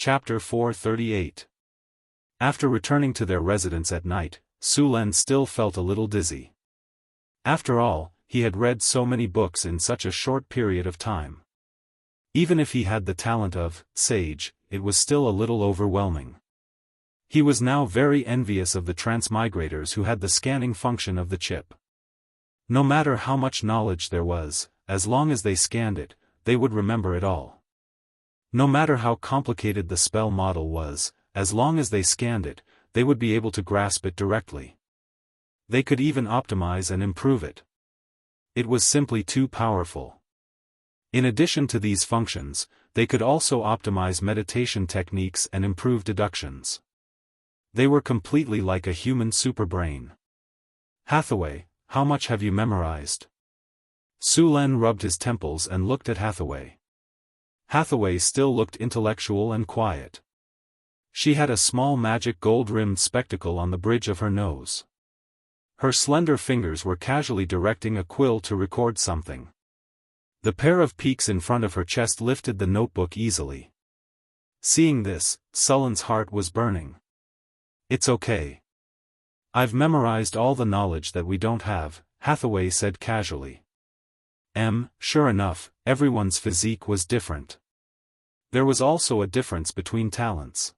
Chapter 438. After returning to their residence at night, Su Len still felt a little dizzy. After all, he had read so many books in such a short period of time. Even if he had the talent of sage, it was still a little overwhelming. He was now very envious of the transmigrators who had the scanning function of the chip. No matter how much knowledge there was, as long as they scanned it, they would remember it all. No matter how complicated the spell model was, as long as they scanned it, they would be able to grasp it directly. They could even optimize and improve it. It was simply too powerful. In addition to these functions, they could also optimize meditation techniques and improve deductions. They were completely like a human superbrain. Hathaway, how much have you memorized? Su Len rubbed his temples and looked at Hathaway. Hathaway still looked intellectual and quiet. She had a small magic gold-rimmed spectacle on the bridge of her nose. Her slender fingers were casually directing a quill to record something. The pair of peaks in front of her chest lifted the notebook easily. Seeing this, Sullen's heart was burning. It's okay. I've memorized all the knowledge that we don't have, Hathaway said casually. Sure enough, everyone's physique was different. There was also a difference between talents.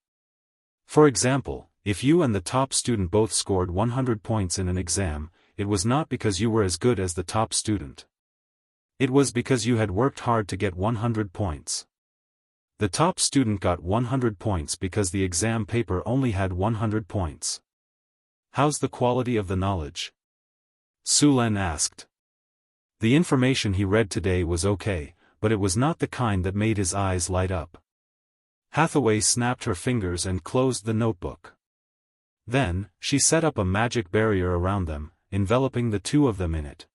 For example, if you and the top student both scored 100 points in an exam, it was not because you were as good as the top student. It was because you had worked hard to get 100 points. The top student got 100 points because the exam paper only had 100 points. How's the quality of the knowledge? Su Len asked. The information he read today was okay, but it was not the kind that made his eyes light up. Hathaway snapped her fingers and closed the notebook. Then, she set up a magic barrier around them, enveloping the two of them in it.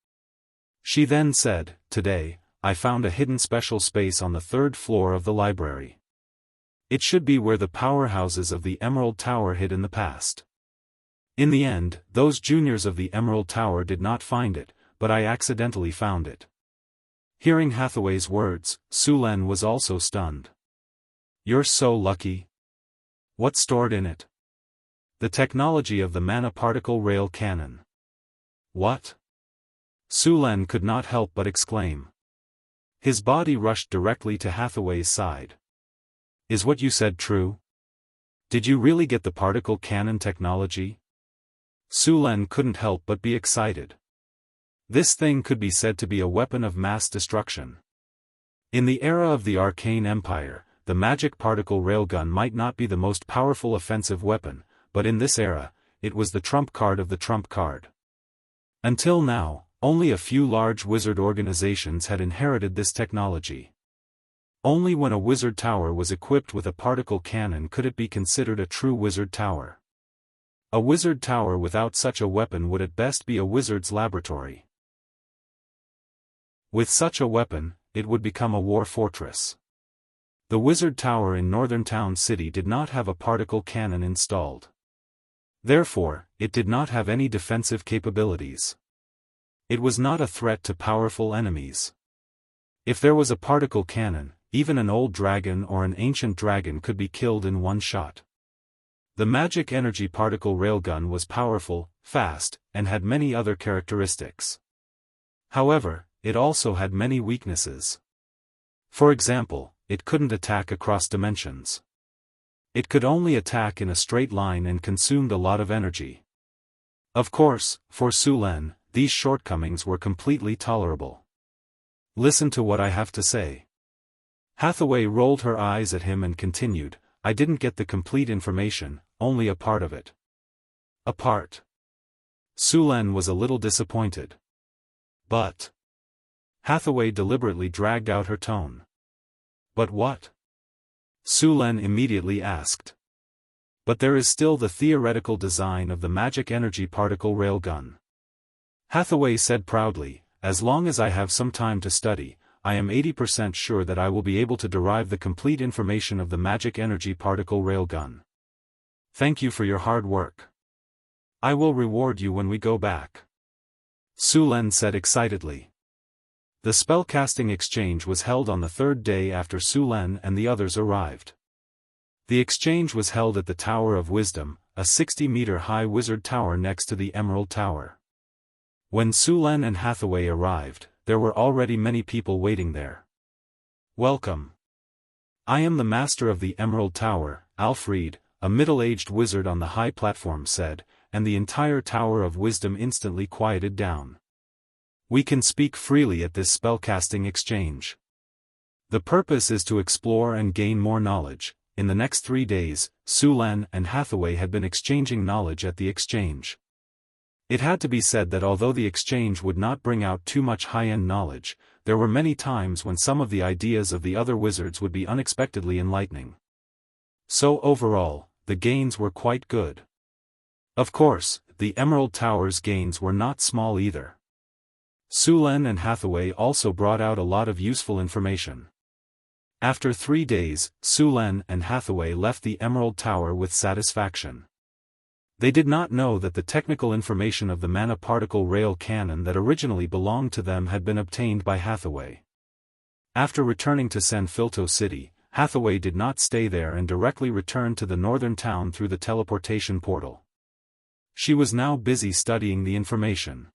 She then said, "Today, I found a hidden special space on the 3rd floor of the library. It should be where the powerhouses of the Emerald Tower hid in the past. In the end, those juniors of the Emerald Tower did not find it, but I accidentally found it." Hearing Hathaway's words, Su Len was also stunned. You're so lucky. What's stored in it? The technology of the mana particle rail cannon. What? Su Len could not help but exclaim. His body rushed directly to Hathaway's side. Is what you said true? Did you really get the particle cannon technology? Su Len couldn't help but be excited. This thing could be said to be a weapon of mass destruction. In the era of the Arcane Empire, the magic particle railgun might not be the most powerful offensive weapon, but in this era, it was the trump card of the trump card. Until now, only a few large wizard organizations had inherited this technology. Only when a wizard tower was equipped with a particle cannon could it be considered a true wizard tower. A wizard tower without such a weapon would at best be a wizard's laboratory. With such a weapon, it would become a war fortress. The wizard tower in Northern Town City did not have a particle cannon installed. Therefore, it did not have any defensive capabilities. It was not a threat to powerful enemies. If there was a particle cannon, even an old dragon or an ancient dragon could be killed in one shot. The magic energy particle railgun was powerful, fast, and had many other characteristics. However, it also had many weaknesses. For example, it couldn't attack across dimensions. It could only attack in a straight line and consumed a lot of energy. Of course, for Su Len, these shortcomings were completely tolerable. Listen to what I have to say. Hathaway rolled her eyes at him and continued, I didn't get the complete information, only a part of it. A part. Su Len was a little disappointed. But. Hathaway deliberately dragged out her tone. But what? Su Len immediately asked. But there is still the theoretical design of the magic energy particle railgun. Hathaway said proudly, as long as I have some time to study, I am 80% sure that I will be able to derive the complete information of the magic energy particle railgun. Thank you for your hard work. I will reward you when we go back. Su Len said excitedly. The spellcasting exchange was held on the 3rd day after Su Len and the others arrived. The exchange was held at the Tower of Wisdom, a 60-meter-high wizard tower next to the Emerald Tower. When Sulen and Hathaway arrived, there were already many people waiting there. "Welcome. I am the master of the Emerald Tower," Alfred, a middle-aged wizard on the high platform said, and the entire Tower of Wisdom instantly quieted down. "We can speak freely at this spellcasting exchange. The purpose is to explore and gain more knowledge." In the next 3 days, Sulen and Hathaway had been exchanging knowledge at the exchange. It had to be said that although the exchange would not bring out too much high-end knowledge, there were many times when some of the ideas of the other wizards would be unexpectedly enlightening. So overall, the gains were quite good. Of course, the Emerald Tower's gains were not small either. Sulen and Hathaway also brought out a lot of useful information. After 3 days, Sulen and Hathaway left the Emerald Tower with satisfaction. They did not know that the technical information of the mana particle rail cannon that originally belonged to them had been obtained by Hathaway. After returning to Sanfilto City, Hathaway did not stay there and directly returned to the northern town through the teleportation portal. She was now busy studying the information.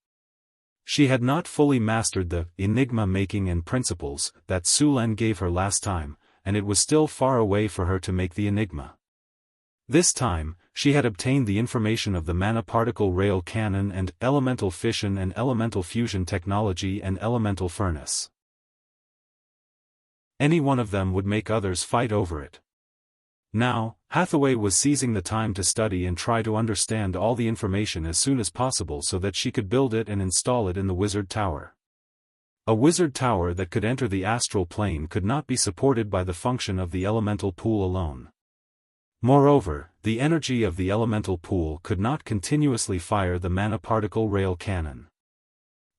She had not fully mastered the enigma making and principles that Sulen gave her last time, and it was still far away for her to make the enigma. This time, she had obtained the information of the mana particle rail cannon and elemental fission and elemental fusion technology and elemental furnace. Any one of them would make others fight over it. Now, Hathaway was seizing the time to study and try to understand all the information as soon as possible so that she could build it and install it in the Wizard Tower. A Wizard Tower that could enter the astral plane could not be supported by the function of the elemental pool alone. Moreover, the energy of the elemental pool could not continuously fire the mana particle rail cannon.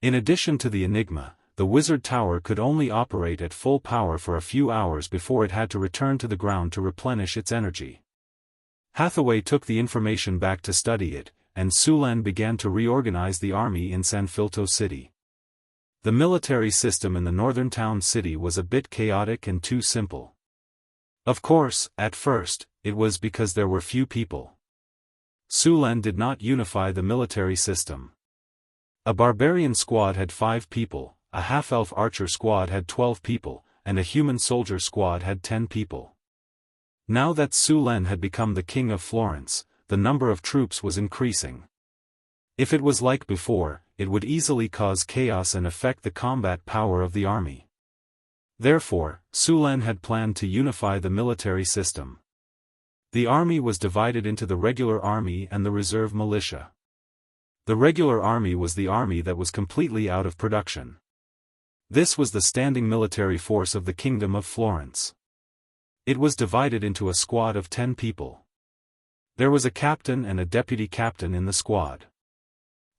In addition to the enigma, the Wizard Tower could only operate at full power for a few hours before it had to return to the ground to replenish its energy. Hathaway took the information back to study it, and Sulen began to reorganize the army in Sanfilto City. The military system in the northern town city was a bit chaotic and too simple. Of course, at first, it was because there were few people. Sulen did not unify the military system. A barbarian squad had 5 people. A half-elf archer squad had 12 people, and a human soldier squad had 10 people. Now that Sulen had become the king of Florence, the number of troops was increasing. If it was like before, it would easily cause chaos and affect the combat power of the army. Therefore, Sulen had planned to unify the military system. The army was divided into the regular army and the reserve militia. The regular army was the army that was completely out of production. This was the standing military force of the Kingdom of Florence. It was divided into a squad of 10 people. There was a captain and a deputy captain in the squad.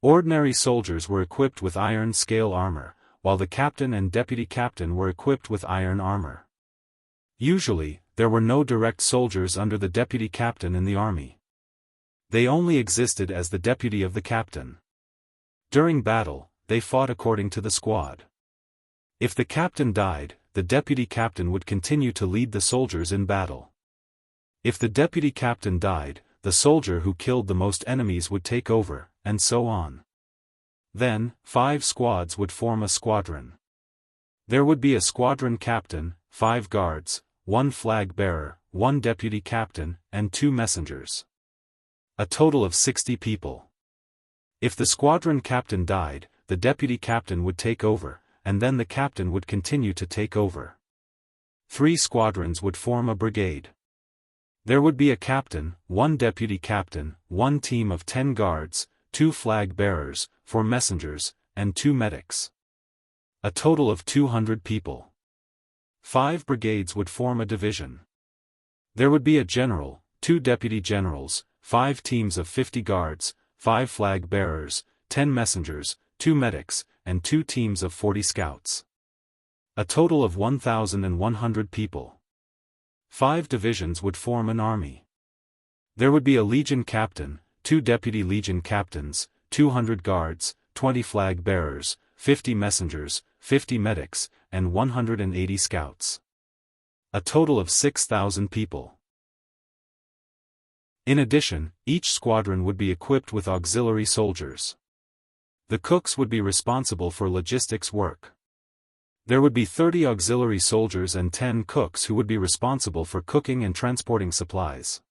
Ordinary soldiers were equipped with iron scale armor, while the captain and deputy captain were equipped with iron armor. Usually, there were no direct soldiers under the deputy captain in the army. They only existed as the deputy of the captain. During battle, they fought according to the squad. If the captain died, the deputy captain would continue to lead the soldiers in battle. If the deputy captain died, the soldier who killed the most enemies would take over, and so on. Then, 5 squads would form a squadron. There would be a squadron captain, 5 guards, 1 flag bearer, 1 deputy captain, and 2 messengers. A total of 60 people. If the squadron captain died, the deputy captain would take over, and then the captain would continue to take over. 3 squadrons would form a brigade. There would be a captain, 1 deputy captain, 1 team of 10 guards, 2 flag bearers, 4 messengers, and 2 medics. A total of 200 people. 5 brigades would form a division. There would be a general, 2 deputy generals, 5 teams of 50 guards, 5 flag bearers, 10 messengers, 2 medics, and 2 teams of 40 scouts. A total of 1,100 people. 5 divisions would form an army. There would be a legion captain, 2 deputy legion captains, 200 guards, 20 flag bearers, 50 messengers, 50 medics, and 180 scouts. A total of 6,000 people. In addition, each squadron would be equipped with auxiliary soldiers. The cooks would be responsible for logistics work. There would be 30 auxiliary soldiers and 10 cooks who would be responsible for cooking and transporting supplies.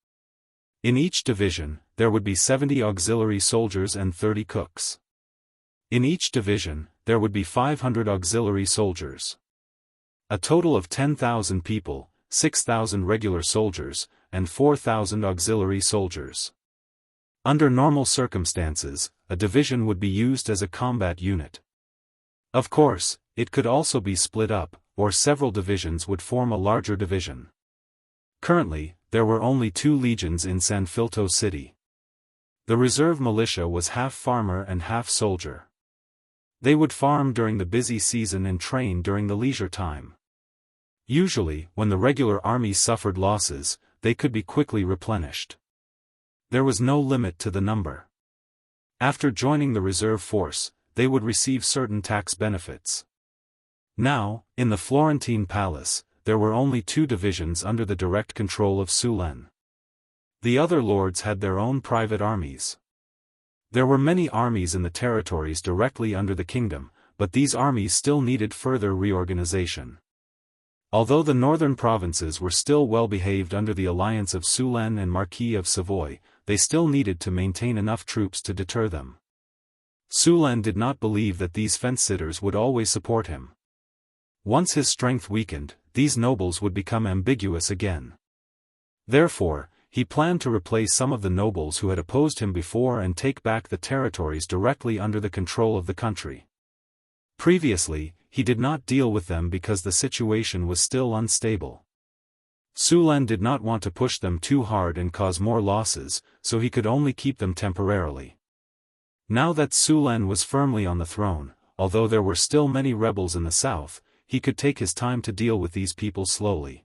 In each division, there would be 70 auxiliary soldiers and 30 cooks. In each division, there would be 500 auxiliary soldiers. A total of 10,000 people, 6,000 regular soldiers, and 4,000 auxiliary soldiers. Under normal circumstances, a division would be used as a combat unit. Of course, it could also be split up, or several divisions would form a larger division. Currently, there were only 2 legions in Sanfilto City. The reserve militia was half farmer and half soldier. They would farm during the busy season and train during the leisure time. Usually, when the regular army suffered losses, they could be quickly replenished. There was no limit to the number. After joining the reserve force, they would receive certain tax benefits. Now, in the Florentine palace, there were only 2 divisions under the direct control of Sulen. The other lords had their own private armies. There were many armies in the territories directly under the kingdom, but these armies still needed further reorganization. Although the northern provinces were still well behaved under the alliance of Sulen and Marquis of Savoy, they still needed to maintain enough troops to deter them. Sulen did not believe that these fence-sitters would always support him. Once his strength weakened, these nobles would become ambiguous again. Therefore, he planned to replace some of the nobles who had opposed him before and take back the territories directly under the control of the country. Previously, he did not deal with them because the situation was still unstable. Sulen did not want to push them too hard and cause more losses, so he could only keep them temporarily. Now that Sulen was firmly on the throne, although there were still many rebels in the south, he could take his time to deal with these people slowly.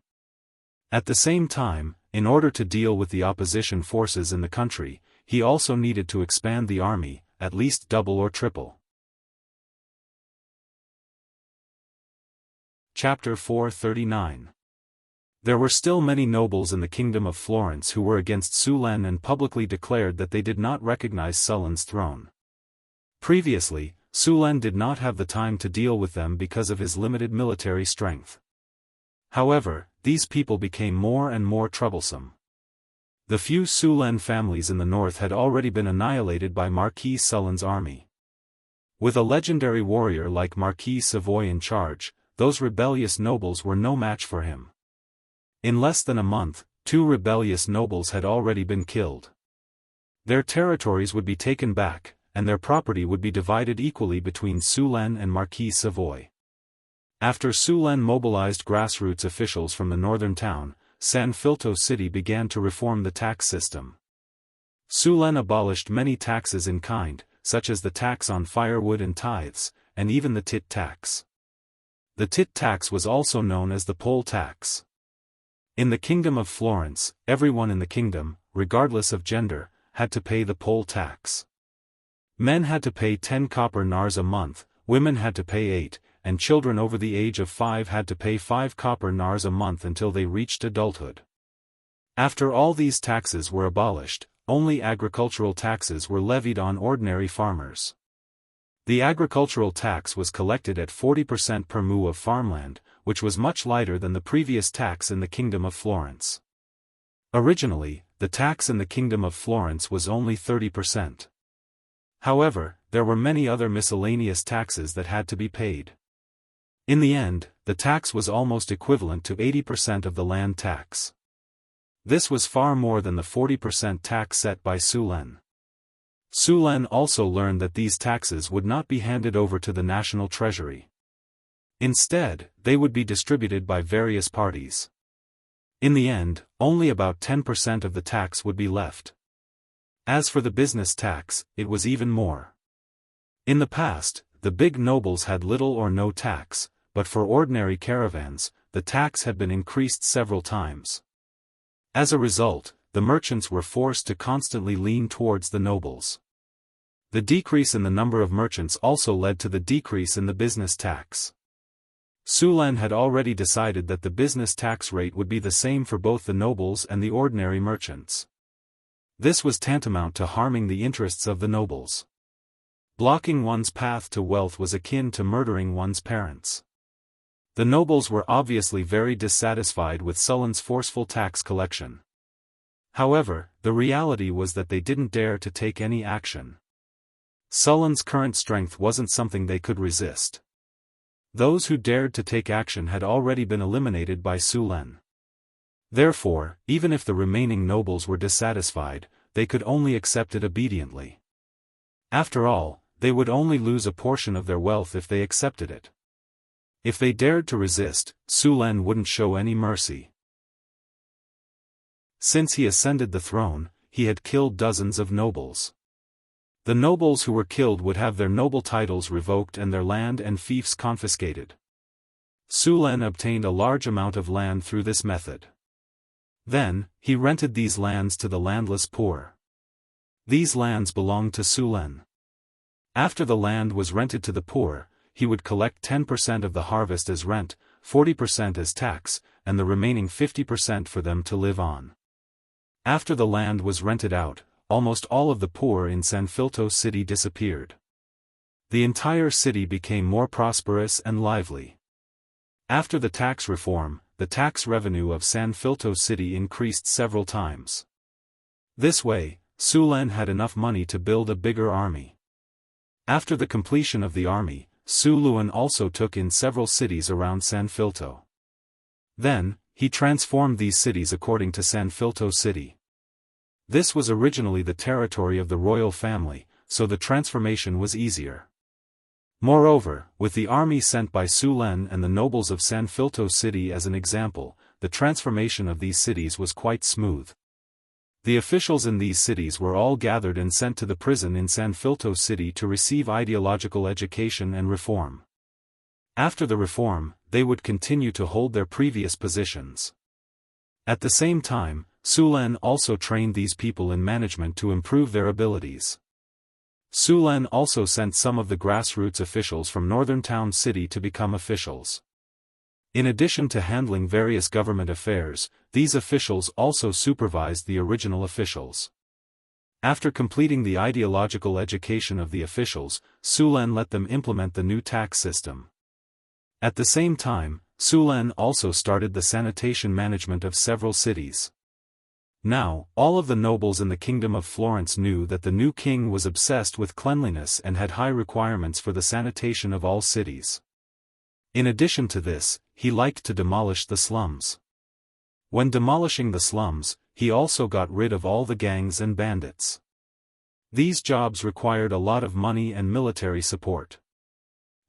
At the same time, in order to deal with the opposition forces in the country, he also needed to expand the army, at least double or triple. Chapter 439. There were still many nobles in the kingdom of Florence who were against Sulen and publicly declared that they did not recognize Sulen's throne. Previously, Sulen did not have the time to deal with them because of his limited military strength. However, these people became more and more troublesome. The few Sulen families in the north had already been annihilated by Marquis Sulen's army. With a legendary warrior like Marquis Savoy in charge, those rebellious nobles were no match for him. In less than a month, 2 rebellious nobles had already been killed. Their territories would be taken back, and their property would be divided equally between Sulen and Marquis Savoy. After Sulen mobilized grassroots officials from the northern town, Sanfilto City began to reform the tax system. Sulen abolished many taxes in kind, such as the tax on firewood and tithes, and even the tit tax. The tit tax was also known as the poll tax. In the Kingdom of Florence, everyone in the kingdom, regardless of gender, had to pay the poll tax. Men had to pay 10 copper nars a month, women had to pay 8, and children over the age of 5 had to pay 5 copper nars a month until they reached adulthood. After all these taxes were abolished, only agricultural taxes were levied on ordinary farmers. The agricultural tax was collected at 40% per mu of farmland, which was much lighter than the previous tax in the Kingdom of Florence. Originally, the tax in the Kingdom of Florence was only 30%. However, there were many other miscellaneous taxes that had to be paid. In the end, the tax was almost equivalent to 80% of the land tax. This was far more than the 40% tax set by Sulen. Sulen also learned that these taxes would not be handed over to the national treasury. Instead, they would be distributed by various parties. In the end, only about 10% of the tax would be left. As for the business tax, it was even more. In the past, the big nobles had little or no tax, but for ordinary caravans, the tax had been increased several times. As a result, the merchants were forced to constantly lean towards the nobles. The decrease in the number of merchants also led to the decrease in the business tax. Sulen had already decided that the business tax rate would be the same for both the nobles and the ordinary merchants. This was tantamount to harming the interests of the nobles. Blocking one's path to wealth was akin to murdering one's parents. The nobles were obviously very dissatisfied with Sullen's forceful tax collection. However, the reality was that they didn't dare to take any action. Sullen's current strength wasn't something they could resist. Those who dared to take action had already been eliminated by Sulen. Therefore, even if the remaining nobles were dissatisfied, they could only accept it obediently. After all, they would only lose a portion of their wealth if they accepted it. If they dared to resist, Sulen wouldn't show any mercy. Since he ascended the throne, he had killed dozens of nobles. The nobles who were killed would have their noble titles revoked and their land and fiefs confiscated. Sulen obtained a large amount of land through this method. Then, he rented these lands to the landless poor. These lands belonged to Sulen. After the land was rented to the poor, he would collect 10% of the harvest as rent, 40% as tax, and the remaining 50% for them to live on. After the land was rented out, almost all of the poor in Sanfilto city disappeared. The entire city became more prosperous and lively. After the tax reform, the tax revenue of Sanfilto city increased several times. This way, Sulen had enough money to build a bigger army. After the completion of the army, Sulen also took in several cities around Sanfilto. Then, he transformed these cities according to Sanfilto city. This was originally the territory of the royal family, so the transformation was easier. Moreover, with the army sent by Sulen and the nobles of Sanfilto city as an example, the transformation of these cities was quite smooth. The officials in these cities were all gathered and sent to the prison in Sanfilto city to receive ideological education and reform. After the reform, they would continue to hold their previous positions. At the same time, Sulen also trained these people in management to improve their abilities. Sulen also sent some of the grassroots officials from northern town city to become officials. In addition to handling various government affairs, these officials also supervised the original officials. After completing the ideological education of the officials, Sulen let them implement the new tax system. At the same time, Sulen also started the sanitation management of several cities. Now, all of the nobles in the Kingdom of Florence knew that the new king was obsessed with cleanliness and had high requirements for the sanitation of all cities. In addition to this, he liked to demolish the slums. When demolishing the slums, he also got rid of all the gangs and bandits. These jobs required a lot of money and military support.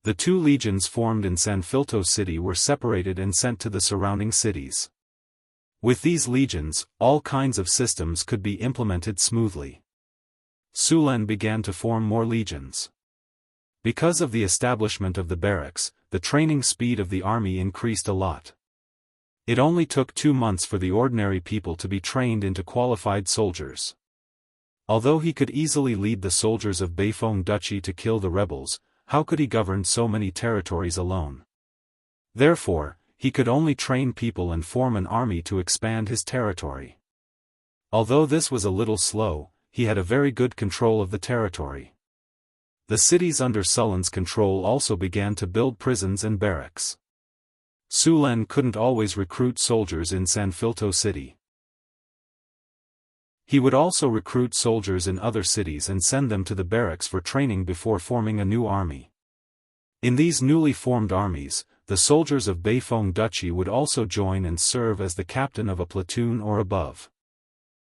The two legions formed in Sanfilto city were separated and sent to the surrounding cities. With these legions, all kinds of systems could be implemented smoothly. Sulen began to form more legions. Because of the establishment of the barracks, the training speed of the army increased a lot. It only took 2 months for the ordinary people to be trained into qualified soldiers. Although he could easily lead the soldiers of Beifeng Duchy to kill the rebels, how could he govern so many territories alone? Therefore, he could only train people and form an army to expand his territory. Although this was a little slow, he had a very good control of the territory. The cities under Sulen's control also began to build prisons and barracks. Sulen couldn't always recruit soldiers in Sanfilto city. He would also recruit soldiers in other cities and send them to the barracks for training before forming a new army. In these newly formed armies, the soldiers of Beifeng Duchy would also join and serve as the captain of a platoon or above.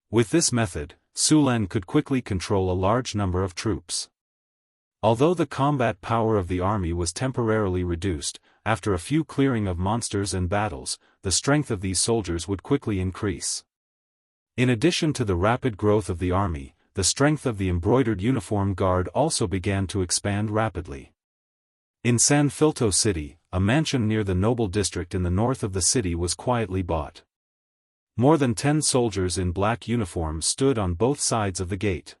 With this method, Sulen could quickly control a large number of troops. Although the combat power of the army was temporarily reduced, after a few clearing of monsters and battles, the strength of these soldiers would quickly increase. In addition to the rapid growth of the army, the strength of the embroidered uniform guard also began to expand rapidly. In Sanfilto city, a mansion near the noble district in the north of the city was quietly bought. More than 10 soldiers in black uniforms stood on both sides of the gate.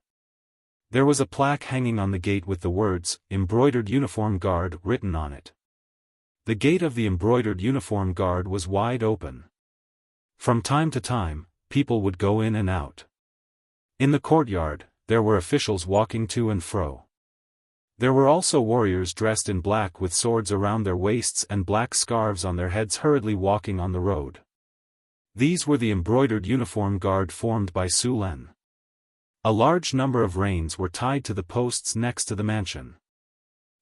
There was a plaque hanging on the gate with the words, "Embroidered Uniform Guard" written on it. The gate of the embroidered uniform guard was wide open. From time to time, people would go in and out. In the courtyard, there were officials walking to and fro. There were also warriors dressed in black with swords around their waists and black scarves on their heads hurriedly walking on the road. These were the embroidered uniform guard formed by Su Len. A large number of reins were tied to the posts next to the mansion.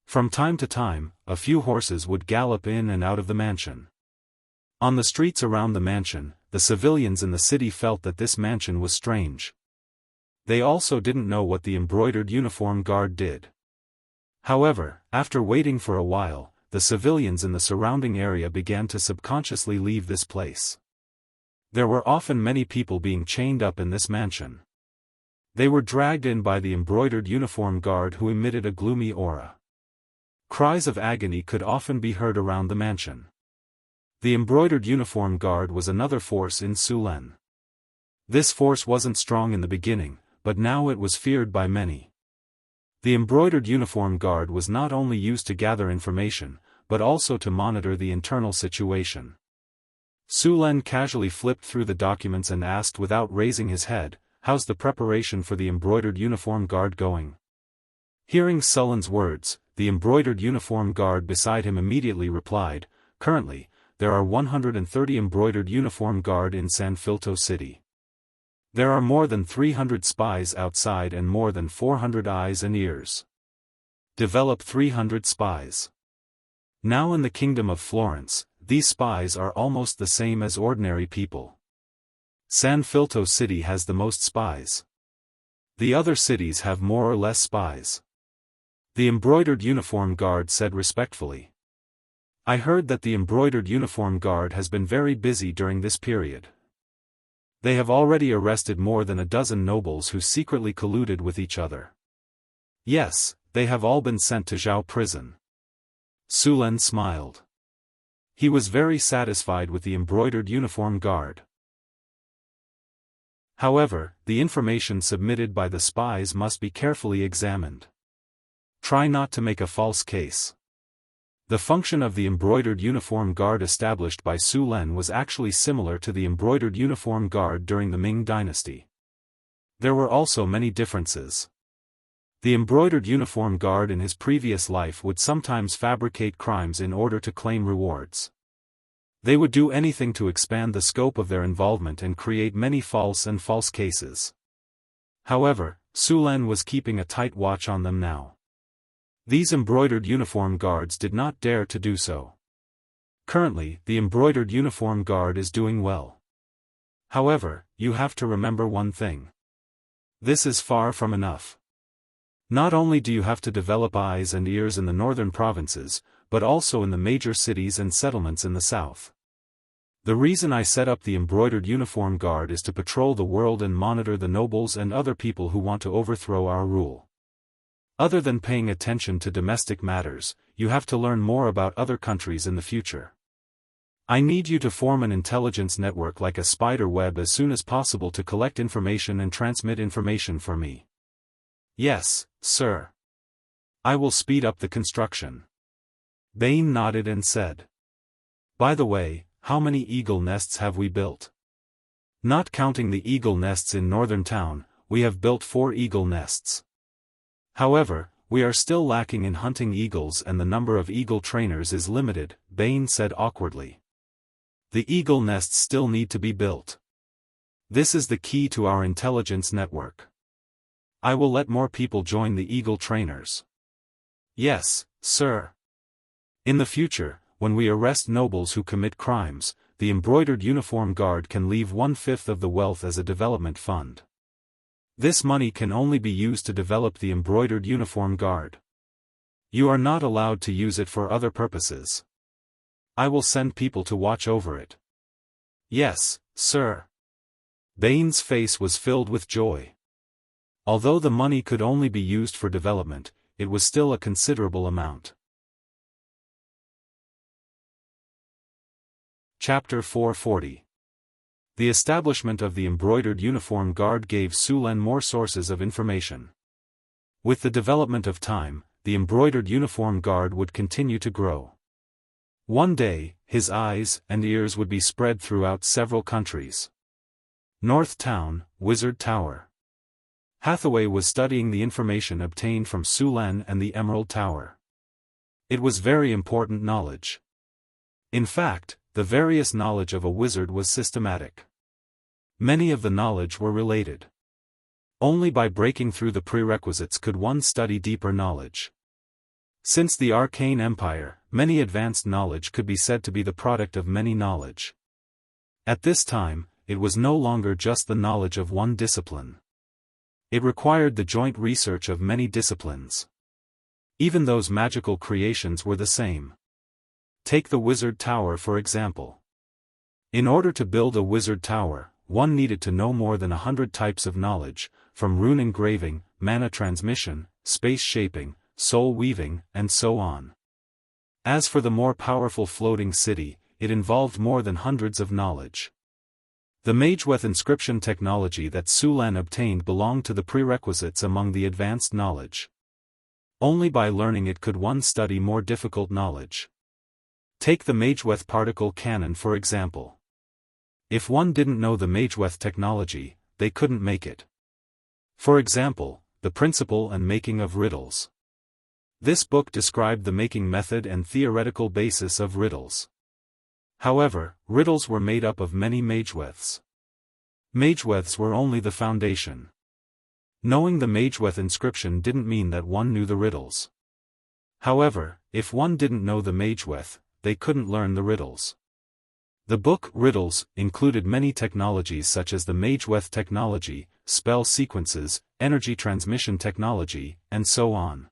From time to time, a few horses would gallop in and out of the mansion. On the streets around the mansion, the civilians in the city felt that this mansion was strange. They also didn't know what the embroidered uniform guard did. However, after waiting for a while, the civilians in the surrounding area began to subconsciously leave this place. There were often many people being chained up in this mansion. They were dragged in by the embroidered uniform guard who emitted a gloomy aura. Cries of agony could often be heard around the mansion. The embroidered uniform guard was another force in Su Len. This force wasn't strong in the beginning, but now it was feared by many. The embroidered uniform guard was not only used to gather information, but also to monitor the internal situation. Su Len casually flipped through the documents and asked without raising his head, "How's the preparation for the embroidered uniform guard going?" Hearing Su Len's words, the embroidered uniform guard beside him immediately replied, "Currently, there are 130 embroidered uniform guard in San Filto City. There are more than 300 spies outside and more than 400 eyes and ears. Develop 300 spies. Now in the Kingdom of Florence, these spies are almost the same as ordinary people. San Filto City has the most spies. The other cities have more or less spies." The embroidered uniform guard said respectfully. "I heard that the embroidered uniform guard has been very busy during this period. They have already arrested more than a dozen nobles who secretly colluded with each other. Yes, they have all been sent to Zhao prison." Su Len smiled. He was very satisfied with the embroidered uniform guard. However, the information submitted by the spies must be carefully examined. Try not to make a false case. The function of the embroidered uniform guard established by Su Len was actually similar to the embroidered uniform guard during the Ming dynasty. There were also many differences. The embroidered uniform guard in his previous life would sometimes fabricate crimes in order to claim rewards. They would do anything to expand the scope of their involvement and create many false cases. However, Su Len was keeping a tight watch on them now. These embroidered uniform guards did not dare to do so. Currently, the embroidered uniform guard is doing well. However, you have to remember one thing. This is far from enough. Not only do you have to develop eyes and ears in the northern provinces, but also in the major cities and settlements in the south. The reason I set up the embroidered uniform guard is to patrol the world and monitor the nobles and other people who want to overthrow our rule. Other than paying attention to domestic matters, you have to learn more about other countries in the future. I need you to form an intelligence network like a spider web as soon as possible to collect information and transmit information for me." "Yes, sir. I will speed up the construction." Bain nodded and said. "By the way, how many eagle nests have we built?" "Not counting the eagle nests in Northern Town, we have built 4 eagle nests. However, we are still lacking in hunting eagles and the number of eagle trainers is limited," Bain said awkwardly. "The eagle nests still need to be built. This is the key to our intelligence network. I will let more people join the eagle trainers." "Yes, sir." "In the future, when we arrest nobles who commit crimes, the embroidered uniform guard can leave 1/5 of the wealth as a development fund. This money can only be used to develop the embroidered uniform guard. You are not allowed to use it for other purposes. I will send people to watch over it." "Yes, sir." Bain's face was filled with joy. Although the money could only be used for development, it was still a considerable amount. Chapter 440. The establishment of the embroidered uniform guard gave Su Len more sources of information. With the development of time, the embroidered uniform guard would continue to grow. One day, his eyes and ears would be spread throughout several countries. North Town, Wizard Tower. Hathaway was studying the information obtained from Sulan and the Emerald Tower. It was very important knowledge. In fact, the various knowledge of a wizard was systematic. Many of the knowledge were related. Only by breaking through the prerequisites could one study deeper knowledge. Since the Arcane Empire, many advanced knowledge could be said to be the product of many knowledge. At this time, it was no longer just the knowledge of one discipline. It required the joint research of many disciplines. Even those magical creations were the same. Take the Wizard Tower for example. In order to build a wizard tower, one needed to know more than 100 types of knowledge, from rune engraving, mana transmission, space shaping, soul weaving, and so on. As for the more powerful floating city, it involved more than hundreds of knowledge. The Mageweth inscription technology that Sulan obtained belonged to the prerequisites among the advanced knowledge. Only by learning it could one study more difficult knowledge. Take the Mageweth particle cannon for example. If one didn't know the Mageweth technology, they couldn't make it. For example, the principle and making of riddles. This book described the making method and theoretical basis of riddles. However, riddles were made up of many Mageweths. Mageweths were only the foundation. Knowing the Mageweth inscription didn't mean that one knew the riddles. However, if one didn't know the Mageweth, they couldn't learn the riddles. The book Riddles included many technologies such as the Mageweth technology, spell sequences, energy transmission technology, and so on.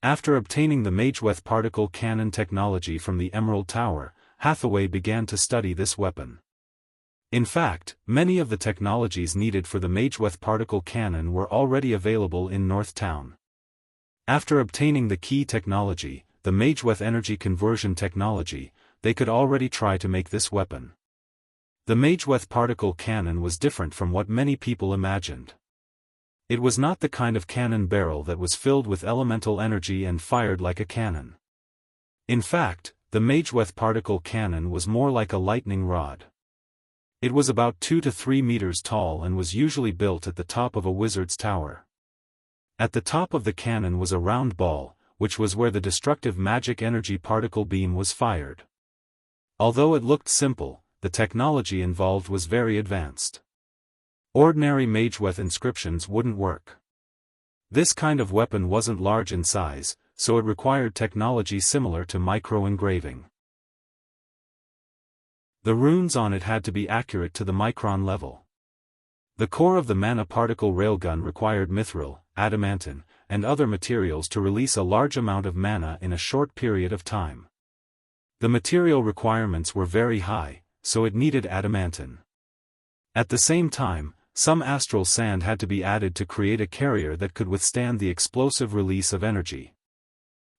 After obtaining the Mageweth particle cannon technology from the Emerald Tower, Hathaway began to study this weapon. In fact, many of the technologies needed for the Mageweth particle cannon were already available in North Town. After obtaining the key technology, the Mageweth energy conversion technology, they could already try to make this weapon. The Mageweth particle cannon was different from what many people imagined. It was not the kind of cannon barrel that was filled with elemental energy and fired like a cannon. In fact, the Mageweth particle cannon was more like a lightning rod. It was about 2 to 3 meters tall and was usually built at the top of a wizard's tower. At the top of the cannon was a round ball, which was where the destructive magic energy particle beam was fired. Although it looked simple, the technology involved was very advanced. Ordinary Mageweth inscriptions wouldn't work. This kind of weapon wasn't large in size, so it required technology similar to micro-engraving. The runes on it had to be accurate to the micron level. The core of the mana particle railgun required mithril, adamantine, and other materials to release a large amount of mana in a short period of time. The material requirements were very high, so it needed adamantine. At the same time, some astral sand had to be added to create a carrier that could withstand the explosive release of energy.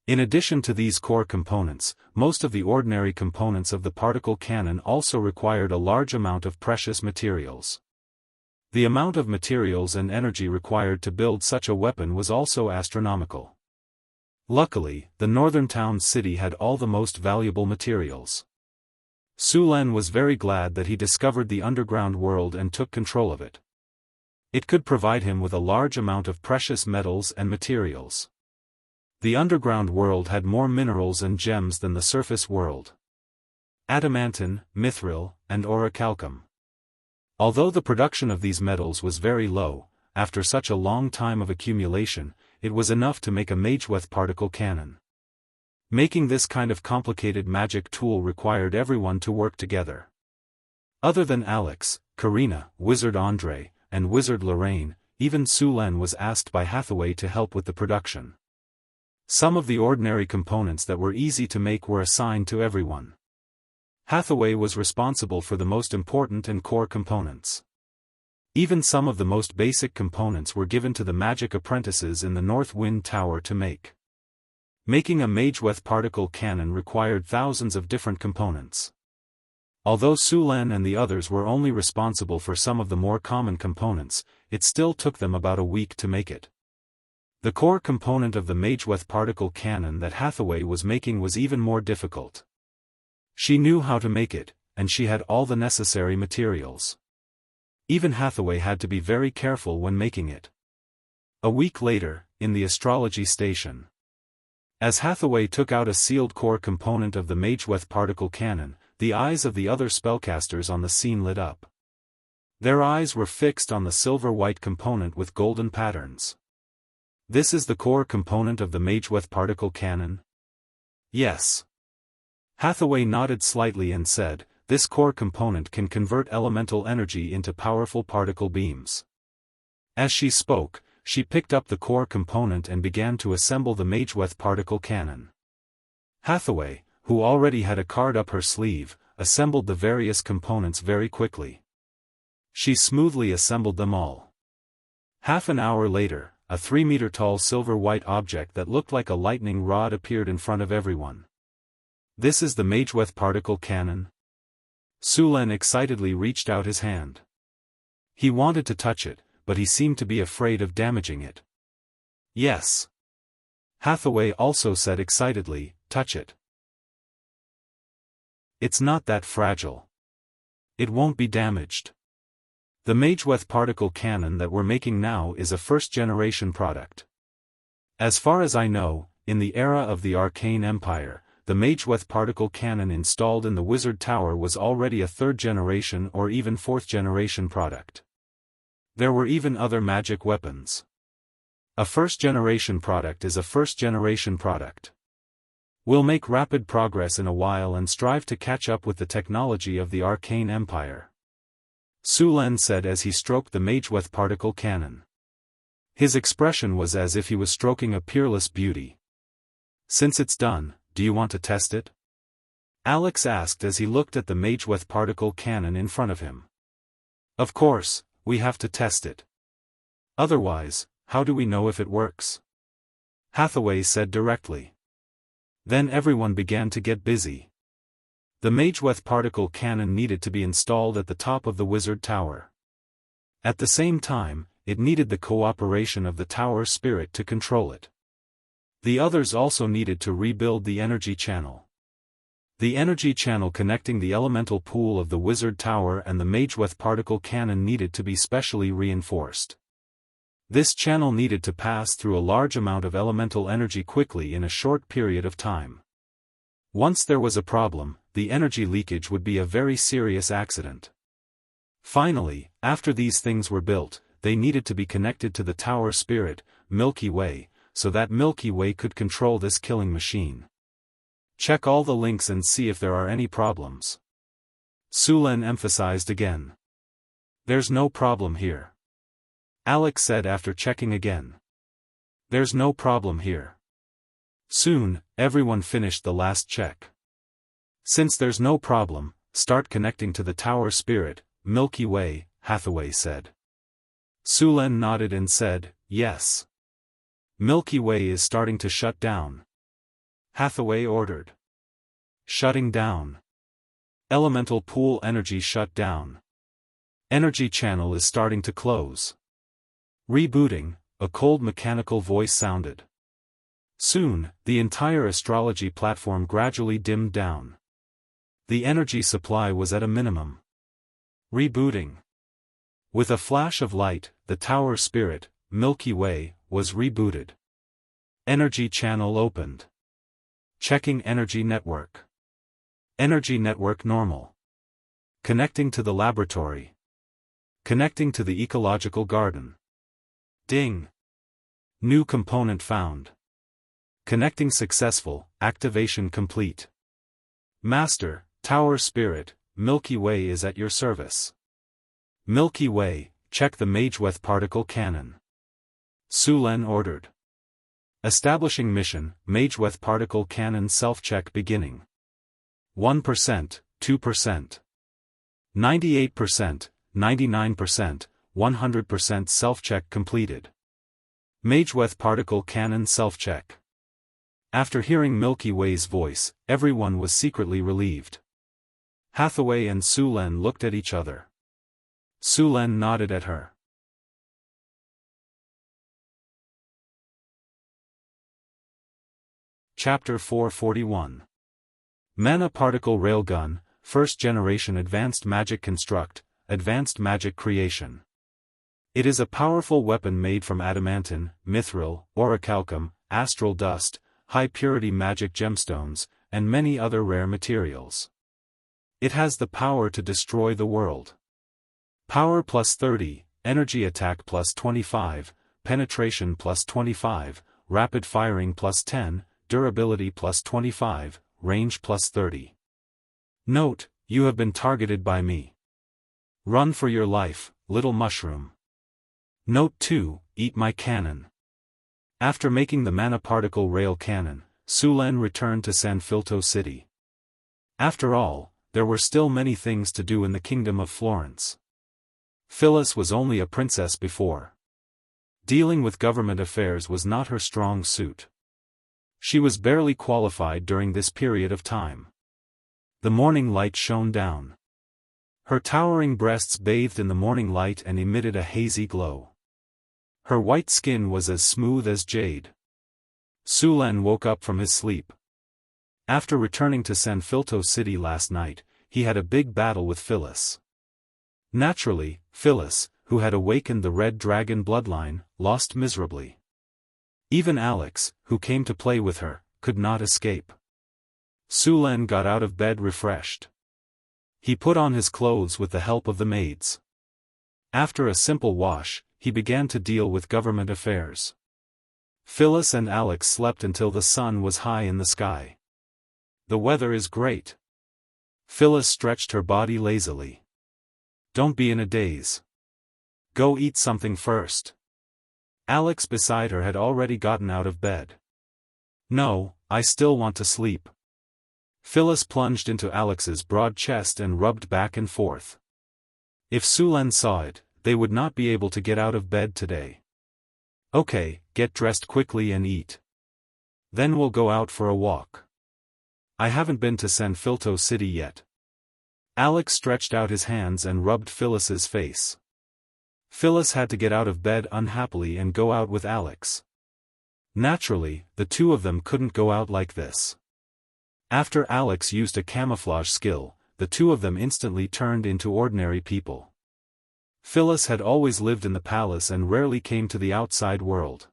In addition to these core components, most of the ordinary components of the particle cannon also required a large amount of precious materials. The amount of materials and energy required to build such a weapon was also astronomical. Luckily, the northern town city had all the most valuable materials. Sulan was very glad that he discovered the underground world and took control of it. It could provide him with a large amount of precious metals and materials. The underground world had more minerals and gems than the surface world. Adamantine, mithril, and orichalcum. Although the production of these metals was very low, after such a long time of accumulation, it was enough to make a Mageweth particle cannon. Making this kind of complicated magic tool required everyone to work together. Other than Alex, Karina, Wizard Andre, and Wizard Lorraine, even Sulan was asked by Hathaway to help with the production. Some of the ordinary components that were easy to make were assigned to everyone. Hathaway was responsible for the most important and core components. Even some of the most basic components were given to the magic apprentices in the North Wind Tower to make. Making a Mageweth particle cannon required thousands of different components. Although Sulan and the others were only responsible for some of the more common components, it still took them about a week to make it. The core component of the Mageweth particle cannon that Hathaway was making was even more difficult. She knew how to make it, and she had all the necessary materials. Even Hathaway had to be very careful when making it. A week later, in the astrology station. As Hathaway took out a sealed core component of the Mageweth particle cannon, the eyes of the other spellcasters on the scene lit up. Their eyes were fixed on the silver-white component with golden patterns. This is the core component of the Mageweth particle cannon? Yes. Hathaway nodded slightly and said, this core component can convert elemental energy into powerful particle beams. As she spoke, she picked up the core component and began to assemble the Mageweth particle cannon. Hathaway, who already had a card up her sleeve, assembled the various components very quickly. She smoothly assembled them all. Half an hour later, a 3-meter-tall silver-white object that looked like a lightning rod appeared in front of everyone. This is the Mageweth particle cannon? Sulen excitedly reached out his hand. He wanted to touch it, but he seemed to be afraid of damaging it. Yes. Hathaway also said excitedly, touch it. It's not that fragile. It won't be damaged. The Mageweth particle cannon that we're making now is a first-generation product. As far as I know, in the era of the Arcane Empire, the Mageweth particle cannon installed in the Wizard Tower was already a third-generation or even fourth-generation product. There were even other magic weapons. A first-generation product is a first-generation product. We'll make rapid progress in a while and strive to catch up with the technology of the Arcane Empire. Sulen said as he stroked the Mageweth particle cannon. His expression was as if he was stroking a peerless beauty. Since it's done, do you want to test it? Alex asked as he looked at the Mageweth particle cannon in front of him. Of course, we have to test it. Otherwise, how do we know if it works? Hathaway said directly. Then everyone began to get busy. The Mageweth particle cannon needed to be installed at the top of the Wizard Tower. At the same time, it needed the cooperation of the Tower Spirit to control it. The others also needed to rebuild the energy channel. The energy channel connecting the elemental pool of the Wizard Tower and the Mageweth particle cannon needed to be specially reinforced. This channel needed to pass through a large amount of elemental energy quickly in a short period of time. Once there was a problem, the energy leakage would be a very serious accident. Finally, after these things were built, they needed to be connected to the Tower Spirit, Milky Way, so that Milky Way could control this killing machine. Check all the links and see if there are any problems. Sulen emphasized again. There's no problem here. Alex said after checking again. There's no problem here. Soon, everyone finished the last check. Since there's no problem, start connecting to the Tower Spirit, Milky Way, Hathaway said. Sulen nodded and said, yes. Milky Way is starting to shut down. Hathaway ordered. Shutting down. Elemental pool energy shut down. Energy channel is starting to close. Rebooting, a cold mechanical voice sounded. Soon, the entire astrology platform gradually dimmed down. The energy supply was at a minimum. Rebooting. With a flash of light, the Tower Spirit, Milky Way, was rebooted. Energy channel opened. Checking energy network. Energy network normal. Connecting to the laboratory. Connecting to the ecological garden. Ding. New component found. Connecting successful, activation complete. Master, Tower Spirit, Milky Way is at your service. Milky Way, check the Mageweth particle cannon. Sulen ordered. Establishing mission, Mageweth particle cannon self-check beginning. 1%, 2%. 98%, 99%, 100% self-check completed. Mageweth particle cannon self-check. After hearing Milky Way's voice, everyone was secretly relieved. Hathaway and Sulen looked at each other. Sulen nodded at her. Chapter 441. Mana Particle Railgun, First Generation Advanced Magic Construct, Advanced Magic Creation. It is a powerful weapon made from adamantine, mithril, orichalcum, astral dust, high-purity magic gemstones, and many other rare materials. It has the power to destroy the world. Power plus 30, energy attack plus 25, penetration plus 25, rapid firing plus 10, durability plus 25, range plus 30. Note, you have been targeted by me. Run for your life, little mushroom. Note 2, eat my cannon. After making the mana particle rail cannon, Su Len returned to Sanfilto City. After all, there were still many things to do in the Kingdom of Florence. Phyllis was only a princess before. Dealing with government affairs was not her strong suit. She was barely qualified during this period of time. The morning light shone down. Her towering breasts bathed in the morning light and emitted a hazy glow. Her white skin was as smooth as jade. Su Len woke up from his sleep. After returning to Sanfilto City last night, he had a big battle with Phyllis. Naturally, Phyllis, who had awakened the Red Dragon bloodline, lost miserably. Even Alex, who came to play with her, could not escape. Su Len got out of bed refreshed. He put on his clothes with the help of the maids. After a simple wash, he began to deal with government affairs. Phyllis and Alex slept until the sun was high in the sky. The weather is great. Phyllis stretched her body lazily. Don't be in a daze. Go eat something first. Alex beside her had already gotten out of bed. No, I still want to sleep. Phyllis plunged into Alex's broad chest and rubbed back and forth. If Su Len saw it, they would not be able to get out of bed today. Okay, get dressed quickly and eat. Then we'll go out for a walk. I haven't been to Sanfilto City yet. Alex stretched out his hands and rubbed Phyllis's face. Phyllis had to get out of bed unhappily and go out with Alex. Naturally, the two of them couldn't go out like this. After Alex used a camouflage skill, the two of them instantly turned into ordinary people. Phyllis had always lived in the palace and rarely came to the outside world.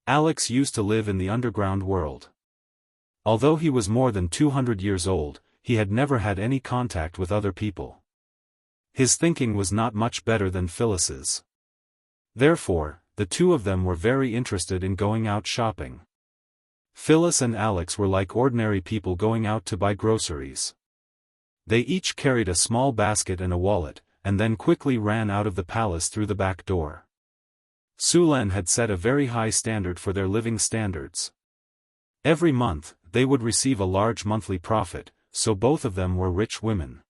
Alex used to live in the underground world. Although he was more than 200 years old, he had never had any contact with other people. His thinking was not much better than Phyllis's. Therefore, the two of them were very interested in going out shopping. Phyllis and Alex were like ordinary people going out to buy groceries. They each carried a small basket and a wallet, and then quickly ran out of the palace through the back door. Su Len had set a very high standard for their living standards. Every month, they would receive a large monthly profit, so both of them were rich women.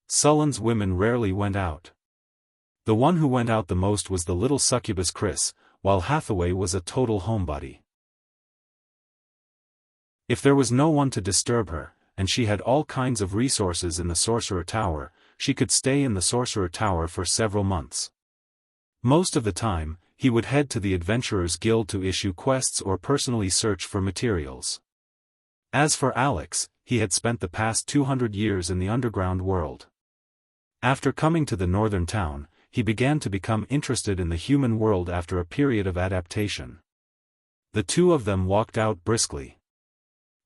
Sullen's women rarely went out. The one who went out the most was the little succubus Chris, while Hathaway was a total homebody. If there was no one to disturb her, and she had all kinds of resources in the Sorcerer Tower, she could stay in the Sorcerer Tower for several months. Most of the time, he would head to the Adventurers Guild to issue quests or personally search for materials. As for Alex, he had spent the past 200 years in the underground world. After coming to the northern town, he began to become interested in the human world after a period of adaptation. The two of them walked out briskly.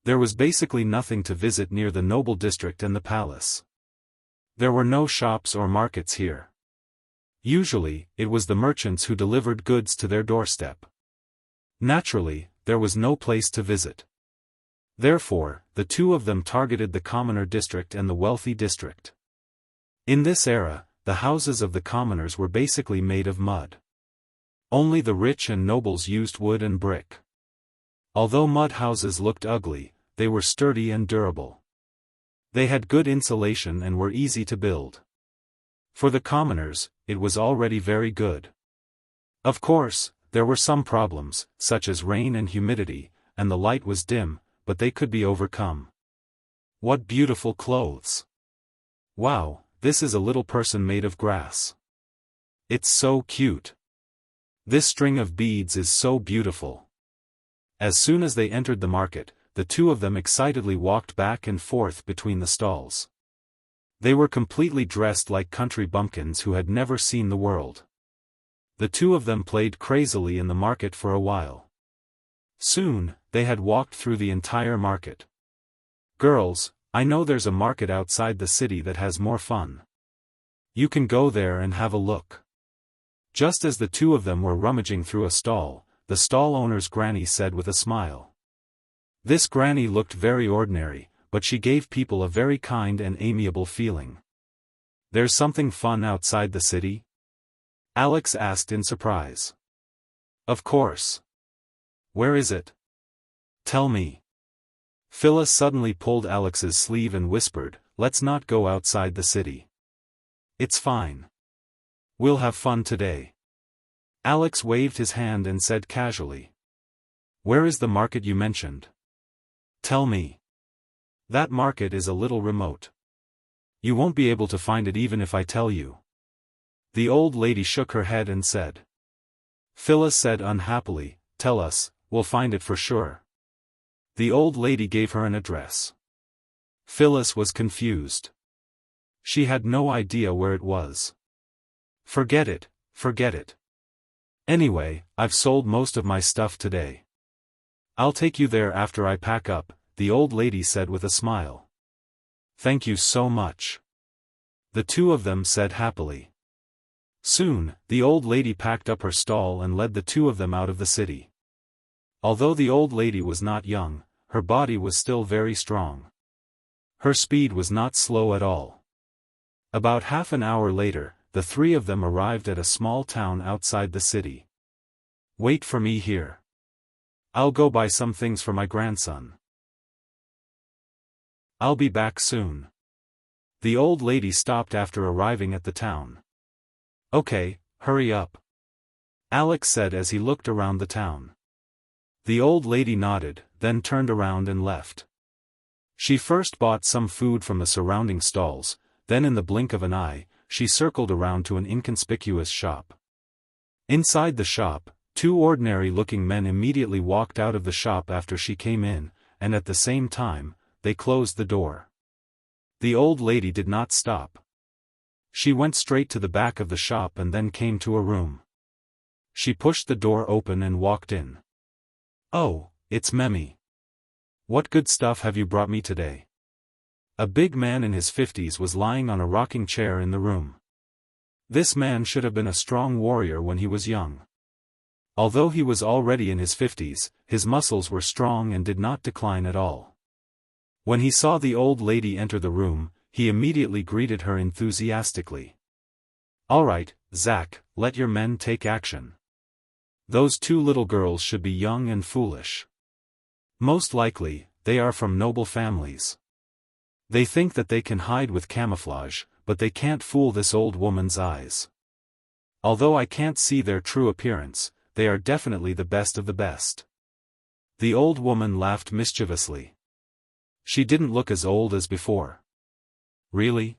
There was basically nothing to visit near the noble district and the palace. There were no shops or markets here. Usually, it was the merchants who delivered goods to their doorstep. Naturally, there was no place to visit. Therefore, the two of them targeted the commoner district and the wealthy district. In this era, the houses of the commoners were basically made of mud. Only the rich and nobles used wood and brick. Although mud houses looked ugly, they were sturdy and durable. They had good insulation and were easy to build. For the commoners, it was already very good. Of course, there were some problems, such as rain and humidity, and the light was dim, but they could be overcome. What beautiful clothes! Wow, this is a little person made of grass. It's so cute. This string of beads is so beautiful. As soon as they entered the market, the two of them excitedly walked back and forth between the stalls. They were completely dressed like country bumpkins who had never seen the world. The two of them played crazily in the market for a while. Soon, they had walked through the entire market. "Girls, I know there's a market outside the city that has more fun. You can go there and have a look." Just as the two of them were rummaging through a stall, the stall owner's granny said with a smile. This granny looked very ordinary, but she gave people a very kind and amiable feeling. "There's something fun outside the city?" Alex asked in surprise. "Of course. Where is it? Tell me." Phyllis suddenly pulled Alex's sleeve and whispered, "Let's not go outside the city. It's fine. We'll have fun today." Alex waved his hand and said casually, "Where is the market you mentioned? Tell me." "That market is a little remote. You won't be able to find it even if I tell you." The old lady shook her head and said. Phyllis said unhappily, "Tell us, we'll find it for sure." The old lady gave her an address. Phyllis was confused. She had no idea where it was. Forget it, forget it. Anyway, I've sold most of my stuff today. I'll take you there after I pack up, the old lady said with a smile. Thank you so much. The two of them said happily. Soon, the old lady packed up her stall and led the two of them out of the city. Although the old lady was not young, her body was still very strong. Her speed was not slow at all. About half an hour later, the three of them arrived at a small town outside the city. "Wait for me here. I'll go buy some things for my grandson. I'll be back soon." The old lady stopped after arriving at the town. "Okay, hurry up," Alex said as he looked around the town. The old lady nodded, then turned around and left. She first bought some food from the surrounding stalls, then in the blink of an eye, she circled around to an inconspicuous shop. Inside the shop, two ordinary-looking men immediately walked out of the shop after she came in, and at the same time, they closed the door. The old lady did not stop. She went straight to the back of the shop and then came to a room. She pushed the door open and walked in. "Oh, it's Memi. What good stuff have you brought me today?" A big man in his 50s was lying on a rocking chair in the room. This man should have been a strong warrior when he was young. Although he was already in his 50s, his muscles were strong and did not decline at all. When he saw the old lady enter the room, he immediately greeted her enthusiastically. "All right, Zach, let your men take action. Those two little girls should be young and foolish. Most likely, they are from noble families. They think that they can hide with camouflage, but they can't fool this old woman's eyes. Although I can't see their true appearance, they are definitely the best of the best." The old woman laughed mischievously. She didn't look as old as before. "Really?"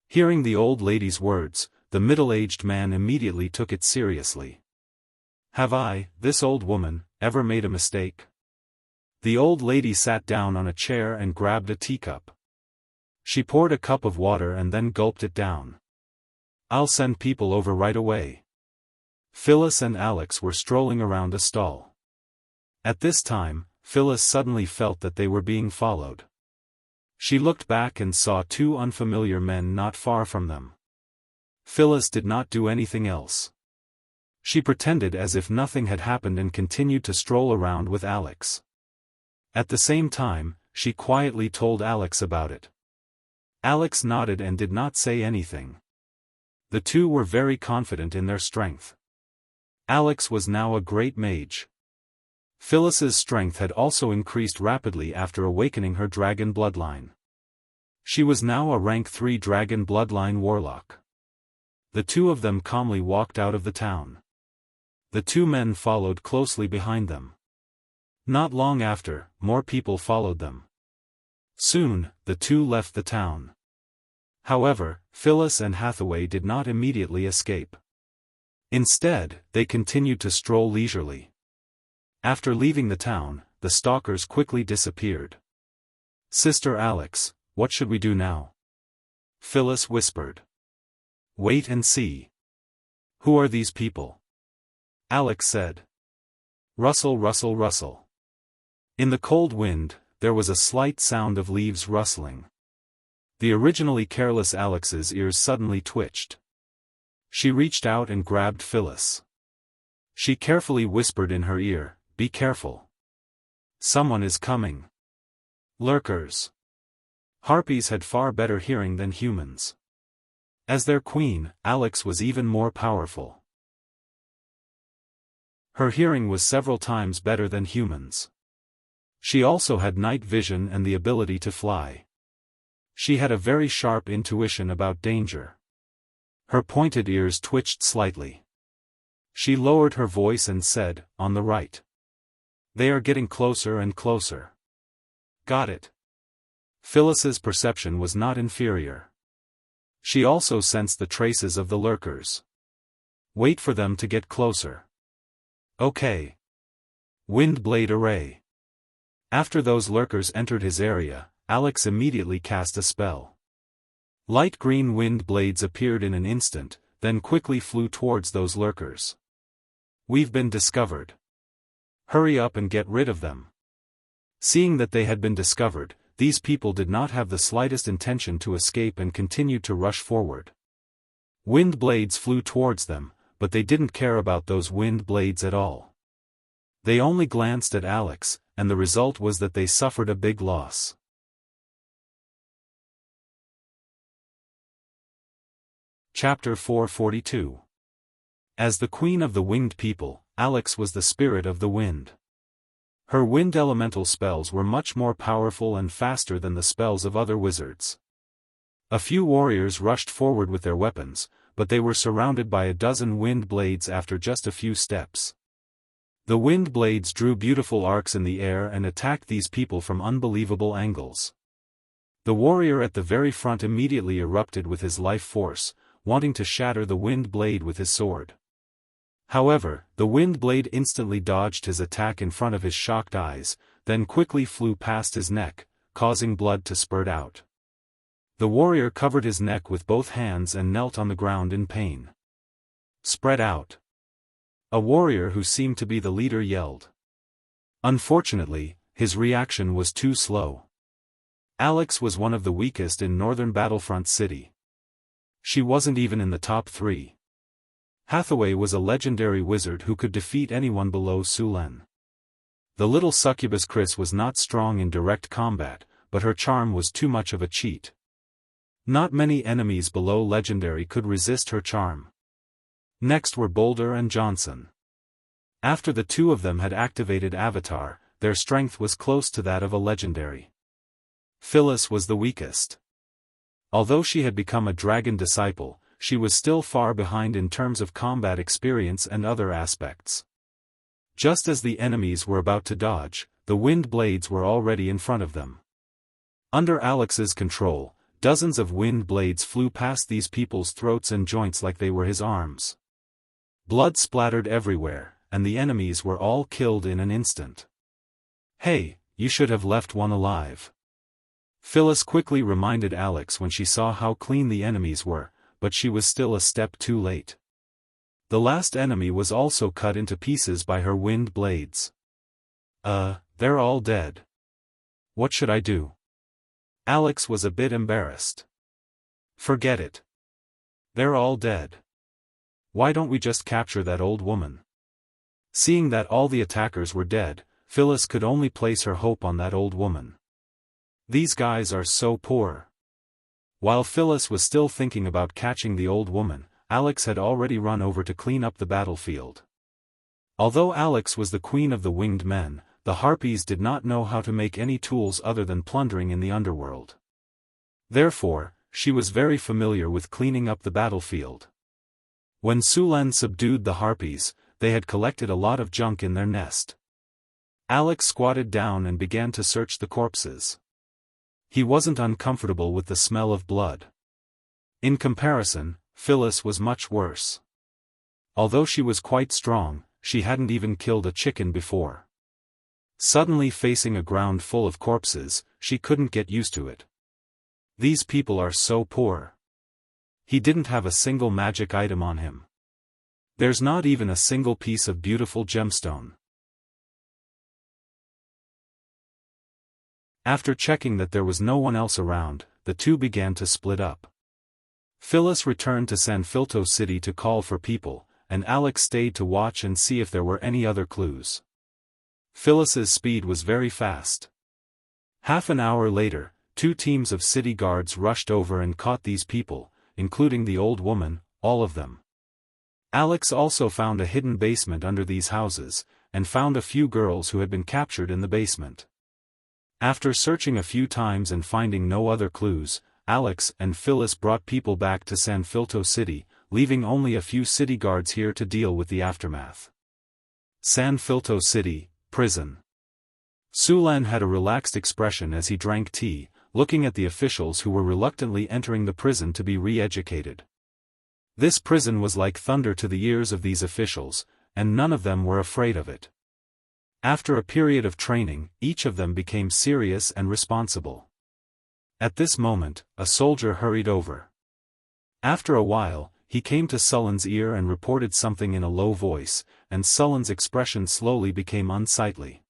Hearing the old lady's words, the middle-aged man immediately took it seriously. "Have I, this old woman, ever made a mistake?" The old lady sat down on a chair and grabbed a teacup. She poured a cup of water and then gulped it down. "I'll send people over right away." Phyllis and Alex were strolling around a stall. At this time, Phyllis suddenly felt that they were being followed. She looked back and saw two unfamiliar men not far from them. Phyllis did not do anything else. She pretended as if nothing had happened and continued to stroll around with Alex. At the same time, she quietly told Alex about it. Alex nodded and did not say anything. The two were very confident in their strength. Alex was now a great mage. Phyllis's strength had also increased rapidly after awakening her dragon bloodline. She was now a rank 3 dragon bloodline warlock. The two of them calmly walked out of the town. The two men followed closely behind them. Not long after, more people followed them. Soon, the two left the town. However, Phyllis and Hathaway did not immediately escape. Instead, they continued to stroll leisurely. After leaving the town, the stalkers quickly disappeared. "Sister Alex, what should we do now?" Phyllis whispered. "Wait and see." Who are these people? Alex said. Rustle, rustle, rustle. In the cold wind, there was a slight sound of leaves rustling. The originally careless Alex's ears suddenly twitched. She reached out and grabbed Phyllis. She carefully whispered in her ear, "Be careful. Someone is coming." Lurkers. Harpies had far better hearing than humans. As their queen, Alex was even more powerful. Her hearing was several times better than humans. She also had night vision and the ability to fly. She had a very sharp intuition about danger. Her pointed ears twitched slightly. She lowered her voice and said, "On the right. They are getting closer and closer." Got it. Phyllis's perception was not inferior. She also sensed the traces of the lurkers. Wait for them to get closer. Okay. Wind blade array. After those lurkers entered his area, Alex immediately cast a spell. Light green wind blades appeared in an instant, then quickly flew towards those lurkers. We've been discovered. Hurry up and get rid of them. Seeing that they had been discovered, these people did not have the slightest intention to escape and continued to rush forward. Wind blades flew towards them, but they didn't care about those wind blades at all. They only glanced at Alex, and the result was that they suffered a big loss. Chapter 442. As the queen of the winged people, Alex was the spirit of the wind. Her wind elemental spells were much more powerful and faster than the spells of other wizards. A few warriors rushed forward with their weapons, but they were surrounded by a dozen wind blades after just a few steps. The wind blades drew beautiful arcs in the air and attacked these people from unbelievable angles. The warrior at the very front immediately erupted with his life force, wanting to shatter the wind blade with his sword. However, the wind blade instantly dodged his attack in front of his shocked eyes, then quickly flew past his neck, causing blood to spurt out. The warrior covered his neck with both hands and knelt on the ground in pain. "Spread out." A warrior who seemed to be the leader yelled. Unfortunately, his reaction was too slow. Alex was one of the weakest in Northern Battlefront City. She wasn't even in the top 3. Hathaway was a legendary wizard who could defeat anyone below Sulen. The little succubus Chris was not strong in direct combat, but her charm was too much of a cheat. Not many enemies below legendary could resist her charm. Next were Boulder and Johnson. After the two of them had activated Avatar, their strength was close to that of a legendary. Phyllis was the weakest. Although she had become a dragon disciple, she was still far behind in terms of combat experience and other aspects. Just as the enemies were about to dodge, the wind blades were already in front of them. Under Alex's control, dozens of wind blades flew past these people's throats and joints like they were his arms. Blood splattered everywhere, and the enemies were all killed in an instant. "Hey, you should have left one alive." Phyllis quickly reminded Alex when she saw how clean the enemies were, but she was still a step too late. The last enemy was also cut into pieces by her wind blades. They're all dead. What should I do?" Alex was a bit embarrassed. "Forget it. They're all dead. Why don't we just capture that old woman?" Seeing that all the attackers were dead, Phyllis could only place her hope on that old woman. These guys are so poor. While Phyllis was still thinking about catching the old woman, Alex had already run over to clean up the battlefield. Although Alex was the queen of the winged men, the Harpies did not know how to make any tools other than plundering in the underworld. Therefore, she was very familiar with cleaning up the battlefield. When Sulen subdued the Harpies, they had collected a lot of junk in their nest. Alex squatted down and began to search the corpses. He wasn't uncomfortable with the smell of blood. In comparison, Phyllis was much worse. Although she was quite strong, she hadn't even killed a chicken before. Suddenly facing a ground full of corpses, she couldn't get used to it. These people are so poor. He didn't have a single magic item on him. There's not even a single piece of beautiful gemstone. After checking that there was no one else around, the two began to split up. Phyllis returned to San Filto City to call for people, and Alex stayed to watch and see if there were any other clues. Phyllis's speed was very fast. Half an hour later, 2 teams of city guards rushed over and caught these people, including the old woman, all of them. Alex also found a hidden basement under these houses, and found a few girls who had been captured in the basement. After searching a few times and finding no other clues, Alex and Phyllis brought people back to San Filto City, leaving only a few city guards here to deal with the aftermath. San Filto City, prison. Sulan had a relaxed expression as he drank tea, looking at the officials who were reluctantly entering the prison to be re-educated. This prison was like thunder to the ears of these officials, and none of them were afraid of it. After a period of training, each of them became serious and responsible. At this moment, a soldier hurried over. After a while, he came to Sullen's ear and reported something in a low voice, and Sullen's expression slowly became unsightly.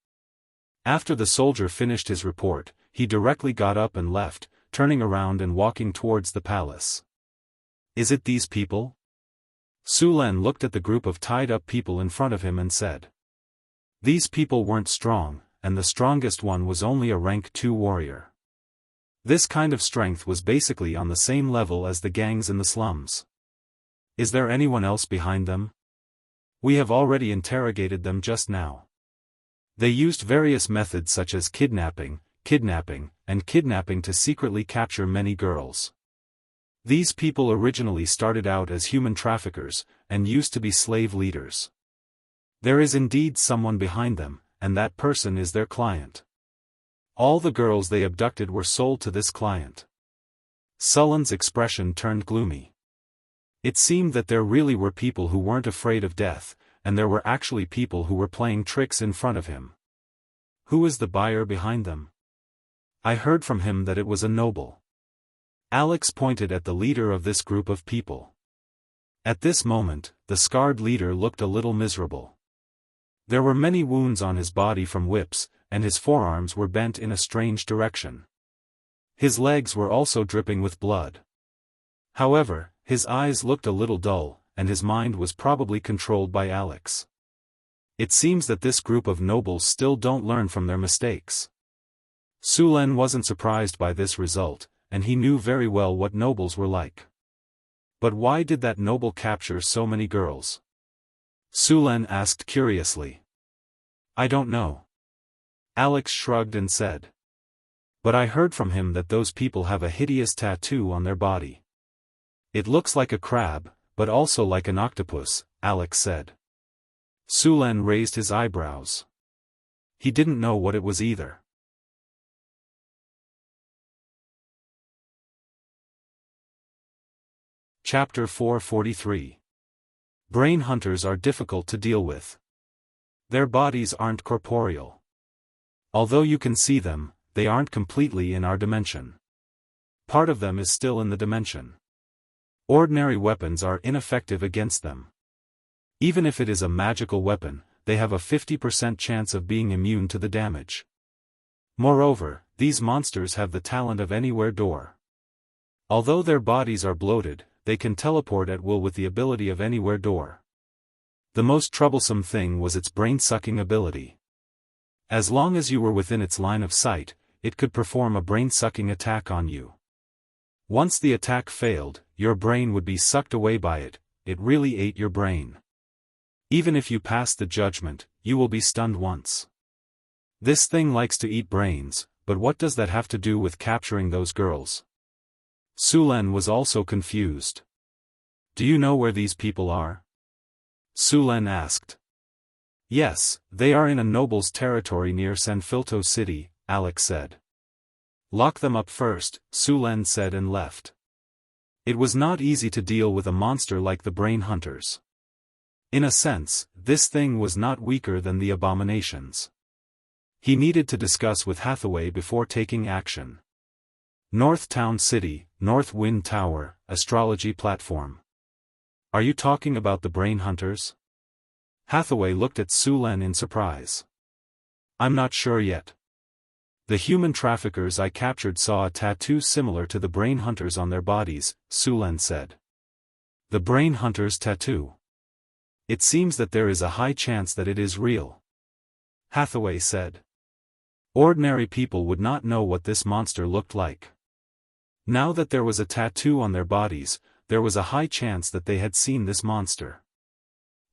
After the soldier finished his report, he directly got up and left, turning around and walking towards the palace. Is it these people? Sulan looked at the group of tied-up people in front of him and said. These people weren't strong, and the strongest one was only a rank 2 warrior. This kind of strength was basically on the same level as the gangs in the slums. Is there anyone else behind them? We have already interrogated them just now. They used various methods such as kidnapping, and kidnapping to secretly capture many girls. These people originally started out as human traffickers, and used to be slave leaders. There is indeed someone behind them, and that person is their client. All the girls they abducted were sold to this client. Sullen's expression turned gloomy. It seemed that there really were people who weren't afraid of death, and there were actually people who were playing tricks in front of him. Who is the buyer behind them? I heard from him that it was a noble. Alex pointed at the leader of this group of people. At this moment, the scarred leader looked a little miserable. There were many wounds on his body from whips, and his forearms were bent in a strange direction. His legs were also dripping with blood. However, his eyes looked a little dull, and his mind was probably controlled by Alex. It seems that this group of nobles still don't learn from their mistakes. Sulan wasn't surprised by this result, and he knew very well what nobles were like. But why did that noble capture so many girls? Sulan asked curiously. I don't know. Alex shrugged and said. But I heard from him that those people have a hideous tattoo on their body. It looks like a crab, but also like an octopus, Alex said. Sulan raised his eyebrows. He didn't know what it was either. Chapter 443. Brain hunters are difficult to deal with. Their bodies aren't corporeal. Although you can see them, they aren't completely in our dimension. Part of them is still in the dimension. Ordinary weapons are ineffective against them. Even if it is a magical weapon, they have a 50% chance of being immune to the damage. Moreover, these monsters have the talent of anywhere door. Although their bodies are bloated, they can teleport at will with the ability of anywhere door. The most troublesome thing was its brain-sucking ability. As long as you were within its line of sight, it could perform a brain-sucking attack on you. Once the attack failed, your brain would be sucked away by it. It really ate your brain. Even if you passed the judgment, you will be stunned once. This thing likes to eat brains, but what does that have to do with capturing those girls? Sulan was also confused. Do you know where these people are? Sulan asked. Yes, they are in a noble's territory near San Filto City, Alex said. Lock them up first, Sulan said and left. It was not easy to deal with a monster like the brain hunters. In a sense, this thing was not weaker than the abominations. He needed to discuss with Hathaway before taking action. North Town City, North Wind Tower, Astrology Platform. Are you talking about the brain hunters? Hathaway looked at Su Len in surprise. I'm not sure yet. The human traffickers I captured saw a tattoo similar to the brain hunters on their bodies, Su Len said. The brain hunters' tattoo. It seems that there is a high chance that it is real. Hathaway said. Ordinary people would not know what this monster looked like. Now that there was a tattoo on their bodies, there was a high chance that they had seen this monster.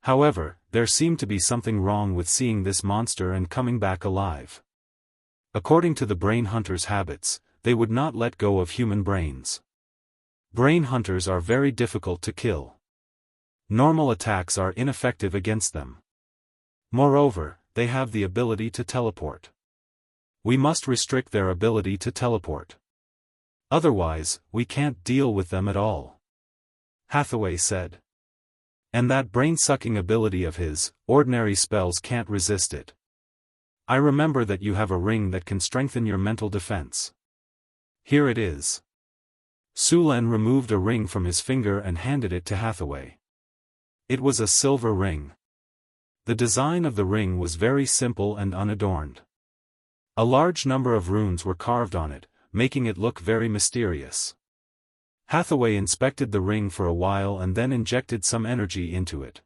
However, there seemed to be something wrong with seeing this monster and coming back alive. According to the brain hunters' habits, they would not let go of human brains. Brain hunters are very difficult to kill. Normal attacks are ineffective against them. Moreover, they have the ability to teleport. We must restrict their ability to teleport. Otherwise, we can't deal with them at all. Hathaway said. And that brain-sucking ability of his, ordinary spells can't resist it. I remember that you have a ring that can strengthen your mental defense. Here it is. Su Len removed a ring from his finger and handed it to Hathaway. It was a silver ring. The design of the ring was very simple and unadorned. A large number of runes were carved on it, making it look very mysterious. Hathaway inspected the ring for a while and then injected some energy into it.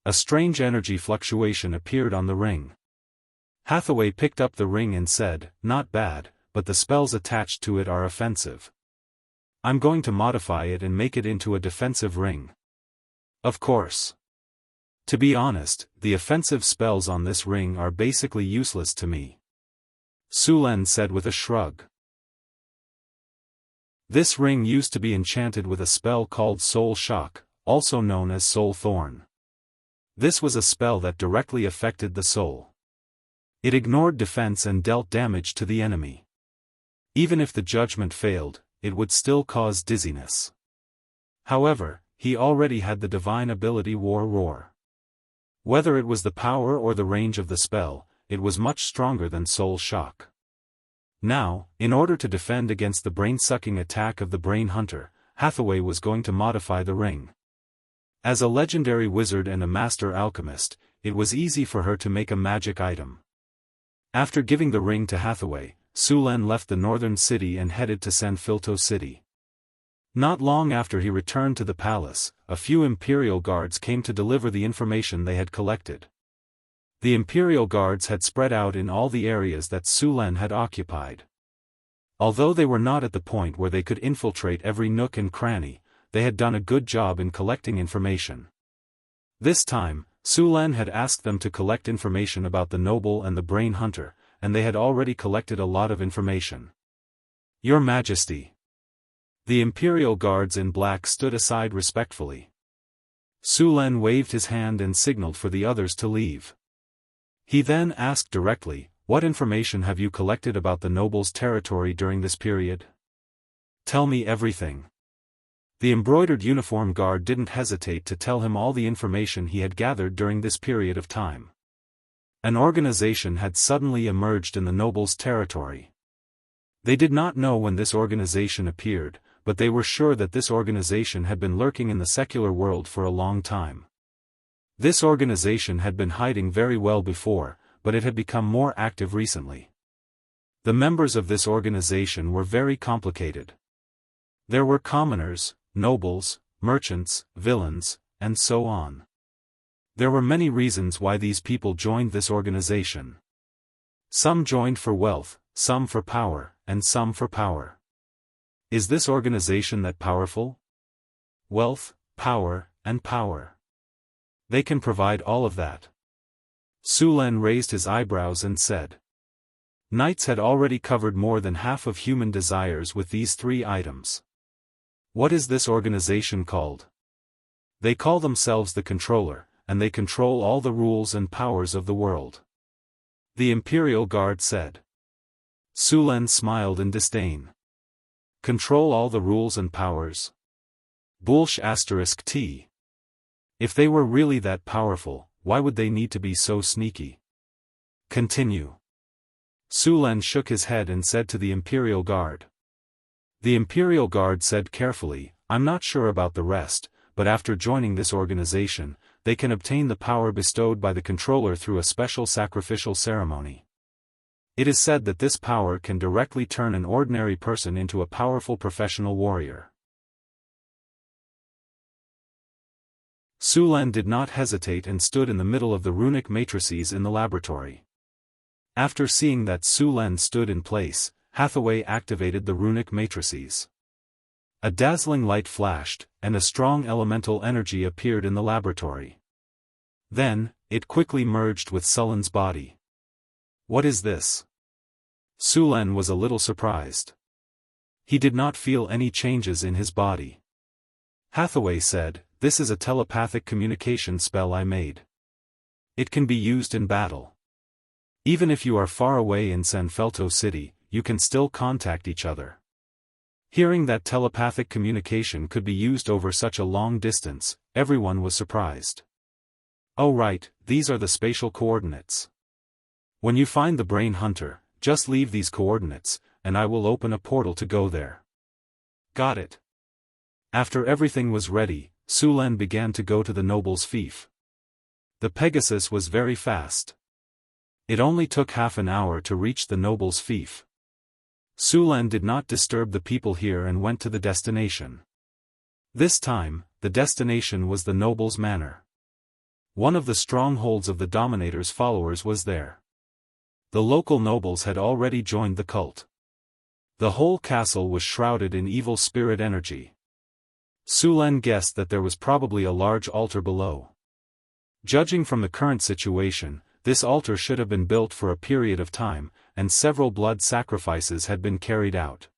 A strange energy fluctuation appeared on the ring. Hathaway picked up the ring and said, "Not bad, but the spells attached to it are offensive. I'm going to modify it and make it into a defensive ring." Of course. To be honest, the offensive spells on this ring are basically useless to me. Su Len said with a shrug. This ring used to be enchanted with a spell called Soul Shock, also known as Soul Thorn. This was a spell that directly affected the soul. It ignored defense and dealt damage to the enemy. Even if the judgment failed, it would still cause dizziness. However, he already had the divine ability War Roar. Whether it was the power or the range of the spell, it was much stronger than Soul Shock. Now, in order to defend against the brain-sucking attack of the brain hunter, Hathaway was going to modify the ring. As a legendary wizard and a master alchemist, it was easy for her to make a magic item. After giving the ring to Hathaway, Su Len left the northern city and headed to San Filto City. Not long after he returned to the palace, a few Imperial guards came to deliver the information they had collected. The Imperial guards had spread out in all the areas that Su Len had occupied. Although they were not at the point where they could infiltrate every nook and cranny, they had done a good job in collecting information. This time, Su Len had asked them to collect information about the noble and the brain hunter, and they had already collected a lot of information. Your Majesty. The Imperial guards in black stood aside respectfully. Su Len waved his hand and signaled for the others to leave. He then asked directly, "What information have you collected about the noble's territory during this period? Tell me everything." The embroidered uniform guard didn't hesitate to tell him all the information he had gathered during this period of time. An organization had suddenly emerged in the noble's territory. They did not know when this organization appeared, but they were sure that this organization had been lurking in the secular world for a long time. This organization had been hiding very well before, but it had become more active recently. The members of this organization were very complicated. There were commoners, nobles, merchants, villains, and so on. There were many reasons why these people joined this organization. Some joined for wealth, some for power, and some for power. Is this organization that powerful? Wealth, power, and power. They can provide all of that. Su Len raised his eyebrows and said. Knights had already covered more than half of human desires with these 3 items. What is this organization called? They call themselves the Controller, and they control all the rules and powers of the world. The Imperial Guard said. Su Len smiled in disdain. Control all the rules and powers? Bullsh**t. If they were really that powerful, why would they need to be so sneaky? Continue. Su Len shook his head and said to the Imperial Guard. The Imperial Guard said carefully, I'm not sure about the rest, but after joining this organization, they can obtain the power bestowed by the controller through a special sacrificial ceremony. It is said that this power can directly turn an ordinary person into a powerful professional warrior. Su Len did not hesitate and stood in the middle of the runic matrices in the laboratory. After seeing that Su Len stood in place, Hathaway activated the runic matrices. A dazzling light flashed, and a strong elemental energy appeared in the laboratory. Then, it quickly merged with Sulen's body. What is this? Su Len was a little surprised. He did not feel any changes in his body. Hathaway said, "This is a telepathic communication spell I made. It can be used in battle. Even if you are far away in San Felto City, you can still contact each other." Hearing that telepathic communication could be used over such a long distance, everyone was surprised. Oh right, these are the spatial coordinates. When you find the Brain Hunter, just leave these coordinates, and I will open a portal to go there. Got it. After everything was ready, Su Len began to go to the noble's fief. The Pegasus was very fast. It only took half an hour to reach the noble's fief. Su Len did not disturb the people here and went to the destination. This time, the destination was the noble's manor. One of the strongholds of the Dominator's followers was there. The local nobles had already joined the cult. The whole castle was shrouded in evil spirit energy. Su Len guessed that there was probably a large altar below. Judging from the current situation, this altar should have been built for a period of time, and several blood sacrifices had been carried out.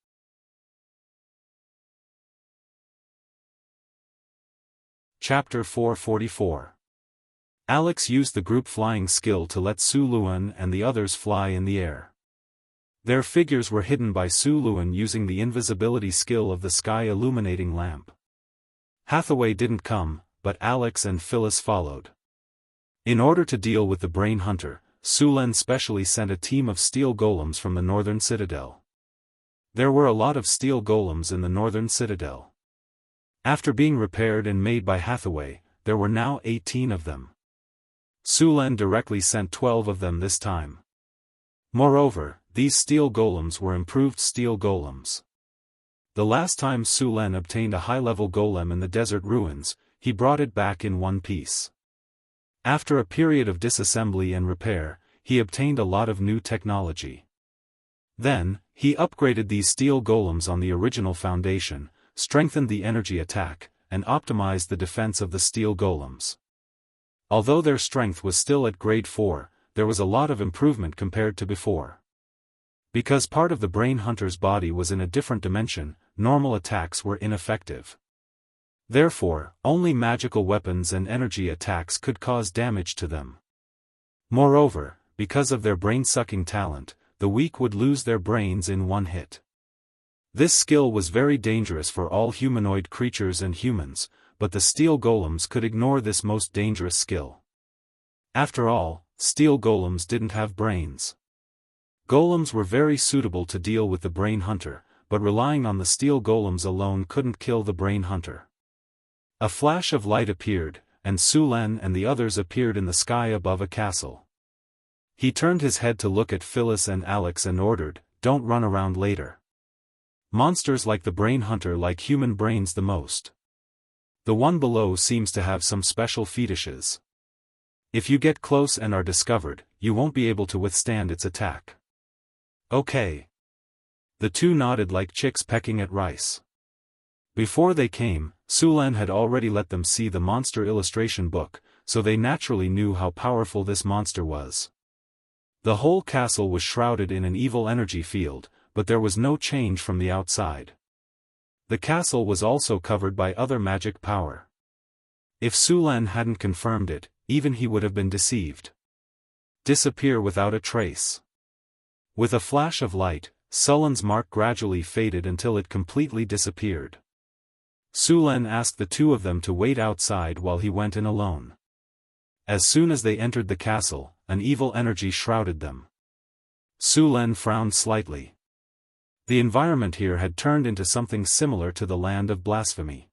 Chapter 444. Alex used the group flying skill to let Su Luan and the others fly in the air. Their figures were hidden by Su Luan using the invisibility skill of the sky illuminating lamp. Hathaway didn't come, but Alex and Phyllis followed. In order to deal with the Brain Hunter, Su Len specially sent a team of steel golems from the northern citadel. There were a lot of steel golems in the northern citadel. After being repaired and made by Hathaway, there were now 18 of them. Su Len directly sent 12 of them this time. Moreover, these steel golems were improved steel golems. The last time Su Len obtained a high-level golem in the desert ruins, he brought it back in one piece. After a period of disassembly and repair, he obtained a lot of new technology. Then, he upgraded these steel golems on the original foundation, strengthened the energy attack, and optimized the defense of the steel golems. Although their strength was still at grade 4, there was a lot of improvement compared to before. Because part of the Brain Hunter's body was in a different dimension, normal attacks were ineffective. Therefore, only magical weapons and energy attacks could cause damage to them. Moreover, because of their brain-sucking talent, the weak would lose their brains in one hit. This skill was very dangerous for all humanoid creatures and humans, but the steel golems could ignore this most dangerous skill. After all, steel golems didn't have brains. Golems were very suitable to deal with the Brain Hunter, but relying on the steel golems alone couldn't kill the Brain Hunter. A flash of light appeared, and Su Len and the others appeared in the sky above a castle. He turned his head to look at Phyllis and Alex and ordered, "Don't run around later. Monsters like the Brain Hunter like human brains the most. The one below seems to have some special fetishes. If you get close and are discovered, you won't be able to withstand its attack." Okay. The two nodded like chicks pecking at rice. Before they came, Su Len had already let them see the monster illustration book, so they naturally knew how powerful this monster was. The whole castle was shrouded in an evil energy field, but there was no change from the outside. The castle was also covered by other magic power. If Su Len hadn't confirmed it, even he would have been deceived. Disappear without a trace. With a flash of light, Sulen's mark gradually faded until it completely disappeared. Su Len asked the two of them to wait outside while he went in alone. As soon as they entered the castle, an evil energy shrouded them. Su Len frowned slightly. The environment here had turned into something similar to the land of blasphemy.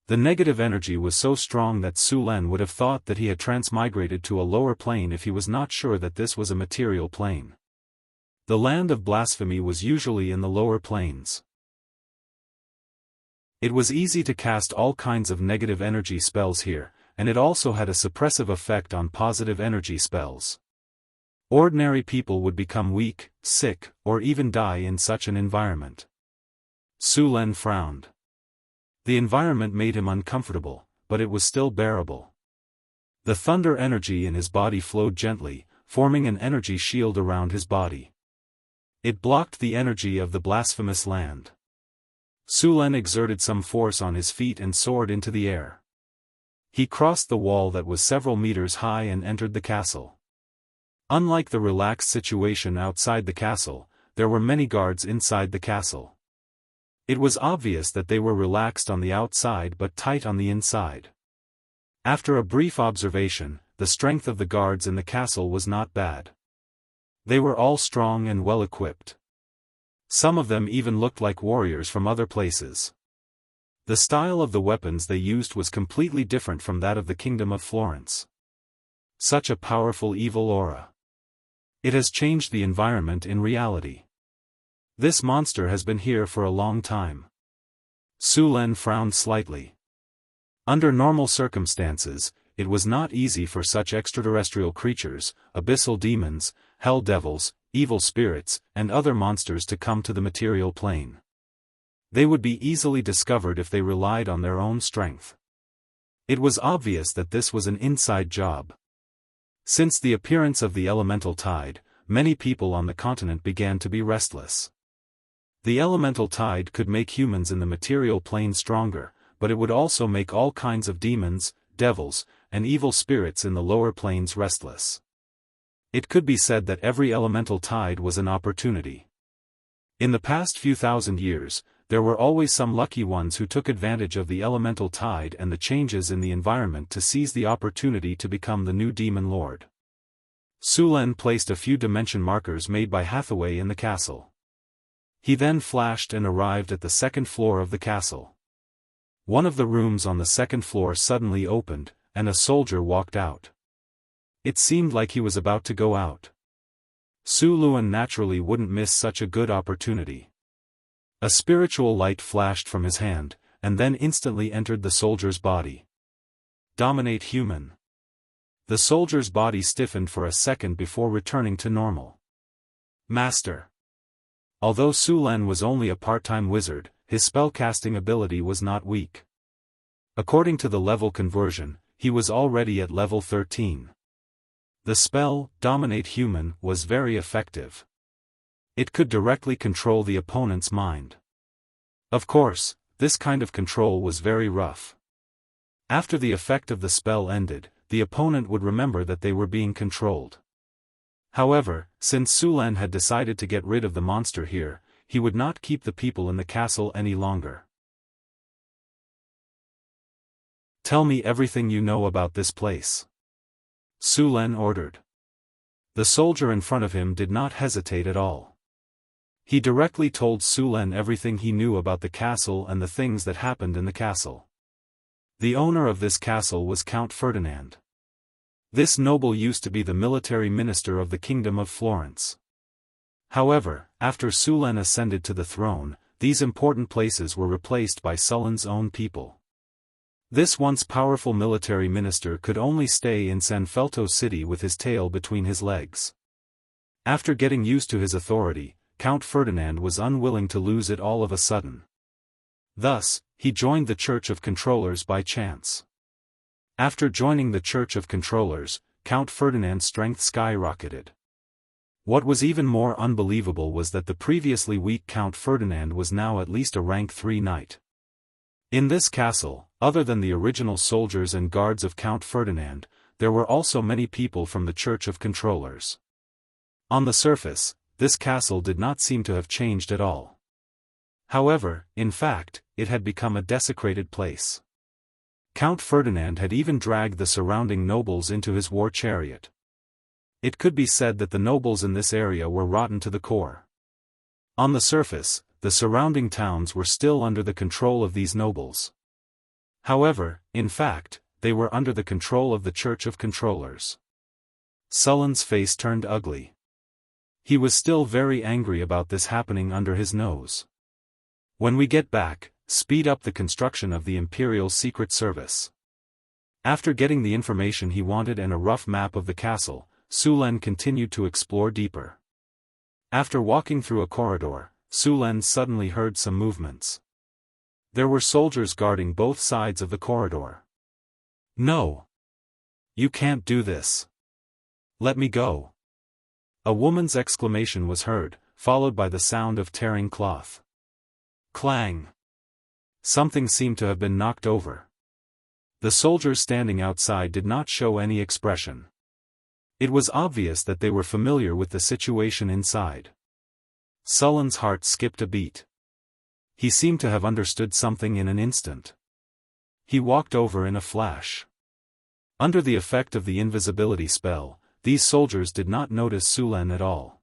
The negative energy was so strong that Su Len would have thought that he had transmigrated to a lower plane if he was not sure that this was a material plane. The land of blasphemy was usually in the lower planes. It was easy to cast all kinds of negative energy spells here, and it also had a suppressive effect on positive energy spells. Ordinary people would become weak, sick, or even die in such an environment. Su Len frowned. The environment made him uncomfortable, but it was still bearable. The thunder energy in his body flowed gently, forming an energy shield around his body. It blocked the energy of the blasphemous land. Su Len exerted some force on his feet and soared into the air. He crossed the wall that was several meters high and entered the castle. Unlike the relaxed situation outside the castle, there were many guards inside the castle. It was obvious that they were relaxed on the outside but tight on the inside. After a brief observation, the strength of the guards in the castle was not bad. They were all strong and well equipped. Some of them even looked like warriors from other places. The style of the weapons they used was completely different from that of the Kingdom of Florence. Such a powerful evil aura. It has changed the environment in reality. This monster has been here for a long time. Su Len frowned slightly. Under normal circumstances, it was not easy for such extraterrestrial creatures, abyssal demons, hell devils, evil spirits, and other monsters to come to the material plane. They would be easily discovered if they relied on their own strength. It was obvious that this was an inside job. Since the appearance of the elemental tide, many people on the continent began to be restless. The elemental tide could make humans in the material plane stronger, but it would also make all kinds of demons, devils, and evil spirits in the lower planes restless. It could be said that every elemental tide was an opportunity. In the past few thousand years, there were always some lucky ones who took advantage of the elemental tide and the changes in the environment to seize the opportunity to become the new demon lord. Su Len placed a few dimension markers made by Hathaway in the castle. He then flashed and arrived at the second floor of the castle. One of the rooms on the second floor suddenly opened, and a soldier walked out. It seemed like he was about to go out. Su Luen naturally wouldn't miss such a good opportunity. A spiritual light flashed from his hand, and then instantly entered the soldier's body. Dominate human. The soldier's body stiffened for a second before returning to normal. Master. Although Su Len was only a part-time wizard, his spellcasting ability was not weak. According to the level conversion, he was already at level 13. The spell, Dominate Human, was very effective. It could directly control the opponent's mind. Of course, this kind of control was very rough. After the effect of the spell ended, the opponent would remember that they were being controlled. However, since Su Len had decided to get rid of the monster here, he would not keep the people in the castle any longer. Tell me everything you know about this place. Su Len ordered. The soldier in front of him did not hesitate at all. He directly told Su Len everything he knew about the castle and the things that happened in the castle. The owner of this castle was Count Ferdinand. This noble used to be the military minister of the Kingdom of Florence. However, after Su Len ascended to the throne, these important places were replaced by Sulen's own people. This once powerful military minister could only stay in San Felto City with his tail between his legs. After getting used to his authority, Count Ferdinand was unwilling to lose it all of a sudden. Thus, he joined the Church of Controllers by chance. After joining the Church of Controllers, Count Ferdinand's strength skyrocketed. What was even more unbelievable was that the previously weak Count Ferdinand was now at least a rank 3 knight. In this castle, other than the original soldiers and guards of Count Ferdinand, there were also many people from the Church of Controllers. On the surface, this castle did not seem to have changed at all. However, in fact, it had become a desecrated place. Count Ferdinand had even dragged the surrounding nobles into his war chariot. It could be said that the nobles in this area were rotten to the core. On the surface, the surrounding towns were still under the control of these nobles. However, in fact, they were under the control of the Church of Controllers. Sulan's face turned ugly. He was still very angry about this happening under his nose. When we get back, speed up the construction of the Imperial Secret Service. After getting the information he wanted and a rough map of the castle, Sulan continued to explore deeper. After walking through a corridor, Sulan suddenly heard some movements. There were soldiers guarding both sides of the corridor. No! You can't do this. Let me go. A woman's exclamation was heard, followed by the sound of tearing cloth. Clang! Something seemed to have been knocked over. The soldiers standing outside did not show any expression. It was obvious that they were familiar with the situation inside. Sulan's heart skipped a beat. He seemed to have understood something in an instant. He walked over in a flash. Under the effect of the invisibility spell, these soldiers did not notice Sulan at all.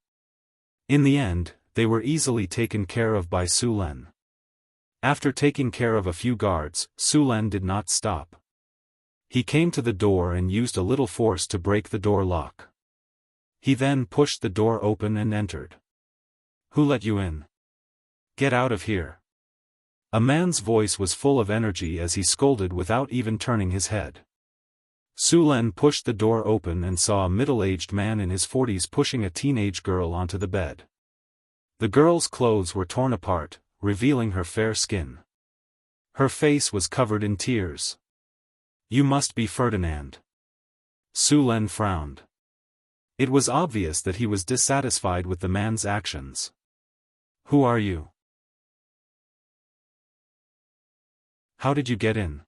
In the end, they were easily taken care of by Sulan. After taking care of a few guards, Sulan did not stop. He came to the door and used a little force to break the door lock. He then pushed the door open and entered. Who let you in? Get out of here. A man's voice was full of energy as he scolded without even turning his head. Sulan pushed the door open and saw a middle-aged man in his 40s pushing a teenage girl onto the bed. The girl's clothes were torn apart, revealing her fair skin. Her face was covered in tears. You must be Ferdinand. Sulan frowned. It was obvious that he was dissatisfied with the man's actions. Who are you? How did you get in?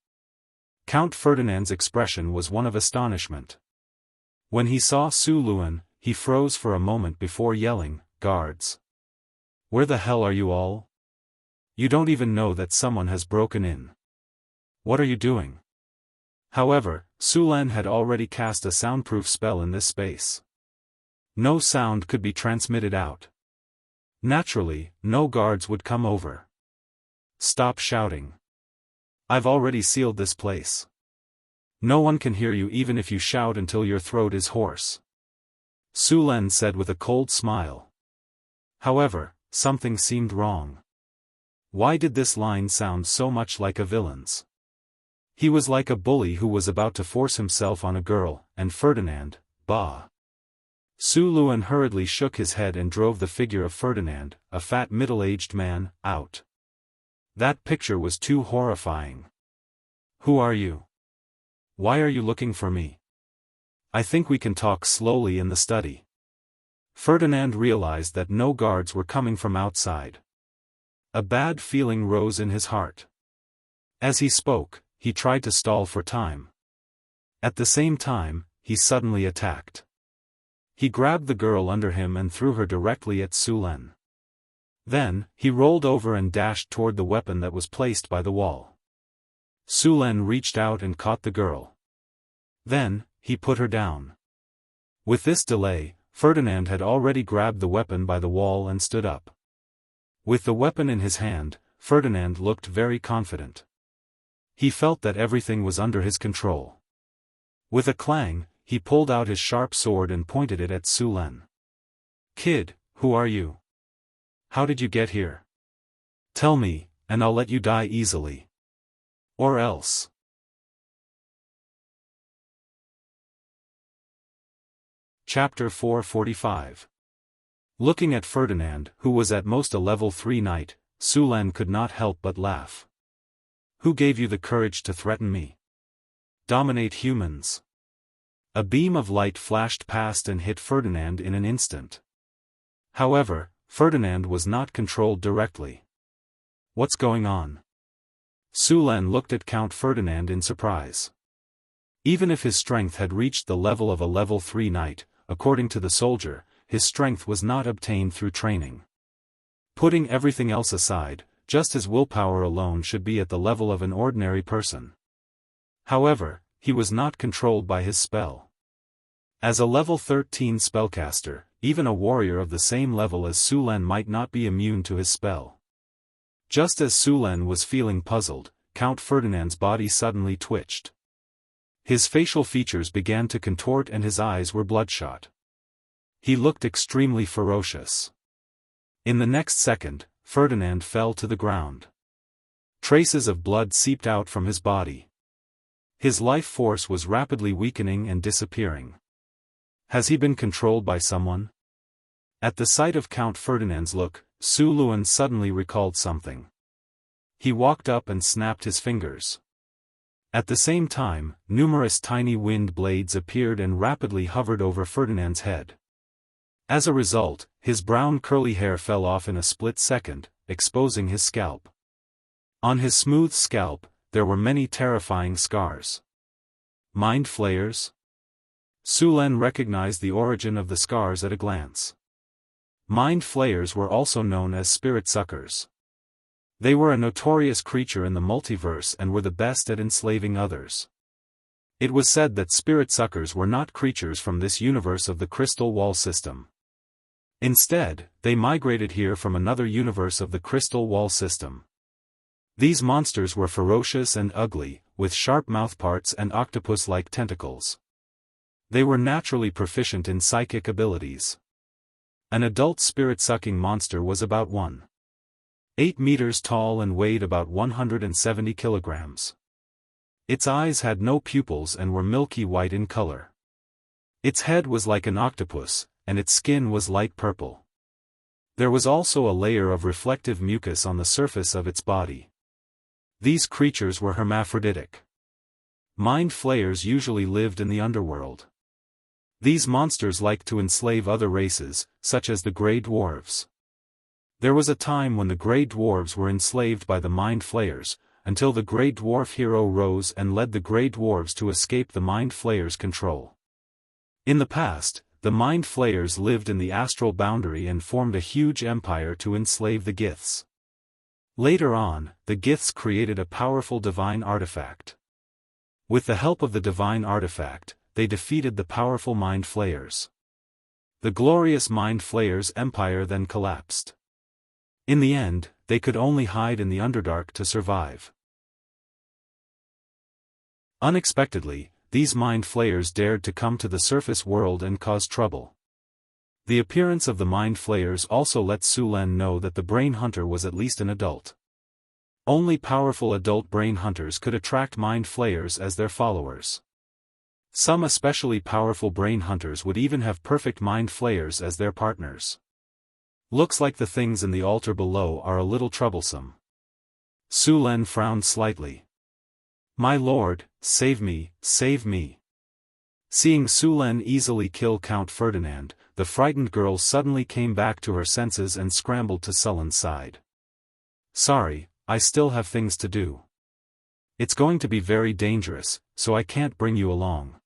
Count Ferdinand's expression was one of astonishment. When he saw Sulan, he froze for a moment before yelling, "Guards! Where the hell are you all? You don't even know that someone has broken in. What are you doing?" However, Sulan had already cast a soundproof spell in this space. No sound could be transmitted out. Naturally, no guards would come over. Stop shouting. I've already sealed this place. No one can hear you even if you shout until your throat is hoarse. Sulan said with a cold smile. However, something seemed wrong. Why did this line sound so much like a villain's? He was like a bully who was about to force himself on a girl, and Ferdinand, bah. Sulan hurriedly shook his head and drove the figure of Ferdinand, a fat middle-aged man, out. That picture was too horrifying. Who are you? Why are you looking for me? I think we can talk slowly in the study. Ferdinand realized that no guards were coming from outside. A bad feeling rose in his heart. As he spoke, he tried to stall for time. At the same time, he suddenly attacked. He grabbed the girl under him and threw her directly at Sulan. Then, he rolled over and dashed toward the weapon that was placed by the wall. Sulan reached out and caught the girl. Then, he put her down. With this delay, Ferdinand had already grabbed the weapon by the wall and stood up. With the weapon in his hand, Ferdinand looked very confident. He felt that everything was under his control. With a clang, he pulled out his sharp sword and pointed it at Sulan. Kid, who are you? How did you get here? Tell me, and I'll let you die easily. Or else. Chapter 445. Looking at Ferdinand, who was at most a level 3 knight, Sulan could not help but laugh. Who gave you the courage to threaten me? Dominate humans. A beam of light flashed past and hit Ferdinand in an instant. However, Ferdinand was not controlled directly. What's going on? Sulan looked at Count Ferdinand in surprise. Even if his strength had reached the level of a level 3 knight, according to the soldier, his strength was not obtained through training. Putting everything else aside, just his willpower alone should be at the level of an ordinary person. However, he was not controlled by his spell. As a level 13 spellcaster, even a warrior of the same level as Sulan might not be immune to his spell. Just as Sulan was feeling puzzled, Count Ferdinand's body suddenly twitched. His facial features began to contort and his eyes were bloodshot. He looked extremely ferocious. In the next second, Ferdinand fell to the ground. Traces of blood seeped out from his body. His life force was rapidly weakening and disappearing. Has he been controlled by someone? At the sight of Count Ferdinand's look, Su Luan suddenly recalled something. He walked up and snapped his fingers. At the same time, numerous tiny wind blades appeared and rapidly hovered over Ferdinand's head. As a result, his brown curly hair fell off in a split second, exposing his scalp. On his smooth scalp, there were many terrifying scars. Mind flayers? Su Len recognized the origin of the scars at a glance. Mind flayers were also known as spirit suckers. They were a notorious creature in the multiverse and were the best at enslaving others. It was said that spirit suckers were not creatures from this universe of the Crystal Wall system. Instead, they migrated here from another universe of the Crystal Wall system. These monsters were ferocious and ugly, with sharp mouthparts and octopus-like tentacles. They were naturally proficient in psychic abilities. An adult spirit-sucking monster was about 1.8 meters tall and weighed about 170 kilograms. Its eyes had no pupils and were milky white in color. Its head was like an octopus, and its skin was light purple. There was also a layer of reflective mucus on the surface of its body. These creatures were hermaphroditic. Mind flayers usually lived in the underworld. These monsters liked to enslave other races, such as the Grey Dwarves. There was a time when the Grey Dwarves were enslaved by the Mind Flayers, until the Grey Dwarf hero rose and led the Grey Dwarves to escape the Mind Flayers' control. In the past, the Mind Flayers lived in the astral boundary and formed a huge empire to enslave the Giths. Later on, the Giths created a powerful divine artifact. With the help of the divine artifact, they defeated the powerful Mind Flayers. The glorious Mind Flayers' empire then collapsed. In the end, they could only hide in the Underdark to survive. Unexpectedly, these Mind Flayers dared to come to the surface world and cause trouble. The appearance of the Mind Flayers also let Su Len know that the Brain Hunter was at least an adult. Only powerful adult Brain Hunters could attract Mind Flayers as their followers. Some especially powerful Brain Hunters would even have perfect Mind Flayers as their partners. Looks like the things in the altar below are a little troublesome. Su Len frowned slightly. My lord, save me, save me. Seeing Su Len easily kill Count Ferdinand, the frightened girl suddenly came back to her senses and scrambled to Sulan's side. Sorry, I still have things to do. It's going to be very dangerous, so I can't bring you along.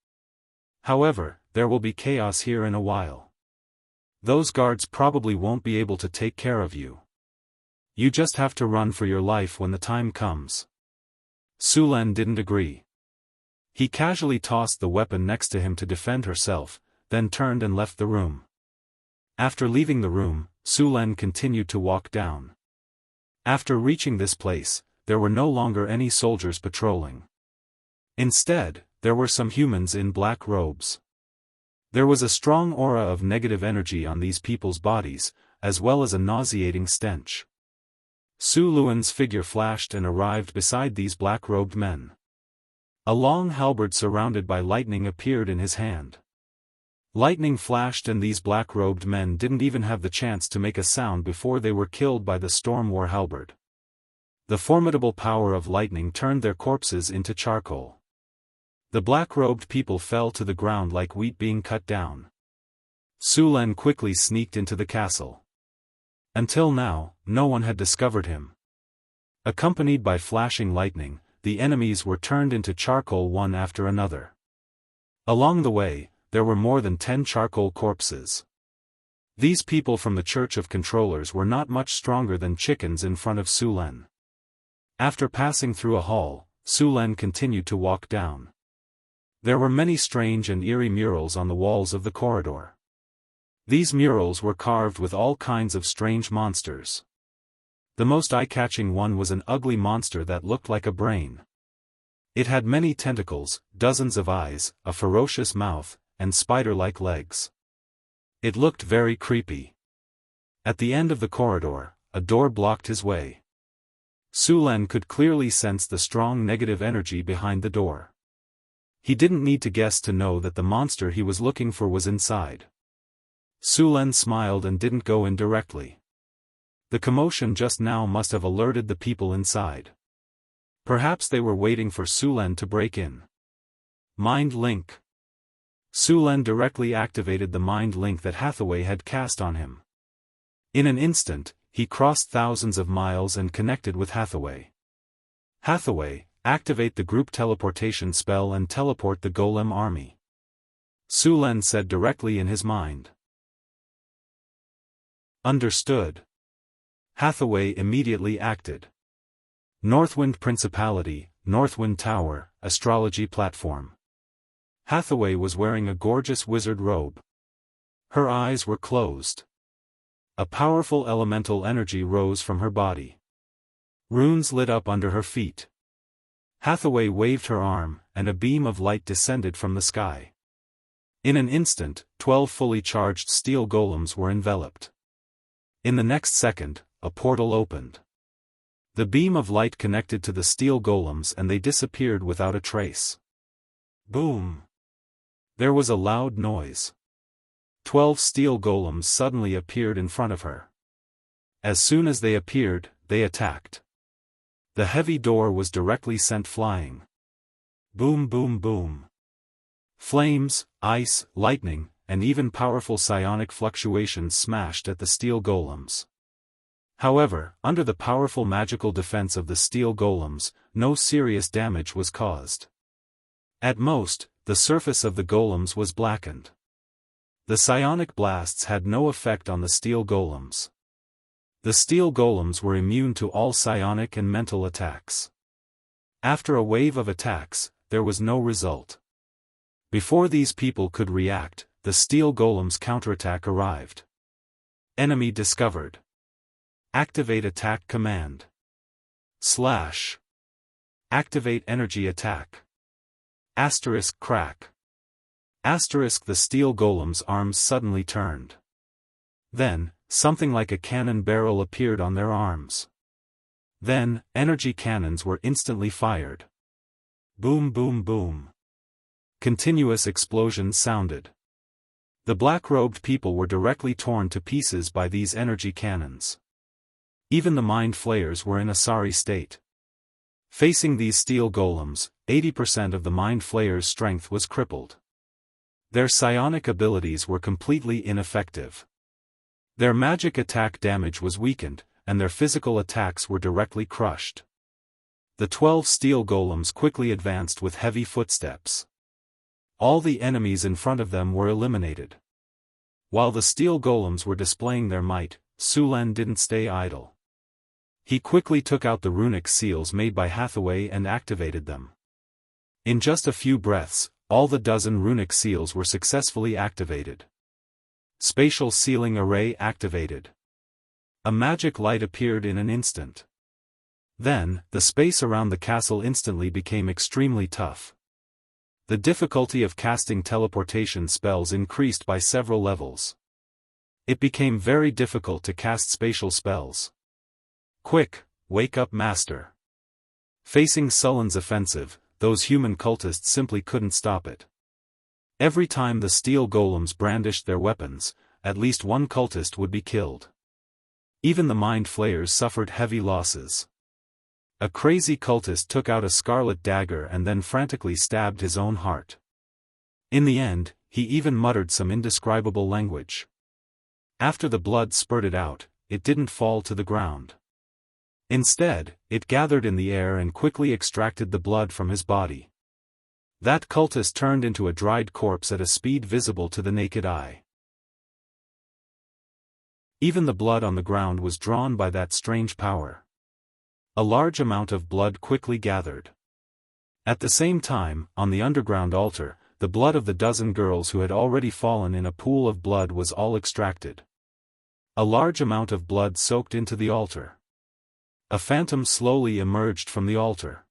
However, there will be chaos here in a while. Those guards probably won't be able to take care of you. You just have to run for your life when the time comes. Su Len didn't agree. He casually tossed the weapon next to him to defend herself, then turned and left the room. After leaving the room, Su Len continued to walk down. After reaching this place, there were no longer any soldiers patrolling. Instead, there were some humans in black robes. There was a strong aura of negative energy on these people's bodies, as well as a nauseating stench. Su Luan's figure flashed and arrived beside these black-robed men. A long halberd surrounded by lightning appeared in his hand. Lightning flashed and these black-robed men didn't even have the chance to make a sound before they were killed by the Storm War halberd. The formidable power of lightning turned their corpses into charcoal. The black-robed people fell to the ground like wheat being cut down. Su Len quickly sneaked into the castle. Until now, no one had discovered him. Accompanied by flashing lightning, the enemies were turned into charcoal one after another. Along the way, there were more than 10 charcoal corpses. These people from the Church of Controllers were not much stronger than chickens in front of Su Len. After passing through a hall, Su Len continued to walk down. There were many strange and eerie murals on the walls of the corridor. These murals were carved with all kinds of strange monsters. The most eye-catching one was an ugly monster that looked like a brain. It had many tentacles, dozens of eyes, a ferocious mouth, and spider-like legs. It looked very creepy. At the end of the corridor, a door blocked his way. Su Len could clearly sense the strong negative energy behind the door. He didn't need to guess to know that the monster he was looking for was inside. Su Len smiled and didn't go in directly. The commotion just now must have alerted the people inside. Perhaps they were waiting for Su Len to break in. Mind Link. Su Len directly activated the mind link that Hathaway had cast on him. In an instant, he crossed thousands of miles and connected with Hathaway. Hathaway, activate the group teleportation spell and teleport the golem army. Su Len said directly in his mind. Understood. Hathaway immediately acted. Northwind Principality, Northwind Tower, Astrology Platform. Hathaway was wearing a gorgeous wizard robe. Her eyes were closed. A powerful elemental energy rose from her body. Runes lit up under her feet. Hathaway waved her arm, and a beam of light descended from the sky. In an instant, 12 fully charged steel golems were enveloped. In the next second, a portal opened. The beam of light connected to the steel golems and they disappeared without a trace. Boom! There was a loud noise. 12 steel golems suddenly appeared in front of her. As soon as they appeared, they attacked. The heavy door was directly sent flying. Boom boom boom. Flames, ice, lightning, and even powerful psionic fluctuations smashed at the steel golems. However, under the powerful magical defense of the steel golems, no serious damage was caused. At most, the surface of the golems was blackened. The psionic blasts had no effect on the steel golems. The steel golems were immune to all psionic and mental attacks. After a wave of attacks, there was no result. Before these people could react, the steel golems' counterattack arrived. Enemy discovered. Activate attack command. / Activate energy attack. * crack. * The steel golem's arms suddenly turned. Then, something like a cannon barrel appeared on their arms. Then, energy cannons were instantly fired. Boom boom boom. Continuous explosions sounded. The black-robed people were directly torn to pieces by these energy cannons. Even the mind flayers were in a sorry state. Facing these steel golems, 80% of the mind flayers' strength was crippled. Their psionic abilities were completely ineffective. Their magic attack damage was weakened, and their physical attacks were directly crushed. The 12 steel golems quickly advanced with heavy footsteps. All the enemies in front of them were eliminated. While the steel golems were displaying their might, Su Len didn't stay idle. He quickly took out the runic seals made by Hathaway and activated them. In just a few breaths, all the dozen runic seals were successfully activated. Spatial sealing array activated. A magic light appeared in an instant. Then, the space around the castle instantly became extremely tough. The difficulty of casting teleportation spells increased by several levels. It became very difficult to cast spatial spells. Quick, wake up master. Facing Sullen's offensive, those human cultists simply couldn't stop it. Every time the steel golems brandished their weapons, at least one cultist would be killed. Even the mind flayers suffered heavy losses. A crazy cultist took out a scarlet dagger and then frantically stabbed his own heart. In the end, he even muttered some indescribable language. After the blood spurted out, it didn't fall to the ground. Instead, it gathered in the air and quickly extracted the blood from his body. That cultist turned into a dried corpse at a speed visible to the naked eye. Even the blood on the ground was drawn by that strange power. A large amount of blood quickly gathered. At the same time, on the underground altar, the blood of the dozen girls who had already fallen in a pool of blood was all extracted. A large amount of blood soaked into the altar. A phantom slowly emerged from the altar.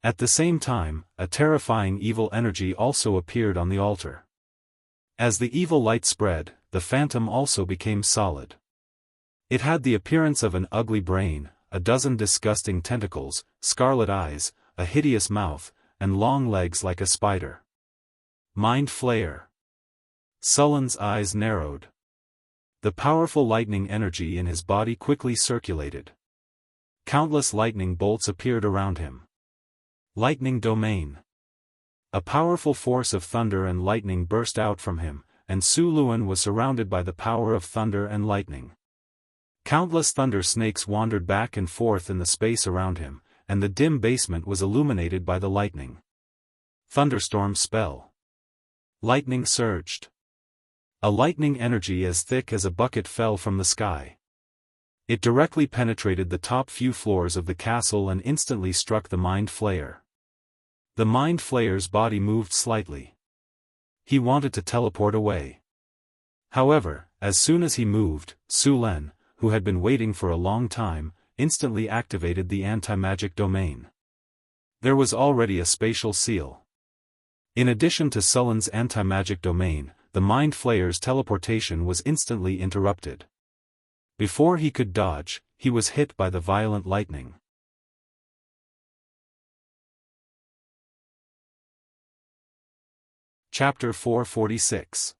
At the same time, a terrifying evil energy also appeared on the altar. As the evil light spread, the phantom also became solid. It had the appearance of an ugly brain, a dozen disgusting tentacles, scarlet eyes, a hideous mouth, and long legs like a spider. Mind Flayer. Sullen's eyes narrowed. The powerful lightning energy in his body quickly circulated. Countless lightning bolts appeared around him. Lightning Domain. A powerful force of thunder and lightning burst out from him, and Su Luan was surrounded by the power of thunder and lightning. Countless thunder snakes wandered back and forth in the space around him, and the dim basement was illuminated by the lightning. Thunderstorm spell. Lightning surged. A lightning energy as thick as a bucket fell from the sky. It directly penetrated the top few floors of the castle and instantly struck the Mind Flayer. The Mind Flayer's body moved slightly. He wanted to teleport away. However, as soon as he moved, Su Len, who had been waiting for a long time, instantly activated the anti-magic domain. There was already a spatial seal. In addition to Sullen's anti-magic domain, the Mind Flayer's teleportation was instantly interrupted. Before he could dodge, he was hit by the violent lightning. Chapter 446.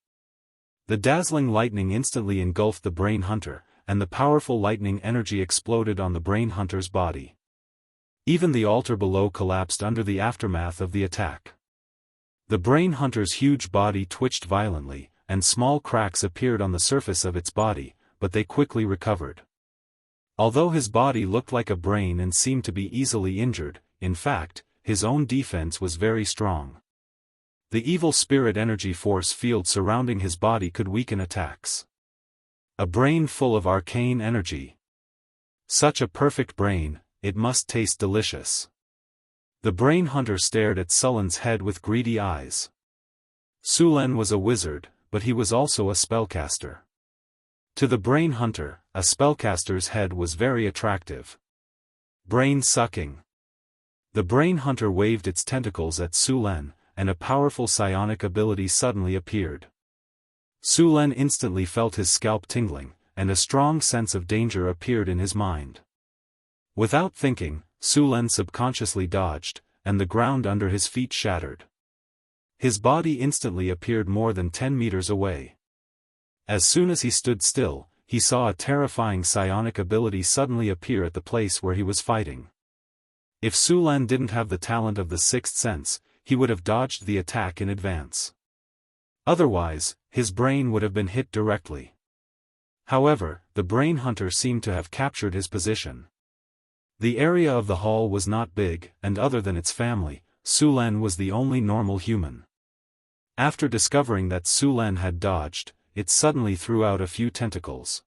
The dazzling lightning instantly engulfed the Brain Hunter, and the powerful lightning energy exploded on the Brain Hunter's body. Even the altar below collapsed under the aftermath of the attack. The Brain Hunter's huge body twitched violently, and small cracks appeared on the surface of its body, but they quickly recovered. Although his body looked like a brain and seemed to be easily injured, in fact, his own defense was very strong. The evil spirit energy force field surrounding his body could weaken attacks. A brain full of arcane energy. Such a perfect brain, it must taste delicious. The Brain Hunter stared at Sullen's head with greedy eyes. Su Len was a wizard, but he was also a spellcaster. To the Brain Hunter, a spellcaster's head was very attractive. Brain sucking. The Brain Hunter waved its tentacles at Su Len, and a powerful psionic ability suddenly appeared. Su Len instantly felt his scalp tingling, and a strong sense of danger appeared in his mind. Without thinking, Su Len subconsciously dodged, and the ground under his feet shattered. His body instantly appeared more than 10 meters away. As soon as he stood still, he saw a terrifying psionic ability suddenly appear at the place where he was fighting. If Su Len didn't have the talent of the sixth sense, he would have dodged the attack in advance. Otherwise, his brain would have been hit directly. However, the Brain Hunter seemed to have captured his position. The area of the hall was not big, and other than its family, Su Len was the only normal human. After discovering that Su Len had dodged, it suddenly threw out a few tentacles.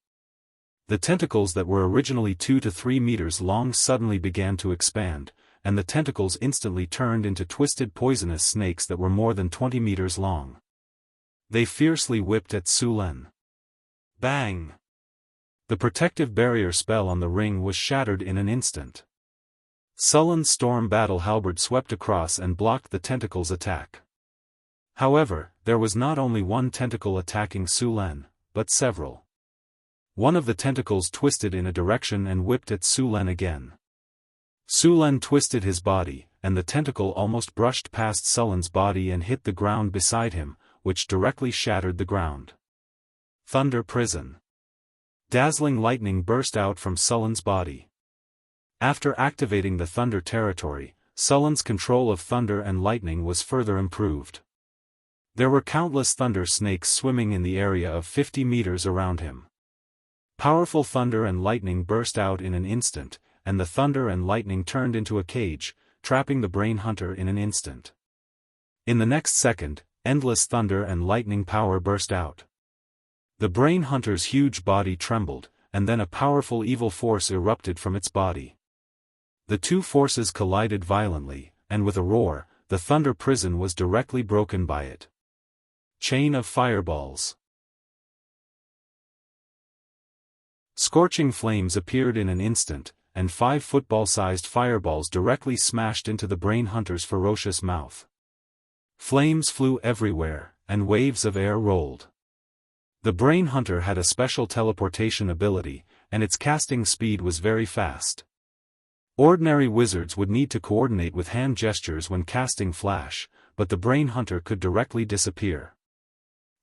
The tentacles that were originally 2 to 3 meters long suddenly began to expand, and the tentacles instantly turned into twisted poisonous snakes that were more than 20 meters long. They fiercely whipped at Su Len. Bang! The protective barrier spell on the ring was shattered in an instant. Sullen's storm battle halberd swept across and blocked the tentacles' attack. However, there was not only one tentacle attacking Su Len, but several. One of the tentacles twisted in a direction and whipped at Su Len again. Su Len twisted his body, and the tentacle almost brushed past Sullen's body and hit the ground beside him, which directly shattered the ground. Thunder Prison. Dazzling lightning burst out from Sullen's body. After activating the Thunder territory, Sullen's control of thunder and lightning was further improved. There were countless thunder snakes swimming in the area of 50 meters around him. Powerful thunder and lightning burst out in an instant, and the thunder and lightning turned into a cage, trapping the Brain Hunter in an instant. In the next second, endless thunder and lightning power burst out. The Brain Hunter's huge body trembled, and then a powerful evil force erupted from its body. The two forces collided violently, and with a roar, the Thunder Prison was directly broken by it. Chain of Fireballs. Scorching flames appeared in an instant, and 5 football-sized fireballs directly smashed into the brain hunter's ferocious mouth. Flames flew everywhere, and waves of air rolled. The brain hunter had a special teleportation ability, and its casting speed was very fast. Ordinary wizards would need to coordinate with hand gestures when casting flash, but the brain hunter could directly disappear.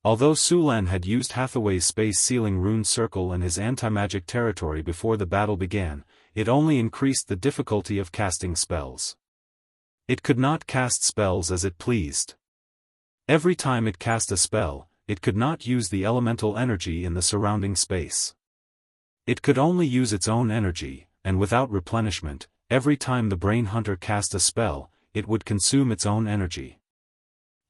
Although Su Lan had used Hathaway's space-sealing rune circle and his anti-magic territory before the battle began, it only increased the difficulty of casting spells. It could not cast spells as it pleased. Every time it cast a spell, it could not use the elemental energy in the surrounding space. It could only use its own energy, and without replenishment, every time the brain hunter cast a spell, it would consume its own energy.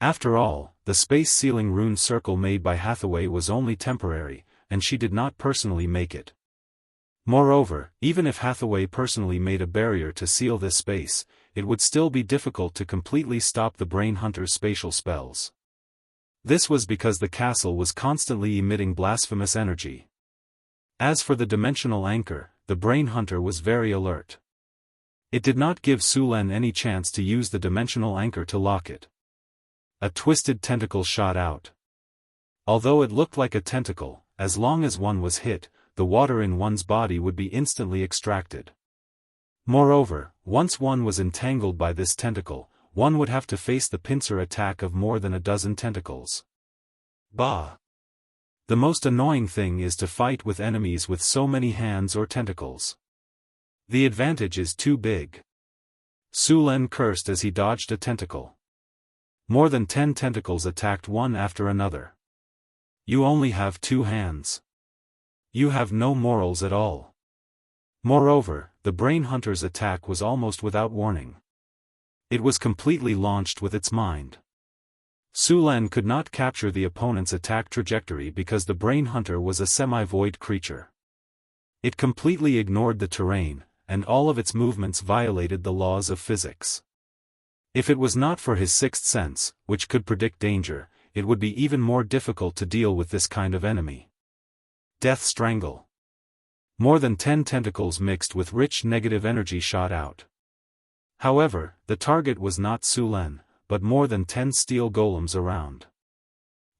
After all, the space-sealing rune circle made by Hathaway was only temporary, and she did not personally make it. Moreover, even if Hathaway personally made a barrier to seal this space, it would still be difficult to completely stop the brain hunter's spatial spells. This was because the castle was constantly emitting blasphemous energy. As for the dimensional anchor, the brain hunter was very alert. It did not give Su Lan any chance to use the dimensional anchor to lock it. A twisted tentacle shot out. Although it looked like a tentacle, as long as one was hit, the water in one's body would be instantly extracted. Moreover, once one was entangled by this tentacle, one would have to face the pincer attack of more than a dozen tentacles. Bah! The most annoying thing is to fight with enemies with so many hands or tentacles. The advantage is too big. Su Lan cursed as he dodged a tentacle. More than 10 tentacles attacked one after another. You only have 2 hands. You have no morals at all. Moreover, the brain hunter's attack was almost without warning. It was completely launched with its mind. Su Lan could not capture the opponent's attack trajectory because the brain hunter was a semi-void creature. It completely ignored the terrain, and all of its movements violated the laws of physics. If it was not for his sixth sense, which could predict danger, it would be even more difficult to deal with this kind of enemy. Death Strangle. More than 10 tentacles mixed with rich negative energy shot out. However, the target was not Su Lan, but more than 10 steel golems around.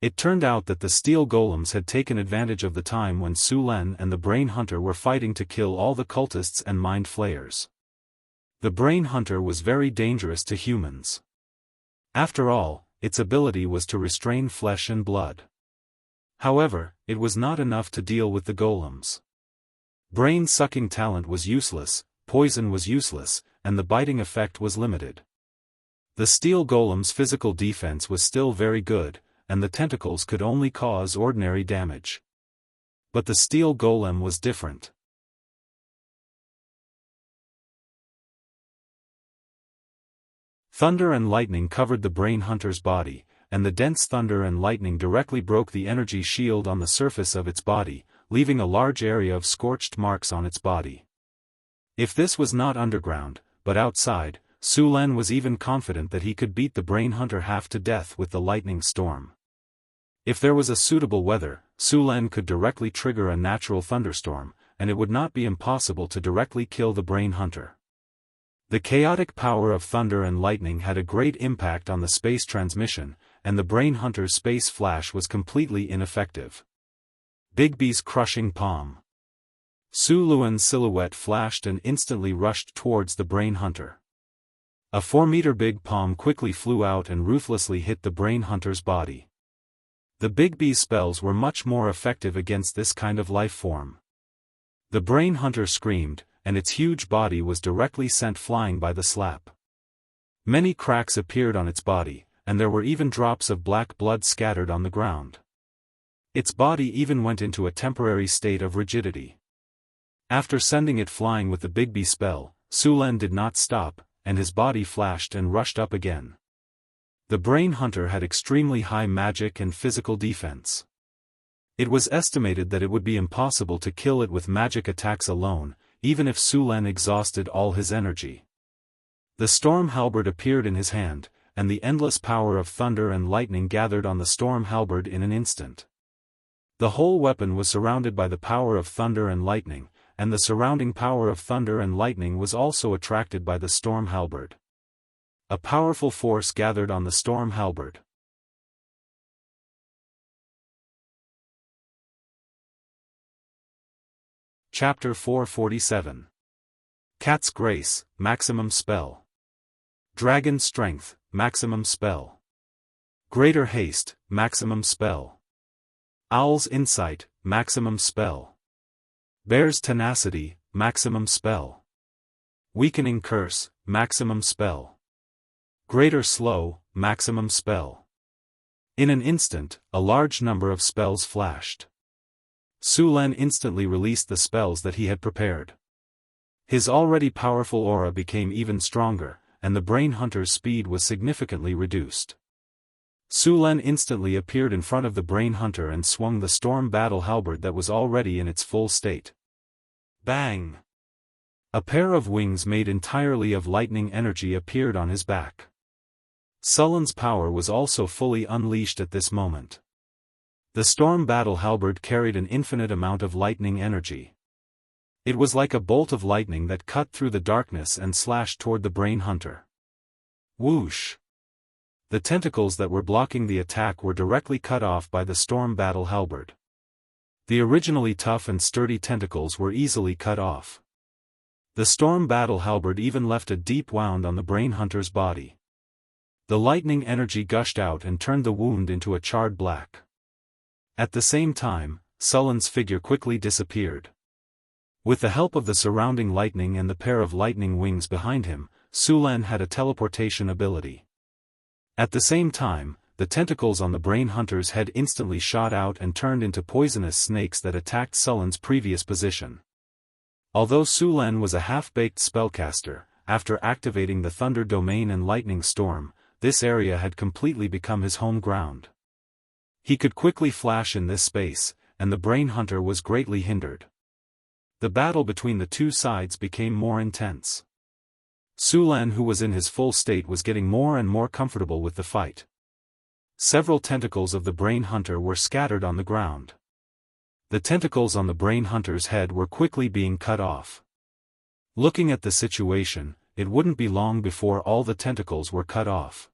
It turned out that the steel golems had taken advantage of the time when Su Lan and the brain hunter were fighting to kill all the cultists and mind flayers. The brain hunter was very dangerous to humans. After all, its ability was to restrain flesh and blood. However, it was not enough to deal with the golems. Brain-sucking talent was useless, poison was useless, and the biting effect was limited. The steel golem's physical defense was still very good, and the tentacles could only cause ordinary damage. But the steel golem was different. Thunder and lightning covered the brain hunter's body, and the dense thunder and lightning directly broke the energy shield on the surface of its body, leaving a large area of scorched marks on its body. If this was not underground, but outside, Su Lan was even confident that he could beat the brain hunter half to death with the lightning storm. If there was a suitable weather, Su Lan could directly trigger a natural thunderstorm, and it would not be impossible to directly kill the brain hunter. The chaotic power of thunder and lightning had a great impact on the space transmission, and the brain hunter's space flash was completely ineffective. Bigby's crushing palm. Su Luan's silhouette flashed and instantly rushed towards the brain hunter. A 4-meter big palm quickly flew out and ruthlessly hit the brain hunter's body. The Bigby's spells were much more effective against this kind of life form. The brain hunter screamed, and its huge body was directly sent flying by the slap. Many cracks appeared on its body, and there were even drops of black blood scattered on the ground. Its body even went into a temporary state of rigidity. After sending it flying with the Bigby spell, Su Lan did not stop, and his body flashed and rushed up again. The brain hunter had extremely high magic and physical defense. It was estimated that it would be impossible to kill it with magic attacks alone, even if Su Lan exhausted all his energy. The storm halberd appeared in his hand, and the endless power of thunder and lightning gathered on the storm halberd in an instant. The whole weapon was surrounded by the power of thunder and lightning, and the surrounding power of thunder and lightning was also attracted by the storm halberd. A powerful force gathered on the storm halberd. Chapter 447. Cat's Grace, Maximum Spell. Dragon Strength, Maximum Spell. Greater Haste, Maximum Spell. Owl's Insight, Maximum Spell. Bear's Tenacity, Maximum Spell. Weakening Curse, Maximum Spell. Greater Slow, Maximum Spell. In an instant, a large number of spells flashed. Su Len instantly released the spells that he had prepared. His already powerful aura became even stronger, and the Brain Hunter's speed was significantly reduced. Su Len instantly appeared in front of the Brain Hunter and swung the storm battle halberd that was already in its full state. Bang! A pair of wings made entirely of lightning energy appeared on his back. Sullen's power was also fully unleashed at this moment. The storm battle halberd carried an infinite amount of lightning energy. It was like a bolt of lightning that cut through the darkness and slashed toward the Brain Hunter. Whoosh! The tentacles that were blocking the attack were directly cut off by the storm battle halberd. The originally tough and sturdy tentacles were easily cut off. The storm battle halberd even left a deep wound on the Brain Hunter's body. The lightning energy gushed out and turned the wound into a charred black. At the same time, Sullen's figure quickly disappeared. With the help of the surrounding lightning and the pair of lightning wings behind him, Su Len had a teleportation ability. At the same time, the tentacles on the Brain Hunter's head instantly shot out and turned into poisonous snakes that attacked Sullen's previous position. Although Su Len was a half-baked spellcaster, after activating the Thunder Domain and Lightning Storm, this area had completely become his home ground. He could quickly flash in this space, and the Brain Hunter was greatly hindered. The battle between the two sides became more intense. Su Len, who was in his full state, was getting more and more comfortable with the fight. Several tentacles of the Brain Hunter were scattered on the ground. The tentacles on the Brain Hunter's head were quickly being cut off. Looking at the situation, it wouldn't be long before all the tentacles were cut off.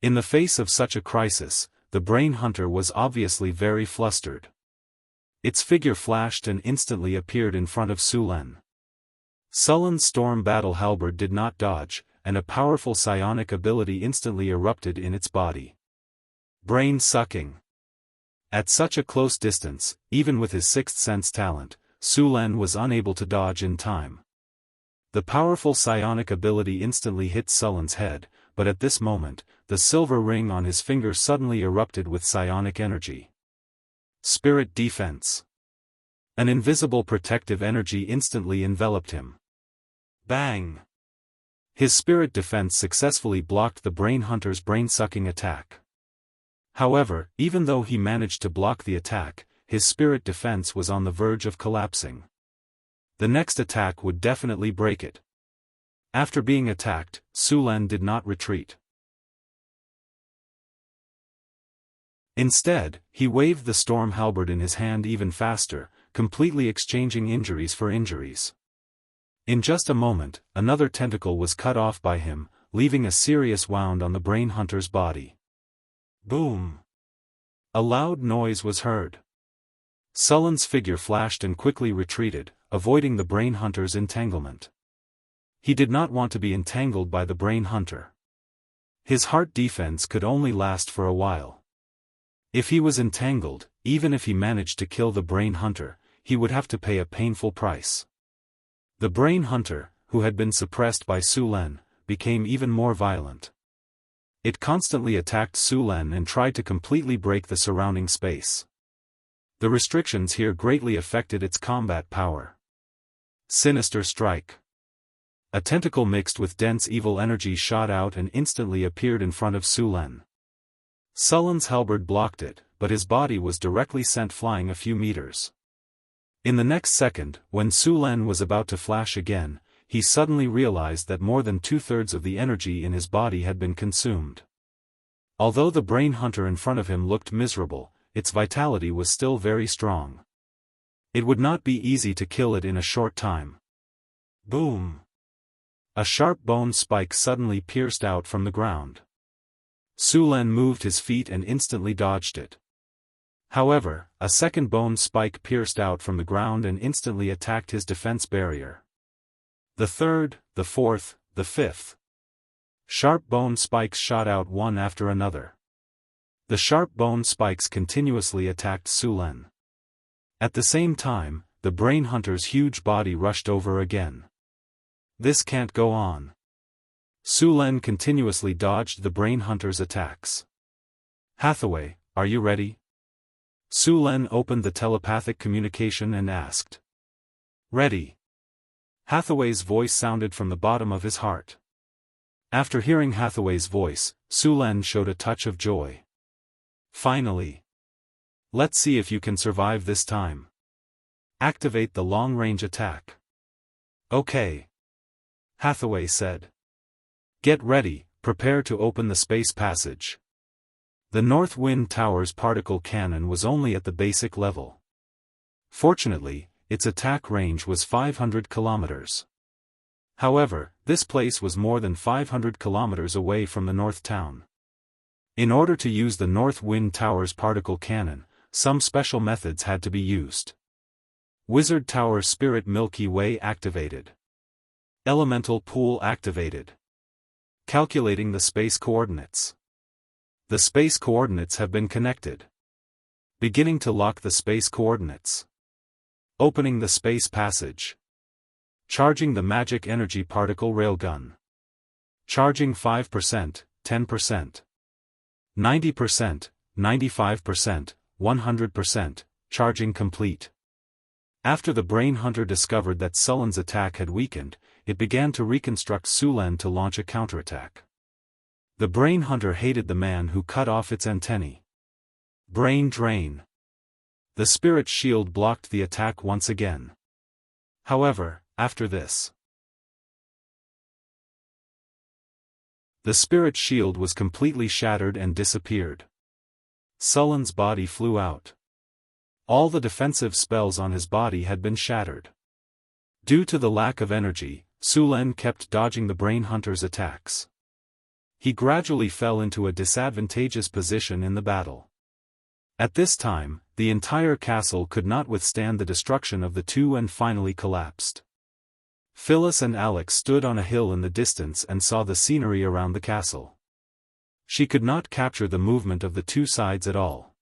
In the face of such a crisis, the Brain Hunter was obviously very flustered. Its figure flashed and instantly appeared in front of Su Len. Sullen's storm battle halberd did not dodge, and a powerful psionic ability instantly erupted in its body. Brain sucking. At such a close distance, even with his sixth sense talent, Su Len was unable to dodge in time. The powerful psionic ability instantly hit Sullen's head, but at this moment, the silver ring on his finger suddenly erupted with psionic energy. Spirit Defense. An invisible protective energy instantly enveloped him. Bang! His spirit defense successfully blocked the Brain Hunter's brain-sucking attack. However, even though he managed to block the attack, his spirit defense was on the verge of collapsing. The next attack would definitely break it. After being attacked, Su Len did not retreat. Instead, he waved the storm halberd in his hand even faster, completely exchanging injuries for injuries. In just a moment, another tentacle was cut off by him, leaving a serious wound on the Brain Hunter's body. Boom! A loud noise was heard. Sullen's figure flashed and quickly retreated, avoiding the Brain Hunter's entanglement. He did not want to be entangled by the Brain Hunter. His heart defense could only last for a while. If he was entangled, even if he managed to kill the Brain Hunter, he would have to pay a painful price. The Brain Hunter, who had been suppressed by Su Len, became even more violent. It constantly attacked Su Len and tried to completely break the surrounding space. The restrictions here greatly affected its combat power. Sinister Strike. A tentacle mixed with dense evil energy shot out and instantly appeared in front of Su Len. Sullen's halberd blocked it, but his body was directly sent flying a few meters. In the next second, when Su Len was about to flash again, he suddenly realized that more than 2/3 of the energy in his body had been consumed. Although the Brain Hunter in front of him looked miserable, its vitality was still very strong. It would not be easy to kill it in a short time. Boom! A sharp bone spike suddenly pierced out from the ground. Su Len moved his feet and instantly dodged it. However, a second bone spike pierced out from the ground and instantly attacked his defense barrier. The third, the fourth, the fifth. Sharp bone spikes shot out one after another. The sharp bone spikes continuously attacked Su Len. At the same time, the brain hunter's huge body rushed over again. This can't go on. Su Len continuously dodged the brain hunter's attacks. Hathaway, are you ready? Su Len opened the telepathic communication and asked. Ready. Hathaway's voice sounded from the bottom of his heart. After hearing Hathaway's voice, Su Len showed a touch of joy. Finally. Let's see if you can survive this time. Activate the long-range attack. Okay. Hathaway said. Get ready, prepare to open the space passage. The North Wind Tower's particle cannon was only at the basic level. Fortunately, its attack range was 500 kilometers. However, this place was more than 500 kilometers away from the North Town. In order to use the North Wind Tower's particle cannon, some special methods had to be used. Wizard Tower Spirit Milky Way activated. Elemental Pool activated. Calculating the space coordinates. The space coordinates have been connected. Beginning to lock the space coordinates. Opening the space passage. Charging the magic energy particle railgun. Charging 5%, 10%. 90%, 95%, 100%, charging complete. After the brain hunter discovered that Sullen's attack had weakened, it began to reconstruct Su Len to launch a counterattack. The brain hunter hated the man who cut off its antennae. Brain drain. The spirit shield blocked the attack once again. However, after this, the spirit shield was completely shattered and disappeared. Sullen's body flew out. All the defensive spells on his body had been shattered. Due to the lack of energy, Su Len kept dodging the brain hunter's attacks. He gradually fell into a disadvantageous position in the battle. At this time, the entire castle could not withstand the destruction of the two and finally collapsed. Phyllis and Alex stood on a hill in the distance and saw the scenery around the castle. She could not capture the movement of the two sides at all.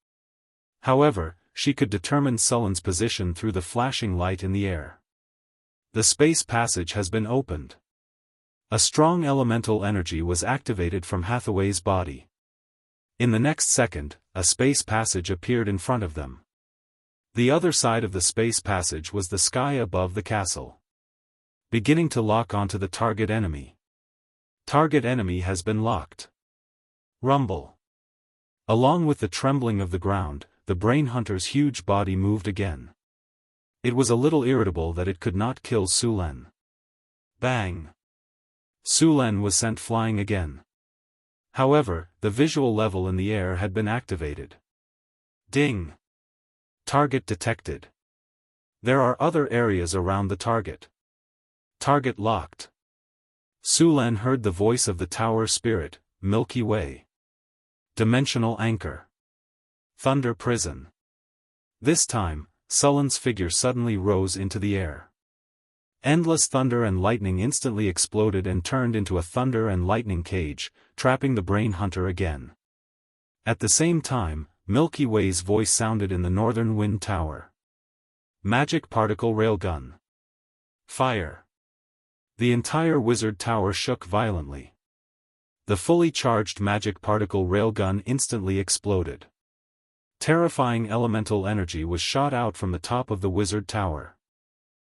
However, she could determine Sullen's position through the flashing light in the air. The space passage has been opened. A strong elemental energy was activated from Hathaway's body. In the next second, a space passage appeared in front of them. The other side of the space passage was the sky above the castle. Beginning to lock onto the target enemy. Target enemy has been locked. Rumble. Along with the trembling of the ground, the brain hunter's huge body moved again. It was a little irritable that it could not kill Su Len. Bang. Su Len was sent flying again. However, the visual level in the air had been activated. Ding. Target detected. There are other areas around the target. Target locked. Su Len heard the voice of the tower spirit, Milky Way. Dimensional anchor. Thunder prison. This time, Sullen's figure suddenly rose into the air. Endless thunder and lightning instantly exploded and turned into a thunder and lightning cage, trapping the brain hunter again. At the same time, Milky Way's voice sounded in the northern wind tower. Magic particle railgun. Fire. The entire wizard tower shook violently. The fully charged magic particle railgun instantly exploded. Terrifying elemental energy was shot out from the top of the wizard tower.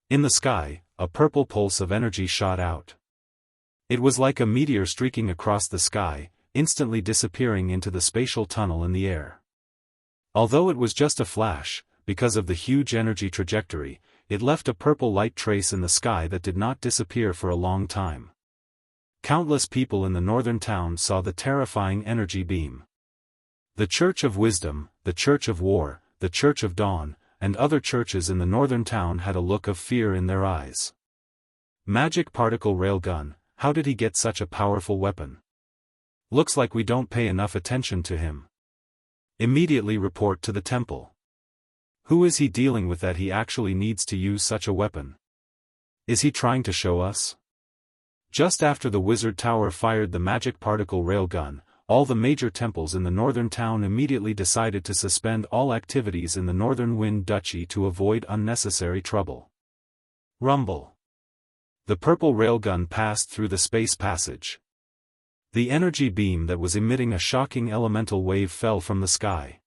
In the sky, a purple pulse of energy shot out. It was like a meteor streaking across the sky, instantly disappearing into the spatial tunnel in the air. Although it was just a flash, because of the huge energy trajectory, it left a purple light trace in the sky that did not disappear for a long time. Countless people in the northern town saw the terrifying energy beam. The Church of Wisdom, the Church of War, the Church of Dawn, and other churches in the northern town had a look of fear in their eyes. Magic particle railgun, how did he get such a powerful weapon? Looks like we don't pay enough attention to him. Immediately report to the temple. Who is he dealing with that he actually needs to use such a weapon? Is he trying to show us? Just after the wizard tower fired the magic particle railgun, all the major temples in the northern town immediately decided to suspend all activities in the northern Wind Duchy to avoid unnecessary trouble. Rumble. The purple railgun passed through the space passage. The energy beam that was emitting a shocking elemental wave fell from the sky.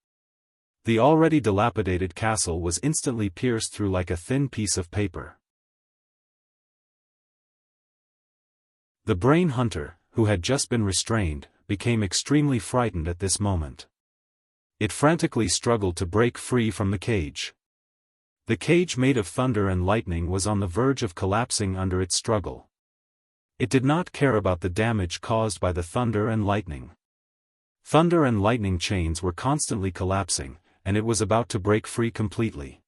The already dilapidated castle was instantly pierced through like a thin piece of paper. The brain hunter, who had just been restrained, became extremely frightened at this moment. It frantically struggled to break free from the cage. The cage made of thunder and lightning was on the verge of collapsing under its struggle. It did not care about the damage caused by the thunder and lightning. Thunder and lightning chains were constantly collapsing, and it was about to break free completely.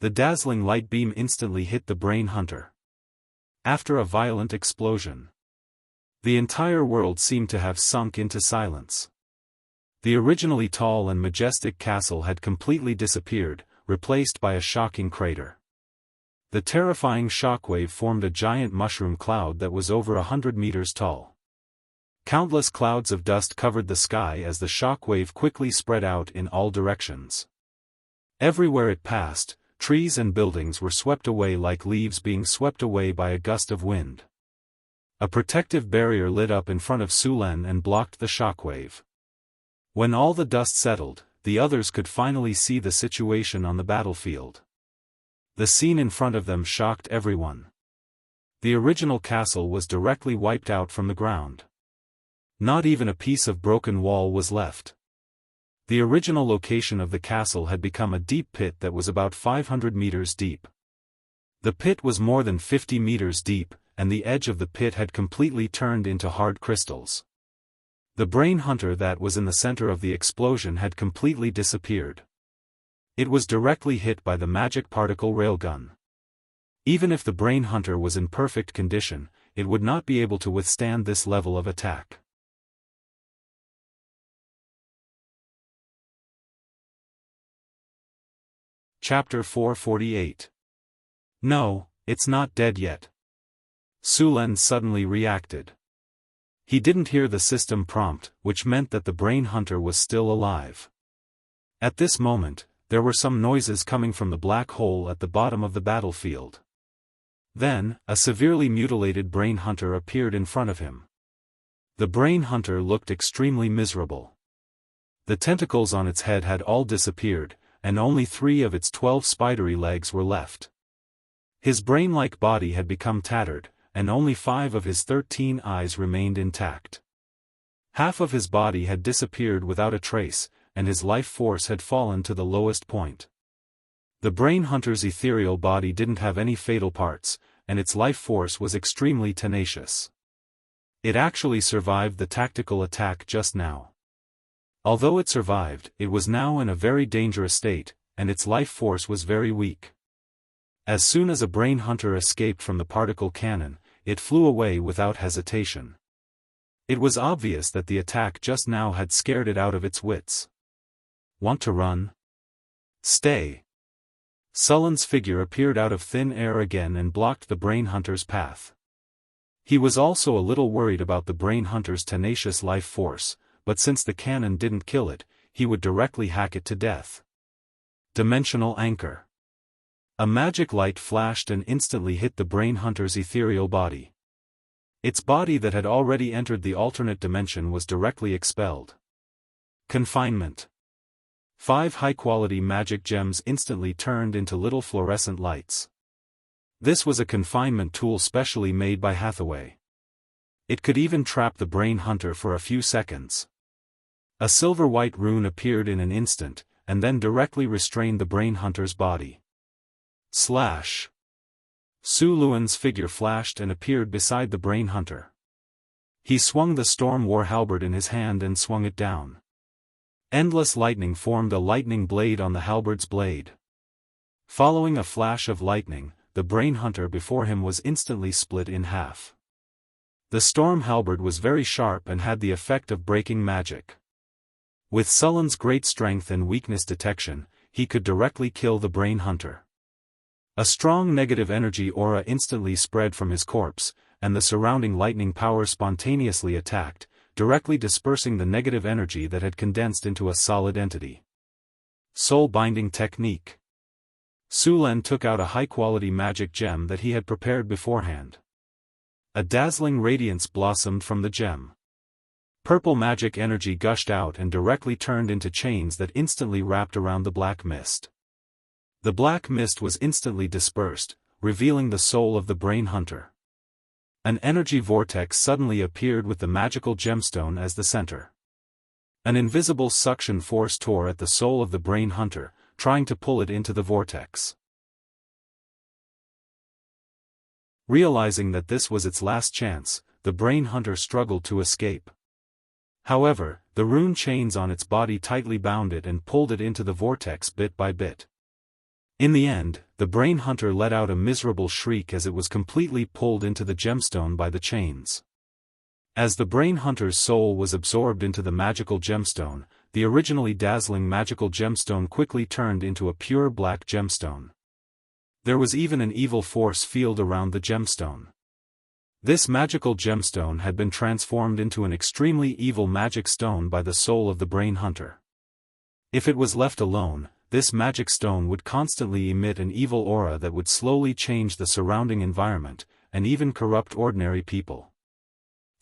The dazzling light beam instantly hit the brain hunter. After a violent explosion, the entire world seemed to have sunk into silence. The originally tall and majestic castle had completely disappeared, replaced by a shocking crater. The terrifying shockwave formed a giant mushroom cloud that was over 100 meters tall. Countless clouds of dust covered the sky as the shockwave quickly spread out in all directions. Everywhere it passed, trees and buildings were swept away like leaves being swept away by a gust of wind. A protective barrier lit up in front of Sulen and blocked the shockwave. When all the dust settled, the others could finally see the situation on the battlefield. The scene in front of them shocked everyone. The original castle was directly wiped out from the ground. Not even a piece of broken wall was left. The original location of the castle had become a deep pit that was about 500 meters deep. The pit was more than 50 meters deep, and the edge of the pit had completely turned into hard crystals. The brain hunter that was in the center of the explosion had completely disappeared. It was directly hit by the magic particle railgun. Even if the brain hunter was in perfect condition, it would not be able to withstand this level of attack. Chapter 448. No, it's not dead yet. Sulen suddenly reacted. He didn't hear the system prompt, which meant that the brain hunter was still alive. At this moment, there were some noises coming from the black hole at the bottom of the battlefield. Then, a severely mutilated brain hunter appeared in front of him. The brain hunter looked extremely miserable. The tentacles on its head had all disappeared, and only 3 of its 12 spidery legs were left. His brain-like body had become tattered, and only 5 of his 13 eyes remained intact. Half of his body had disappeared without a trace, and his life force had fallen to the lowest point. The brain hunter's ethereal body didn't have any fatal parts, and its life force was extremely tenacious. It actually survived the tactical attack just now. Although it survived, it was now in a very dangerous state, and its life force was very weak. As soon as a brain hunter escaped from the particle cannon, it flew away without hesitation. It was obvious that the attack just now had scared it out of its wits. Want to run? Stay. Sulen's figure appeared out of thin air again and blocked the brain hunter's path. He was also a little worried about the brain hunter's tenacious life force, but since the cannon didn't kill it, he would directly hack it to death. Dimensional anchor. A magic light flashed and instantly hit the brain hunter's ethereal body. Its body that had already entered the alternate dimension was directly expelled. Confinement. 5 high-quality magic gems instantly turned into little fluorescent lights. This was a confinement tool specially made by Hathaway. It could even trap the brain hunter for a few seconds. A silver-white rune appeared in an instant, and then directly restrained the brain hunter's body. Slash. Su Luan's figure flashed and appeared beside the brain hunter. He swung the Storm War halberd in his hand and swung it down. Endless lightning formed a lightning blade on the halberd's blade. Following a flash of lightning, the brain hunter before him was instantly split in half. The storm halberd was very sharp and had the effect of breaking magic. With Sullen's great strength and weakness detection, he could directly kill the brain hunter. A strong negative energy aura instantly spread from his corpse, and the surrounding lightning power spontaneously attacked, directly dispersing the negative energy that had condensed into a solid entity. Soul-binding technique. Su Lin took out a high-quality magic gem that he had prepared beforehand. A dazzling radiance blossomed from the gem. Purple magic energy gushed out and directly turned into chains that instantly wrapped around the black mist. The black mist was instantly dispersed, revealing the soul of the brain hunter. An energy vortex suddenly appeared with the magical gemstone as the center. An invisible suction force tore at the soul of the brain hunter, trying to pull it into the vortex. Realizing that this was its last chance, the brain hunter struggled to escape. However, the rune chains on its body tightly bound it and pulled it into the vortex bit by bit. In the end, the brain hunter let out a miserable shriek as it was completely pulled into the gemstone by the chains. As the brain hunter's soul was absorbed into the magical gemstone, the originally dazzling magical gemstone quickly turned into a pure black gemstone. There was even an evil force field around the gemstone. This magical gemstone had been transformed into an extremely evil magic stone by the soul of the brain hunter. If it was left alone, this magic stone would constantly emit an evil aura that would slowly change the surrounding environment, and even corrupt ordinary people.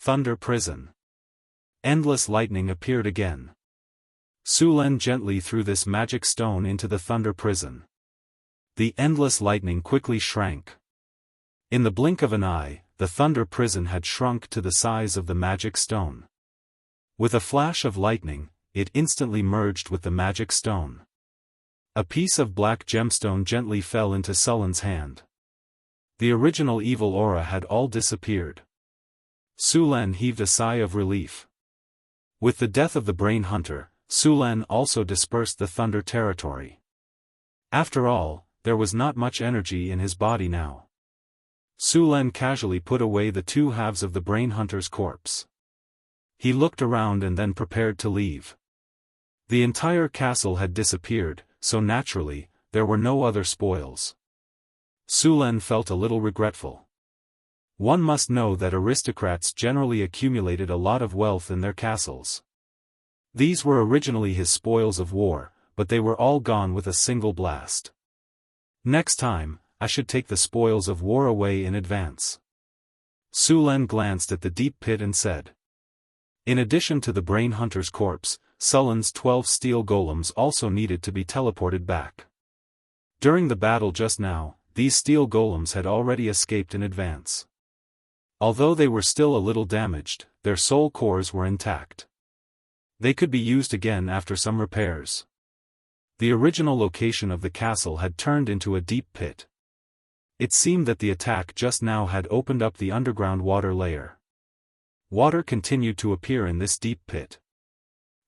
Thunder Prison. Endless lightning appeared again. Su Lin gently threw this magic stone into the Thunder Prison. The endless lightning quickly shrank. In the blink of an eye, the Thunder Prison had shrunk to the size of the magic stone. With a flash of lightning, it instantly merged with the magic stone. A piece of black gemstone gently fell into Sullen's hand. The original evil aura had all disappeared. Su Lin heaved a sigh of relief. With the death of the brain hunter, Su Lin also dispersed the thunder territory. After all, there was not much energy in his body now. Su Lin casually put away the two halves of the brain hunter's corpse. He looked around and then prepared to leave. The entire castle had disappeared, so naturally, there were no other spoils. Su Lin felt a little regretful. One must know that aristocrats generally accumulated a lot of wealth in their castles. These were originally his spoils of war, but they were all gone with a single blast. Next time, I should take the spoils of war away in advance. Su Lin glanced at the deep pit and said. In addition to the brain hunter's corpse, Sullen's 12 steel golems also needed to be teleported back. During the battle just now, these steel golems had already escaped in advance. Although they were still a little damaged, their soul cores were intact. They could be used again after some repairs. The original location of the castle had turned into a deep pit. It seemed that the attack just now had opened up the underground water layer. Water continued to appear in this deep pit.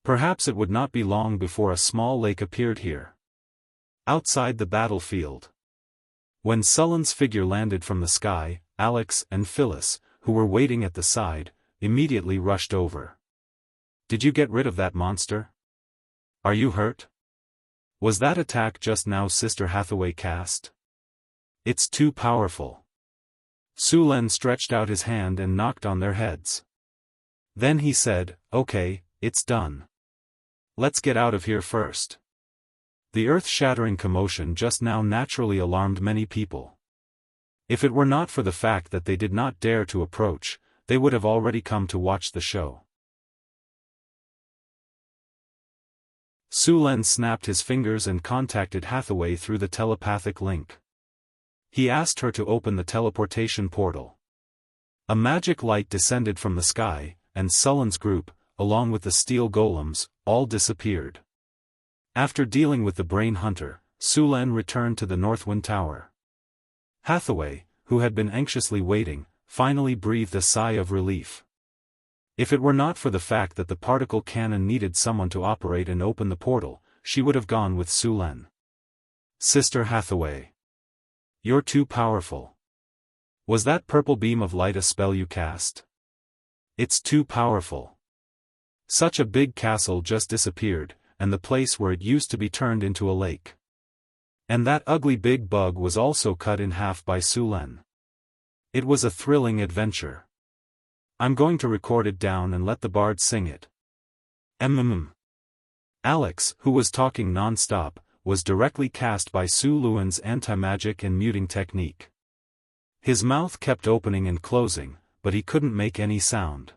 Perhaps it would not be long before a small lake appeared here. Outside the battlefield. When Sullen's figure landed from the sky, Alex and Phyllis, who were waiting at the side, immediately rushed over. Did you get rid of that monster? Are you hurt? Was that attack just now Sister Hathaway cast? It's too powerful. Su Lin stretched out his hand and knocked on their heads. Then he said, okay, it's done. Let's get out of here first. The earth-shattering commotion just now naturally alarmed many people. If it were not for the fact that they did not dare to approach, they would have already come to watch the show. Su Lin snapped his fingers and contacted Hathaway through the telepathic link. He asked her to open the teleportation portal. A magic light descended from the sky, and Sullen's group, along with the steel golems, all disappeared. After dealing with the brain hunter, Su Lin returned to the Northwind Tower. Hathaway, who had been anxiously waiting, finally breathed a sigh of relief. If it were not for the fact that the particle cannon needed someone to operate and open the portal, she would have gone with Su Lin. Sister Hathaway. You're too powerful. Was that purple beam of light a spell you cast? It's too powerful. Such a big castle just disappeared, and the place where it used to be turned into a lake. And that ugly big bug was also cut in half by Sulen. It was a thrilling adventure. I'm going to record it down and let the bard sing it. Alex, who was talking non-stop, was directly cast by Su Luan's anti-magic and muting technique. His mouth kept opening and closing, but he couldn't make any sound.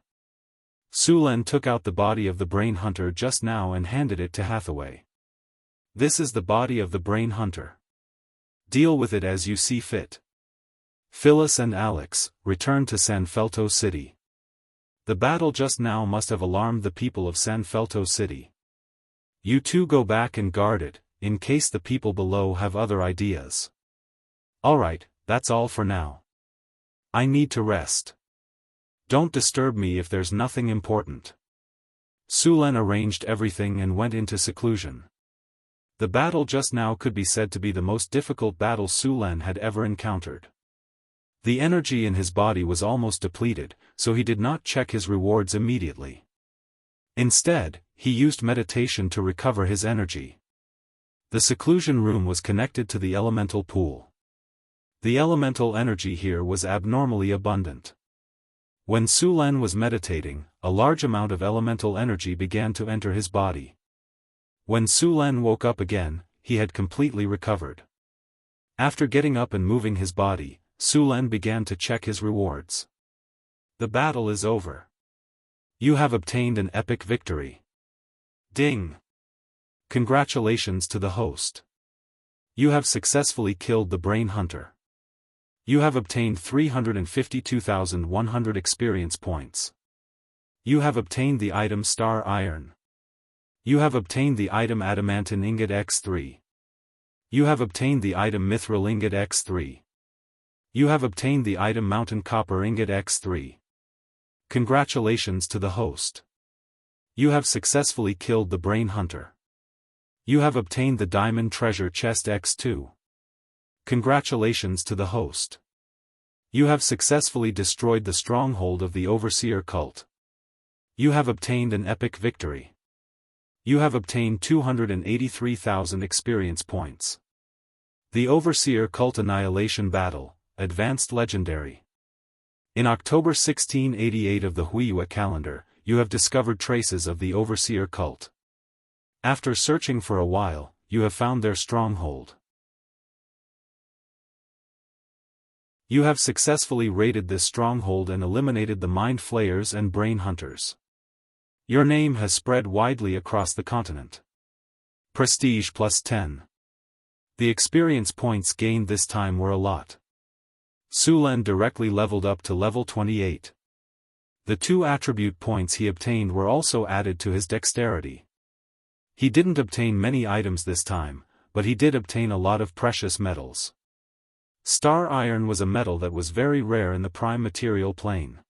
Sulen took out the body of the brain hunter just now and handed it to Hathaway. This is the body of the brain hunter. Deal with it as you see fit. Phyllis and Alex, return to San Felto City. The battle just now must have alarmed the people of San Felto City. You two go back and guard it, in case the people below have other ideas. Alright, that's all for now. I need to rest. Don't disturb me if there's nothing important. Sulen arranged everything and went into seclusion. The battle just now could be said to be the most difficult battle Sulen had ever encountered. The energy in his body was almost depleted, so he did not check his rewards immediately. Instead, he used meditation to recover his energy. The seclusion room was connected to the elemental pool. The elemental energy here was abnormally abundant. When Sulen was meditating, a large amount of elemental energy began to enter his body. When Sulen woke up again, he had completely recovered. After getting up and moving his body, Sulen began to check his rewards. The battle is over. You have obtained an epic victory. Ding! Congratulations to the host. You have successfully killed the brain hunter. You have obtained 352,100 experience points. You have obtained the item Star Iron. You have obtained the item Adamantine Ingot X3. You have obtained the item Mithril Ingot X3. You have obtained the item Mountain Copper Ingot X3. Congratulations to the host. You have successfully killed the brain hunter. You have obtained the Diamond Treasure Chest X2. Congratulations to the host. You have successfully destroyed the stronghold of the Overseer cult. You have obtained an epic victory. You have obtained 283,000 experience points. The Overseer Cult Annihilation Battle, Advanced Legendary. In October 1688 of the Huiyue calendar, you have discovered traces of the Overseer cult. After searching for a while, you have found their stronghold. You have successfully raided this stronghold and eliminated the mind flayers and brain hunters. Your name has spread widely across the continent. Prestige plus 10. The experience points gained this time were a lot. Sulen directly leveled up to level 28. The 2 attribute points he obtained were also added to his dexterity. He didn't obtain many items this time, but he did obtain a lot of precious metals. Star Iron was a metal that was very rare in the prime material plane.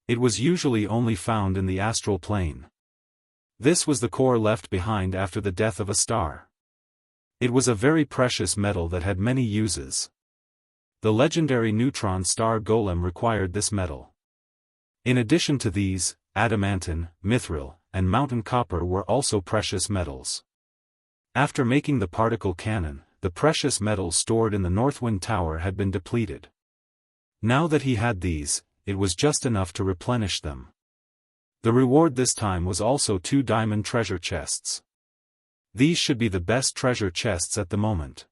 It was usually only found in the astral plane. This was the core left behind after the death of a star. It was a very precious metal that had many uses. The legendary neutron star golem required this metal. In addition to these, adamantine, mithril, and mountain copper were also precious metals. After making the particle cannon, the precious metals stored in the Northwind Tower had been depleted. Now that he had these, it was just enough to replenish them. The reward this time was also 2 diamond treasure chests. These should be the best treasure chests at the moment.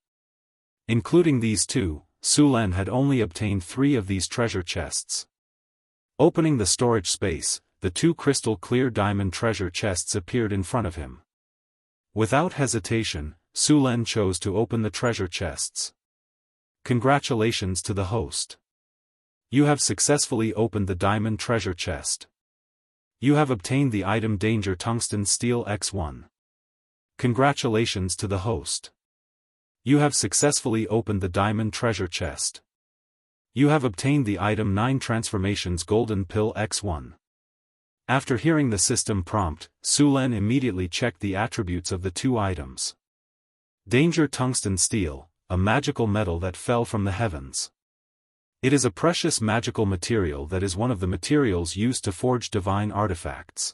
Including these 2, Sulen had only obtained 3 of these treasure chests. Opening the storage space, the 2 crystal clear diamond treasure chests appeared in front of him. Without hesitation, Sulen chose to open the treasure chests. Congratulations to the host. You have successfully opened the diamond treasure chest. You have obtained the item Danger Tungsten Steel X1. Congratulations to the host. You have successfully opened the diamond treasure chest. You have obtained the item 9 Transformations Golden Pill X1. After hearing the system prompt, Sulen immediately checked the attributes of the 2 items. Danger tungsten steel, a magical metal that fell from the heavens. It is a precious magical material that is one of the materials used to forge divine artifacts.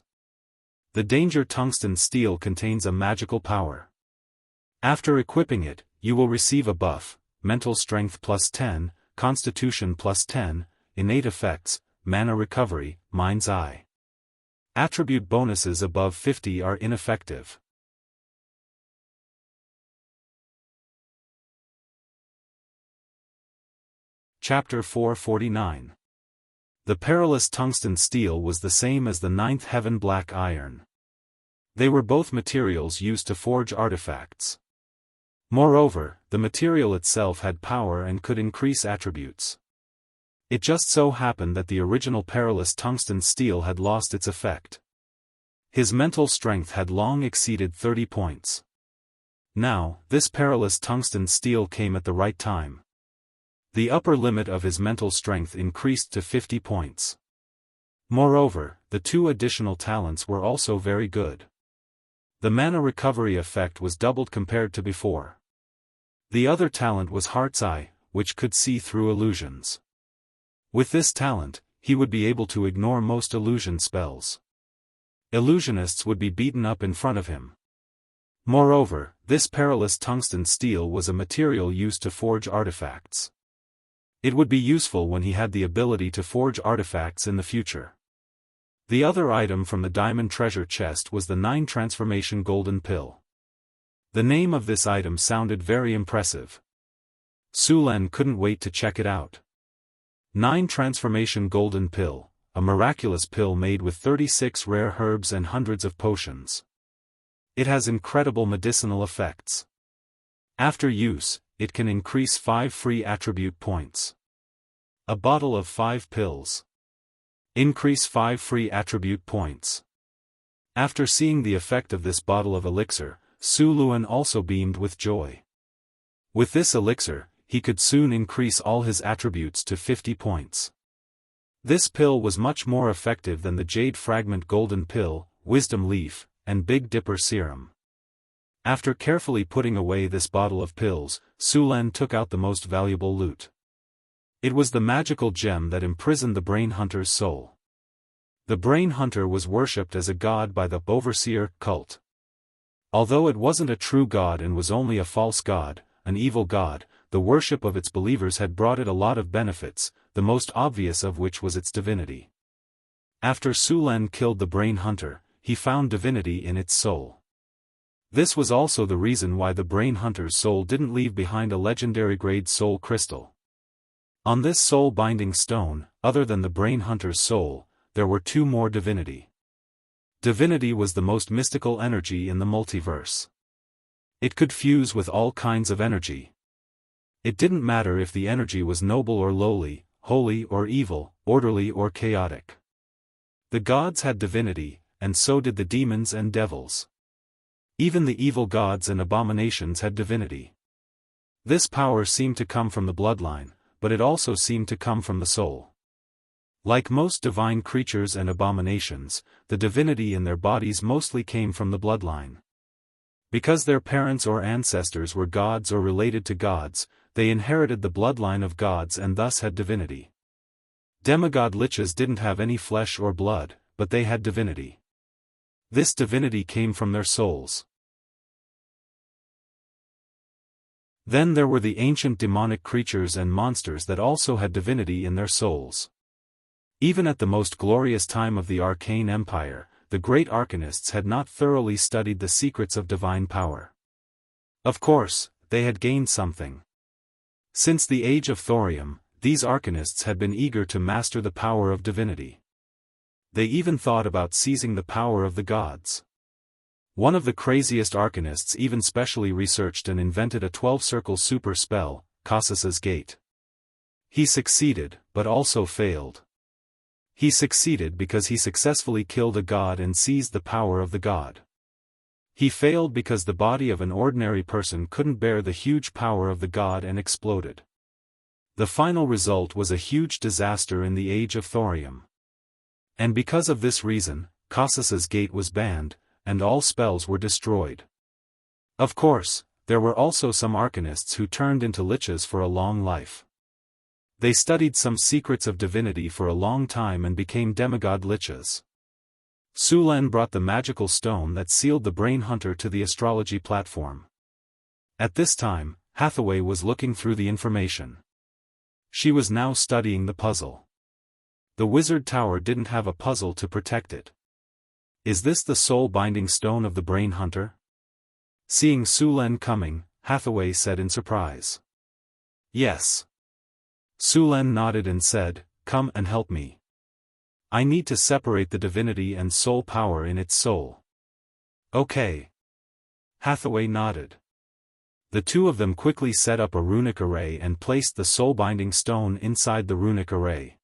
The danger tungsten steel contains a magical power. After equipping it, you will receive a buff: mental strength plus 10, constitution plus 10, innate effects, mana recovery, mind's eye. Attribute bonuses above 50 are ineffective. Chapter 449. The perilous tungsten steel was the same as the ninth heaven black iron. They were both materials used to forge artifacts. Moreover, the material itself had power and could increase attributes. It just so happened that the original perilous tungsten steel had lost its effect. His mental strength had long exceeded 30 points. Now, this perilous tungsten steel came at the right time. The upper limit of his mental strength increased to 50 points. Moreover, the two additional talents were also very good. The mana recovery effect was doubled compared to before. The other talent was Heart's Eye, which could see through illusions. With this talent, he would be able to ignore most illusion spells. Illusionists would be beaten up in front of him. Moreover, this perilous tungsten steel was a material used to forge artifacts. It would be useful when he had the ability to forge artifacts in the future. The other item from the diamond treasure chest was the 9 transformation golden pill. The name of this item sounded very impressive. Su Lin couldn't wait to check it out. 9 transformation golden pill, a miraculous pill made with 36 rare herbs and hundreds of potions. It has incredible medicinal effects. After use, it can increase 5 free attribute points. A bottle of 5 pills. Increase 5 free attribute points. After seeing the effect of this bottle of elixir, Su Lin also beamed with joy. With this elixir, he could soon increase all his attributes to 50 points. This pill was much more effective than the Jade Fragment Golden Pill, Wisdom Leaf, and Big Dipper Serum. After carefully putting away this bottle of pills, Su Lin took out the most valuable loot. It was the magical gem that imprisoned the Brain Hunter's soul. The Brain Hunter was worshipped as a god by the Overseer cult. Although it wasn't a true god and was only a false god, an evil god, the worship of its believers had brought it a lot of benefits, the most obvious of which was its divinity. After Su Lin killed the Brain Hunter, he found divinity in its soul. This was also the reason why the Brain Hunter's soul didn't leave behind a legendary grade soul crystal. On this soul-binding stone, other than the Brain Hunter's soul, there were 2 more divinity. Divinity was the most mystical energy in the multiverse. It could fuse with all kinds of energy. It didn't matter if the energy was noble or lowly, holy or evil, orderly or chaotic. The gods had divinity, and so did the demons and devils. Even the evil gods and abominations had divinity. This power seemed to come from the bloodline, but it also seemed to come from the soul. Like most divine creatures and abominations, the divinity in their bodies mostly came from the bloodline. Because their parents or ancestors were gods or related to gods, they inherited the bloodline of gods and thus had divinity. Demigod liches didn't have any flesh or blood, but they had divinity. This divinity came from their souls. Then there were the ancient demonic creatures and monsters that also had divinity in their souls. Even at the most glorious time of the Arcane Empire, the great arcanists had not thoroughly studied the secrets of divine power. Of course, they had gained something. Since the age of thorium, these arcanists had been eager to master the power of divinity. They even thought about seizing the power of the gods. One of the craziest arcanists even specially researched and invented a 12-circle super spell, Casus's Gate. He succeeded, but also failed. He succeeded because he successfully killed a god and seized the power of the god. He failed because the body of an ordinary person couldn't bear the huge power of the god and exploded. The final result was a huge disaster in the age of thorium. And because of this reason, Casus's Gate was banned, and all spells were destroyed. Of course, there were also some arcanists who turned into liches for a long life. They studied some secrets of divinity for a long time and became demigod liches. Su Len brought the magical stone that sealed the brain hunter to the astrology platform. At this time, Hathaway was looking through the information. She was now studying the puzzle. The wizard tower didn't have a puzzle to protect it. Is this the soul-binding stone of the brain hunter? Seeing Su Len coming, Hathaway said in surprise. Yes. Su Len nodded and said, "Come and help me. I need to separate the divinity and soul power in its soul." Okay. Hathaway nodded. The two of them quickly set up a runic array and placed the soul-binding stone inside the runic array.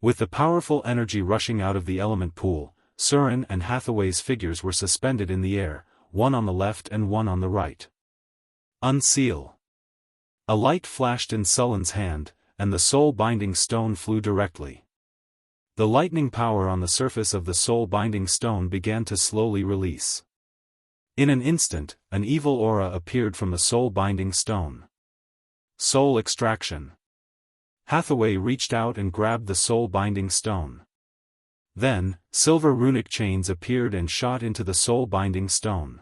With the powerful energy rushing out of the element pool, Surin and Hathaway's figures were suspended in the air, one on the left and one on the right. Unseal. A light flashed in Sullen's hand, and the soul-binding stone flew directly. The lightning power on the surface of the soul-binding stone began to slowly release. In an instant, an evil aura appeared from the soul-binding stone. Soul extraction. Hathaway reached out and grabbed the soul-binding stone. Then, silver runic chains appeared and shot into the soul-binding stone.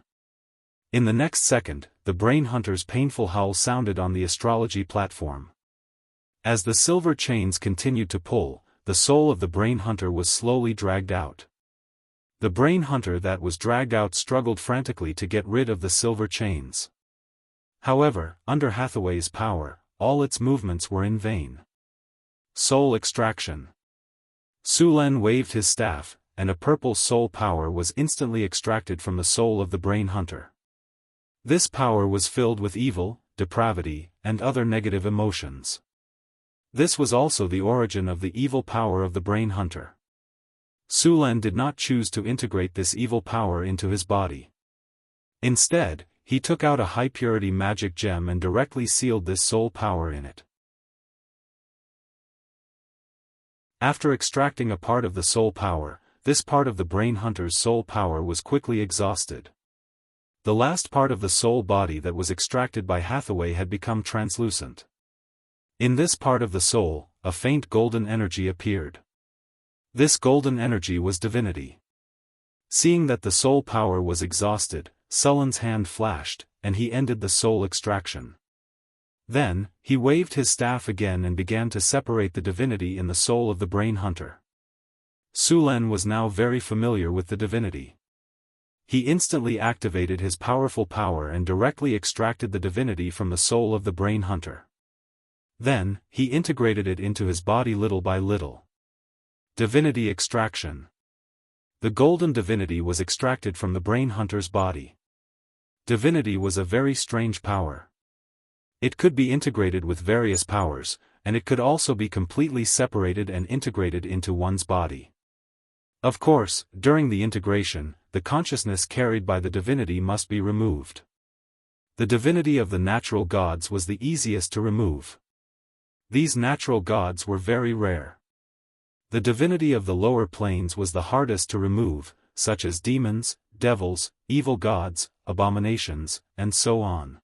In the next second, the brain hunter's painful howl sounded on the astrology platform. As the silver chains continued to pull, the soul of the brain hunter was slowly dragged out. The brain hunter that was dragged out struggled frantically to get rid of the silver chains. However, under Hathaway's power, all its movements were in vain. Soul extraction. Su Len waved his staff, and a purple soul power was instantly extracted from the soul of the brain hunter. This power was filled with evil, depravity, and other negative emotions. This was also the origin of the evil power of the brain hunter. Su Len did not choose to integrate this evil power into his body. Instead, he took out a high-purity magic gem and directly sealed this soul power in it. After extracting a part of the soul power, this part of the brain hunter's soul power was quickly exhausted. The last part of the soul body that was extracted by Hathaway had become translucent. In this part of the soul, a faint golden energy appeared. This golden energy was divinity. Seeing that the soul power was exhausted, Sullen's hand flashed, and he ended the soul extraction. Then, he waved his staff again and began to separate the divinity in the soul of the brain hunter. Su Len was now very familiar with the divinity. He instantly activated his powerful power and directly extracted the divinity from the soul of the brain hunter. Then, he integrated it into his body little by little. Divinity extraction. The golden divinity was extracted from the brain hunter's body. Divinity was a very strange power. It could be integrated with various powers, and it could also be completely separated and integrated into one's body. Of course, during the integration, the consciousness carried by the divinity must be removed. The divinity of the natural gods was the easiest to remove. These natural gods were very rare. The divinity of the lower planes was the hardest to remove, such as demons, devils, evil gods, abominations, and so on.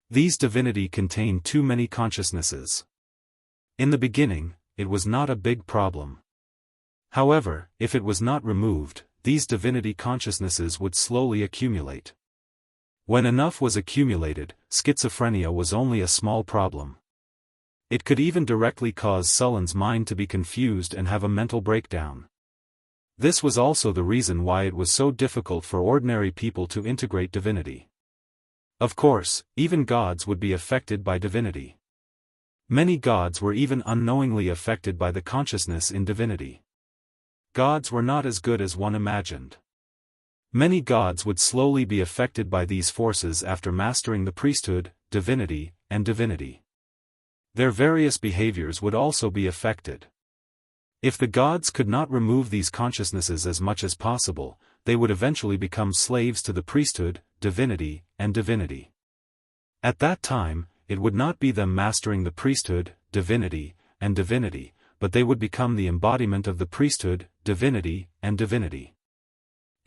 These divinity contained too many consciousnesses. In the beginning, it was not a big problem. However, if it was not removed, these divinity consciousnesses would slowly accumulate. When enough was accumulated, schizophrenia was only a small problem. It could even directly cause Sullen's mind to be confused and have a mental breakdown. This was also the reason why it was so difficult for ordinary people to integrate divinity. Of course, even gods would be affected by divinity. Many gods were even unknowingly affected by the consciousness in divinity. Gods were not as good as one imagined. Many gods would slowly be affected by these forces after mastering the priesthood, divinity, and divinity. Their various behaviors would also be affected. If the gods could not remove these consciousnesses as much as possible, they would eventually become slaves to the priesthood, divinity, and divinity. At that time, it would not be them mastering the priesthood, divinity, and divinity, but they would become the embodiment of the priesthood, divinity, and divinity.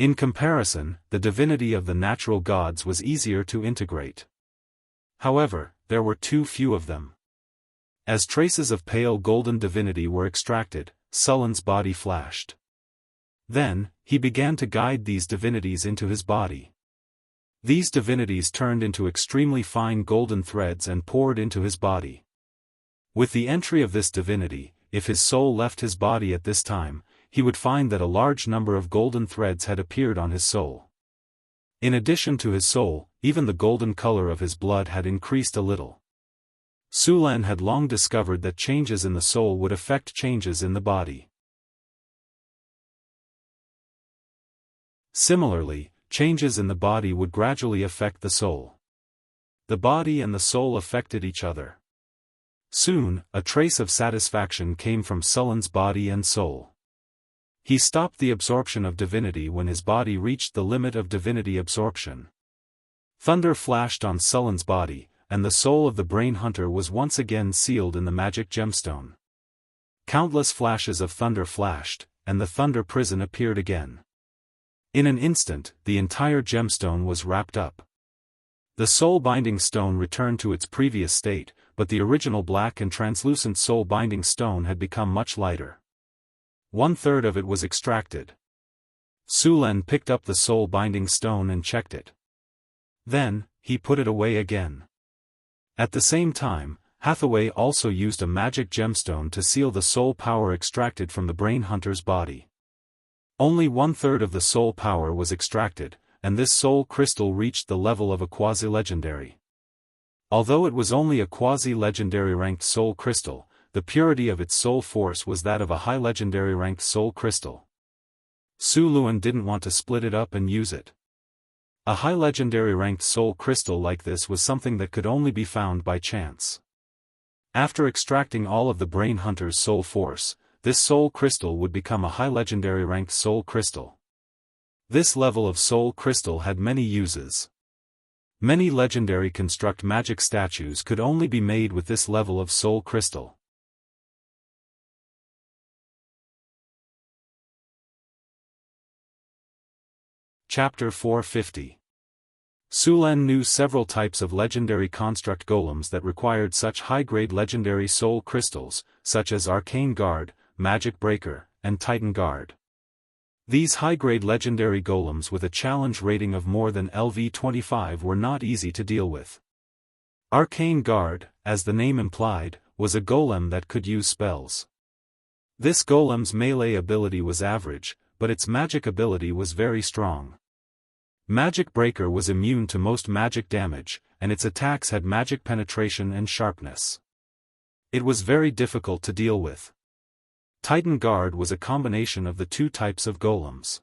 In comparison, the divinity of the natural gods was easier to integrate. However, there were too few of them. As traces of pale golden divinity were extracted, Sullen's body flashed. Then, he began to guide these divinities into his body. These divinities turned into extremely fine golden threads and poured into his body. With the entry of this divinity, if his soul left his body at this time, he would find that a large number of golden threads had appeared on his soul. In addition to his soul, even the golden color of his blood had increased a little. Sulan had long discovered that changes in the soul would affect changes in the body. Similarly, changes in the body would gradually affect the soul. The body and the soul affected each other. Soon, a trace of satisfaction came from Sullen's body and soul. He stopped the absorption of divinity when his body reached the limit of divinity absorption. Thunder flashed on Sullen's body, and the soul of the brain hunter was once again sealed in the magic gemstone. Countless flashes of thunder flashed, and the thunder prison appeared again. In an instant, the entire gemstone was wrapped up. The soul-binding stone returned to its previous state, but the original black and translucent soul-binding stone had become much lighter. 1/3 of it was extracted. Sulan picked up the soul-binding stone and checked it. Then, he put it away again. At the same time, Hathaway also used a magic gemstone to seal the soul power extracted from the brain hunter's body. Only 1/3 of the soul power was extracted, and this soul crystal reached the level of a quasi-legendary. Although it was only a quasi-legendary ranked soul crystal, the purity of its soul force was that of a high legendary ranked soul crystal. Su Luan didn't want to split it up and use it. A high legendary ranked soul crystal like this was something that could only be found by chance. After extracting all of the brain hunter's soul force, this soul crystal would become a high legendary ranked soul crystal. This level of soul crystal had many uses. Many legendary construct magic statues could only be made with this level of soul crystal. Chapter 450. Sulan knew several types of legendary construct golems that required such high-grade legendary soul crystals, such as Arcane Guard, Magic Breaker, and Titan Guard. These high-grade legendary golems with a challenge rating of more than LV25 were not easy to deal with. Arcane Guard, as the name implied, was a golem that could use spells. This golem's melee ability was average, but its magic ability was very strong. Magic Breaker was immune to most magic damage, and its attacks had magic penetration and sharpness. It was very difficult to deal with. Titan Guard was a combination of the two types of golems.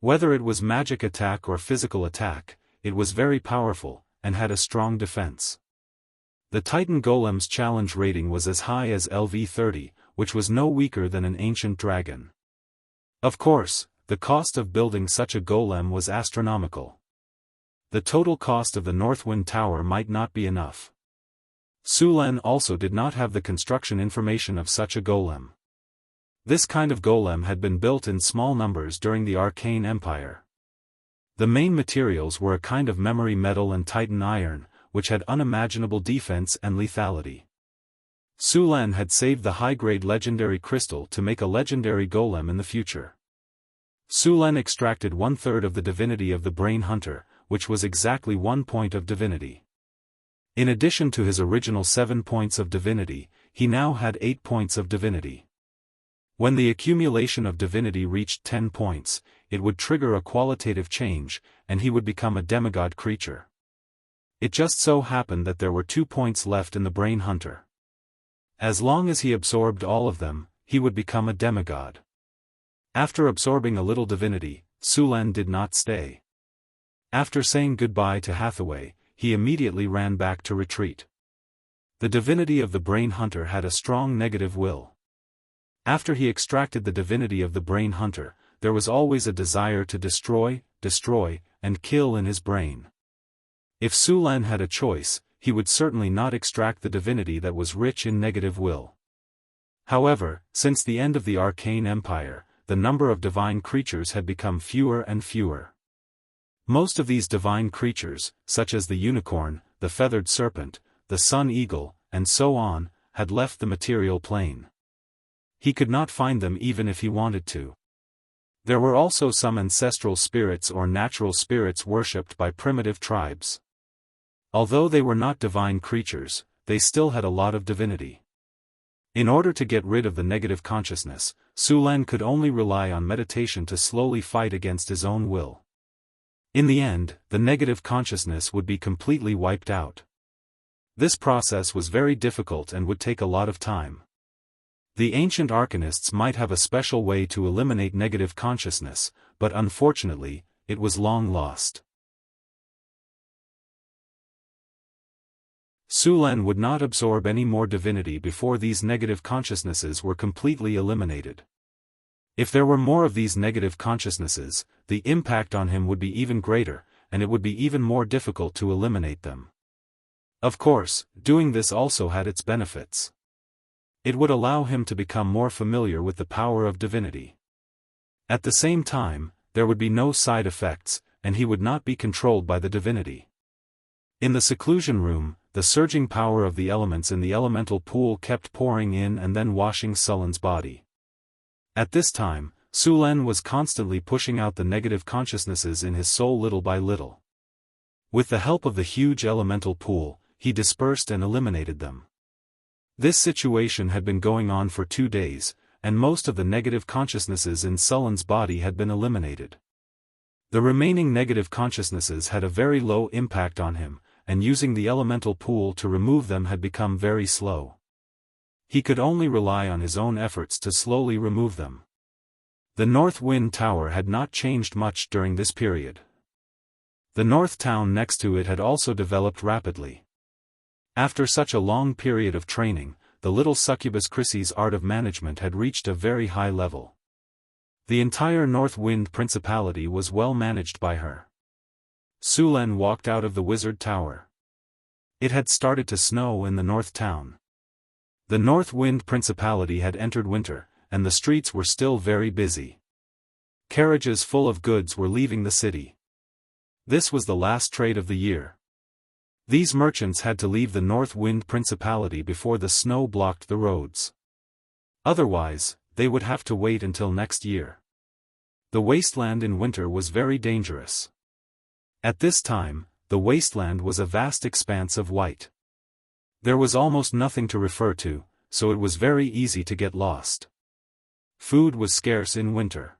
Whether it was magic attack or physical attack, it was very powerful, and had a strong defense. The Titan Golem's challenge rating was as high as LV30, which was no weaker than an ancient dragon. Of course, the cost of building such a golem was astronomical. The total cost of the Northwind Tower might not be enough. Sulan also did not have the construction information of such a golem. This kind of golem had been built in small numbers during the Arcane Empire. The main materials were a kind of memory metal and Titan iron, which had unimaginable defense and lethality. Sulan had saved the high-grade legendary crystal to make a legendary golem in the future. Sulan extracted 1/3 of the divinity of the brain hunter, which was exactly 1 point of divinity. In addition to his original 7 points of divinity, he now had 8 points of divinity. When the accumulation of divinity reached 10 points, it would trigger a qualitative change, and he would become a demigod creature. It just so happened that there were 2 points left in the brain hunter. As long as he absorbed all of them, he would become a demigod. After absorbing a little divinity, Sulan did not stay. After saying goodbye to Hathaway, he immediately ran back to retreat. The divinity of the brain hunter had a strong negative will. After he extracted the divinity of the brain hunter, there was always a desire to destroy, and kill in his brain. If Sulan had a choice, he would certainly not extract the divinity that was rich in negative will. However, since the end of the Arcane Empire, the number of divine creatures had become fewer and fewer. Most of these divine creatures, such as the unicorn, the feathered serpent, the sun eagle, and so on, had left the material plane. He could not find them even if he wanted to. There were also some ancestral spirits or natural spirits worshipped by primitive tribes. Although they were not divine creatures, they still had a lot of divinity. In order to get rid of the negative consciousness, Su Lan could only rely on meditation to slowly fight against his own will. In the end, the negative consciousness would be completely wiped out. This process was very difficult and would take a lot of time. The ancient arcanists might have a special way to eliminate negative consciousness, but unfortunately, it was long lost. Su Lan would not absorb any more divinity before these negative consciousnesses were completely eliminated. If there were more of these negative consciousnesses, the impact on him would be even greater, and it would be even more difficult to eliminate them. Of course, doing this also had its benefits. It would allow him to become more familiar with the power of divinity. At the same time, there would be no side effects, and he would not be controlled by the divinity. In the seclusion room, the surging power of the elements in the elemental pool kept pouring in and then washing Sullen's body. At this time, Su Lan was constantly pushing out the negative consciousnesses in his soul little by little. With the help of the huge elemental pool, he dispersed and eliminated them. This situation had been going on for 2 days, and most of the negative consciousnesses in Sullen's body had been eliminated. The remaining negative consciousnesses had a very low impact on him, and using the elemental pool to remove them had become very slow. He could only rely on his own efforts to slowly remove them. The North Wind Tower had not changed much during this period. The North Town next to it had also developed rapidly. After such a long period of training, the little succubus Chrissy's art of management had reached a very high level. The entire North Wind Principality was well managed by her. Su Lan walked out of the Wizard Tower. It had started to snow in the North Town. The North Wind Principality had entered winter, and the streets were still very busy. Carriages full of goods were leaving the city. This was the last trade of the year. These merchants had to leave the North Wind Principality before the snow blocked the roads. Otherwise, they would have to wait until next year. The wasteland in winter was very dangerous. At this time, the wasteland was a vast expanse of white. There was almost nothing to refer to, so it was very easy to get lost. Food was scarce in winter.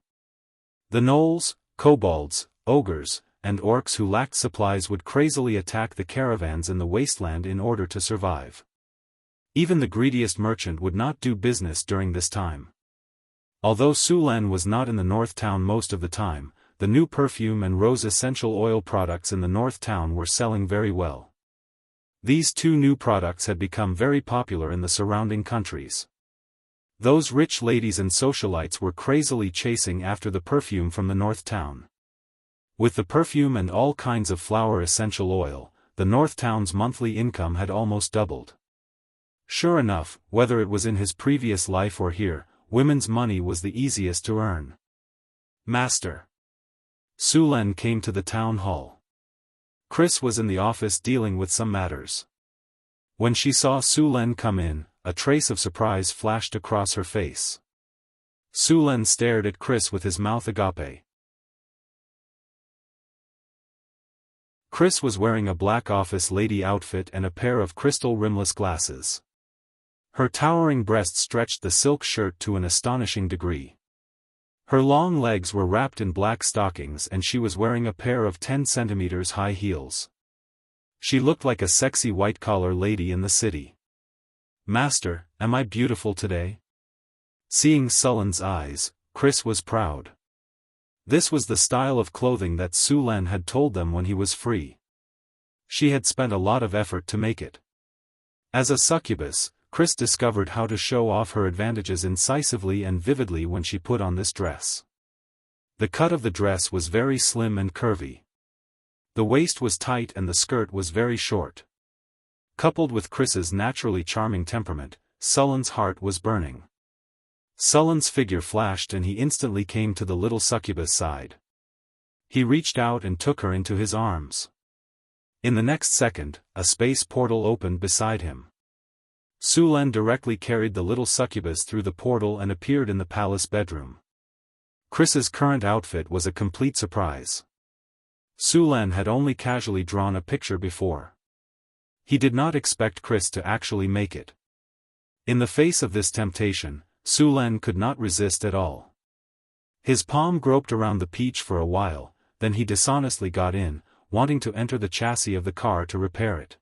The gnolls, kobolds, ogres, and orcs who lacked supplies would crazily attack the caravans in the wasteland in order to survive. Even the greediest merchant would not do business during this time. Although Su Lan was not in the North Town most of the time, the new perfume and rose essential oil products in the North Town were selling very well. These 2 new products had become very popular in the surrounding countries. Those rich ladies and socialites were crazily chasing after the perfume from the North Town. With the perfume and all kinds of flower essential oil, the North Town's monthly income had almost doubled. Sure enough, whether it was in his previous life or here, women's money was the easiest to earn. Master. Su Lan came to the town hall. Chris was in the office dealing with some matters. When she saw Su Lan come in, a trace of surprise flashed across her face. Su Lan stared at Chris with his mouth agape. Chris was wearing a black office lady outfit and a pair of crystal rimless glasses. Her towering breasts stretched the silk shirt to an astonishing degree. Her long legs were wrapped in black stockings and she was wearing a pair of 10 centimeters high heels. She looked like a sexy white-collar lady in the city. Master, am I beautiful today? Seeing Sullen's eyes, Chris was proud. This was the style of clothing that Su Lan had told them when he was free. She had spent a lot of effort to make it. As a succubus, Chris discovered how to show off her advantages incisively and vividly when she put on this dress. The cut of the dress was very slim and curvy. The waist was tight and the skirt was very short. Coupled with Chris's naturally charming temperament, Sullen's heart was burning. Sullen's figure flashed and he instantly came to the little succubus side. He reached out and took her into his arms. In the next second, a space portal opened beside him. Sulen directly carried the little succubus through the portal and appeared in the palace bedroom. Chris's current outfit was a complete surprise. Sulen had only casually drawn a picture before. He did not expect Chris to actually make it. In the face of this temptation, Sulen could not resist at all. His palm groped around the peach for a while, then he dishonestly got in, wanting to enter the chassis of the car to repair it.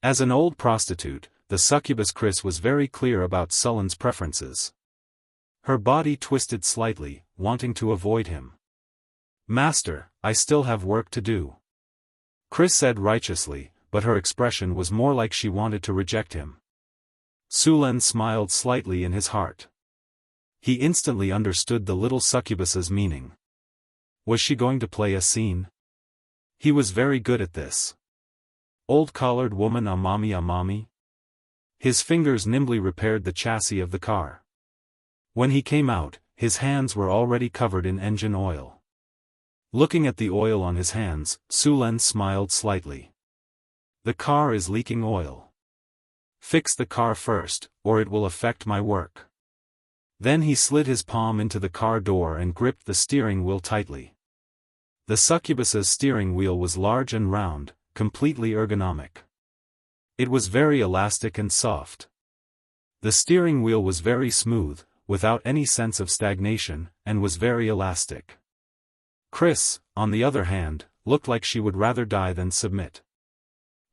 As an old prostitute, the succubus Chris was very clear about Sullen's preferences. Her body twisted slightly, wanting to avoid him. "Master, I still have work to do," Chris said righteously, but her expression was more like she wanted to reject him. Sulen smiled slightly in his heart. He instantly understood the little succubus's meaning. Was she going to play a scene? He was very good at this. Old collared woman Amami Amami? His fingers nimbly repaired the chassis of the car. When he came out, his hands were already covered in engine oil. Looking at the oil on his hands, Sulen smiled slightly. "The car is leaking oil. Fix the car first, or it will affect my work." Then he slid his palm into the car door and gripped the steering wheel tightly. The succubus's steering wheel was large and round, completely ergonomic. It was very elastic and soft. The steering wheel was very smooth, without any sense of stagnation, and was very elastic. Chris, on the other hand, looked like she would rather die than submit.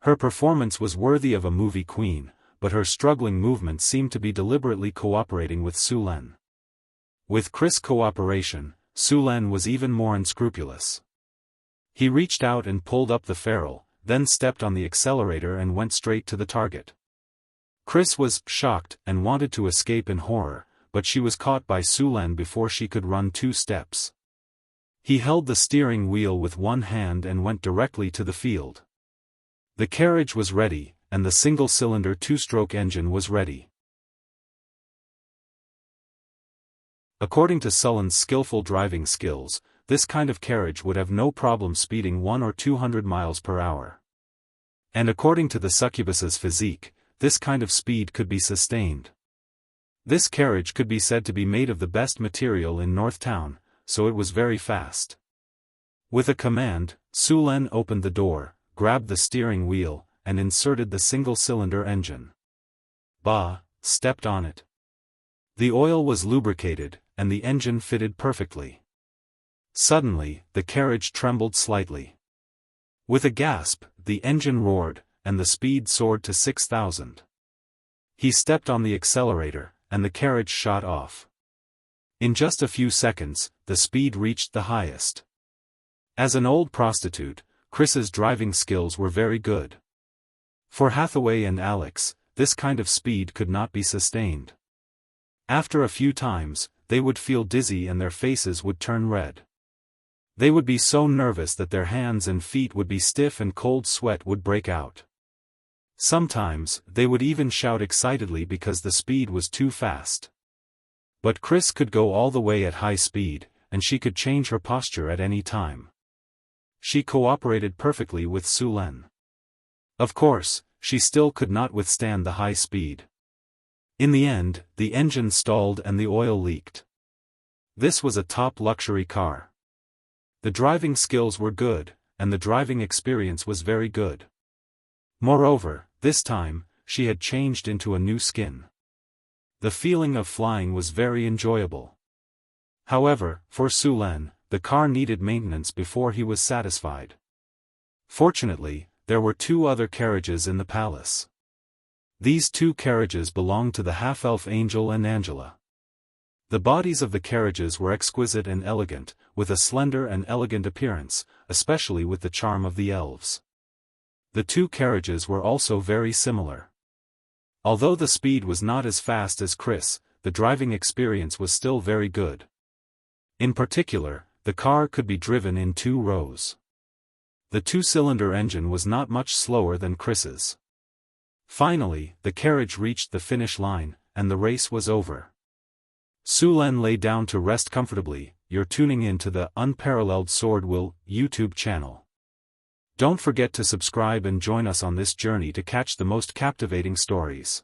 Her performance was worthy of a movie queen, but her struggling movements seemed to be deliberately cooperating with Sulen. With Chris' cooperation, Sulen was even more unscrupulous. He reached out and pulled up the ferrule, then stepped on the accelerator and went straight to the target. Chris was shocked and wanted to escape in horror, but she was caught by Sulen before she could run 2 steps. He held the steering wheel with one hand and went directly to the field. The carriage was ready, and the single-cylinder 2-stroke engine was ready. According to Sullen's skillful driving skills, this kind of carriage would have no problem speeding 100 or 200 miles per hour. And according to the succubus's physique, this kind of speed could be sustained. This carriage could be said to be made of the best material in North Town, so it was very fast. With a command, Sulen opened the door, grabbed the steering wheel, and inserted the single-cylinder engine. Ba stepped on it. The oil was lubricated, and the engine fitted perfectly. Suddenly, the carriage trembled slightly. With a gasp, the engine roared, and the speed soared to 6,000. He stepped on the accelerator, and the carriage shot off. In just a few seconds, the speed reached the highest. As an old prostitute, Chris's driving skills were very good. For Hathaway and Alex, this kind of speed could not be sustained. After a few times, they would feel dizzy and their faces would turn red. They would be so nervous that their hands and feet would be stiff and cold sweat would break out. Sometimes, they would even shout excitedly because the speed was too fast. But Chris could go all the way at high speed, and she could change her posture at any time. She cooperated perfectly with Sulen. Of course, she still could not withstand the high speed. In the end, the engine stalled and the oil leaked. This was a top luxury car. The driving skills were good, and the driving experience was very good. Moreover, this time, she had changed into a new skin. The feeling of flying was very enjoyable. However, for Sulen, the car needed maintenance before he was satisfied. Fortunately, there were 2 other carriages in the palace. These 2 carriages belonged to the half-elf Angel and Angela. The bodies of the carriages were exquisite and elegant, with a slender and elegant appearance, especially with the charm of the elves. The 2 carriages were also very similar. Although the speed was not as fast as Chris, the driving experience was still very good. In particular, the car could be driven in 2 rows. The 2-cylinder engine was not much slower than Chris's. Finally, the carriage reached the finish line, and the race was over. Sulen lay down to rest comfortably. You're tuning in to the Unparalleled SwordWill YouTube channel. Don't forget to subscribe and join us on this journey to catch the most captivating stories.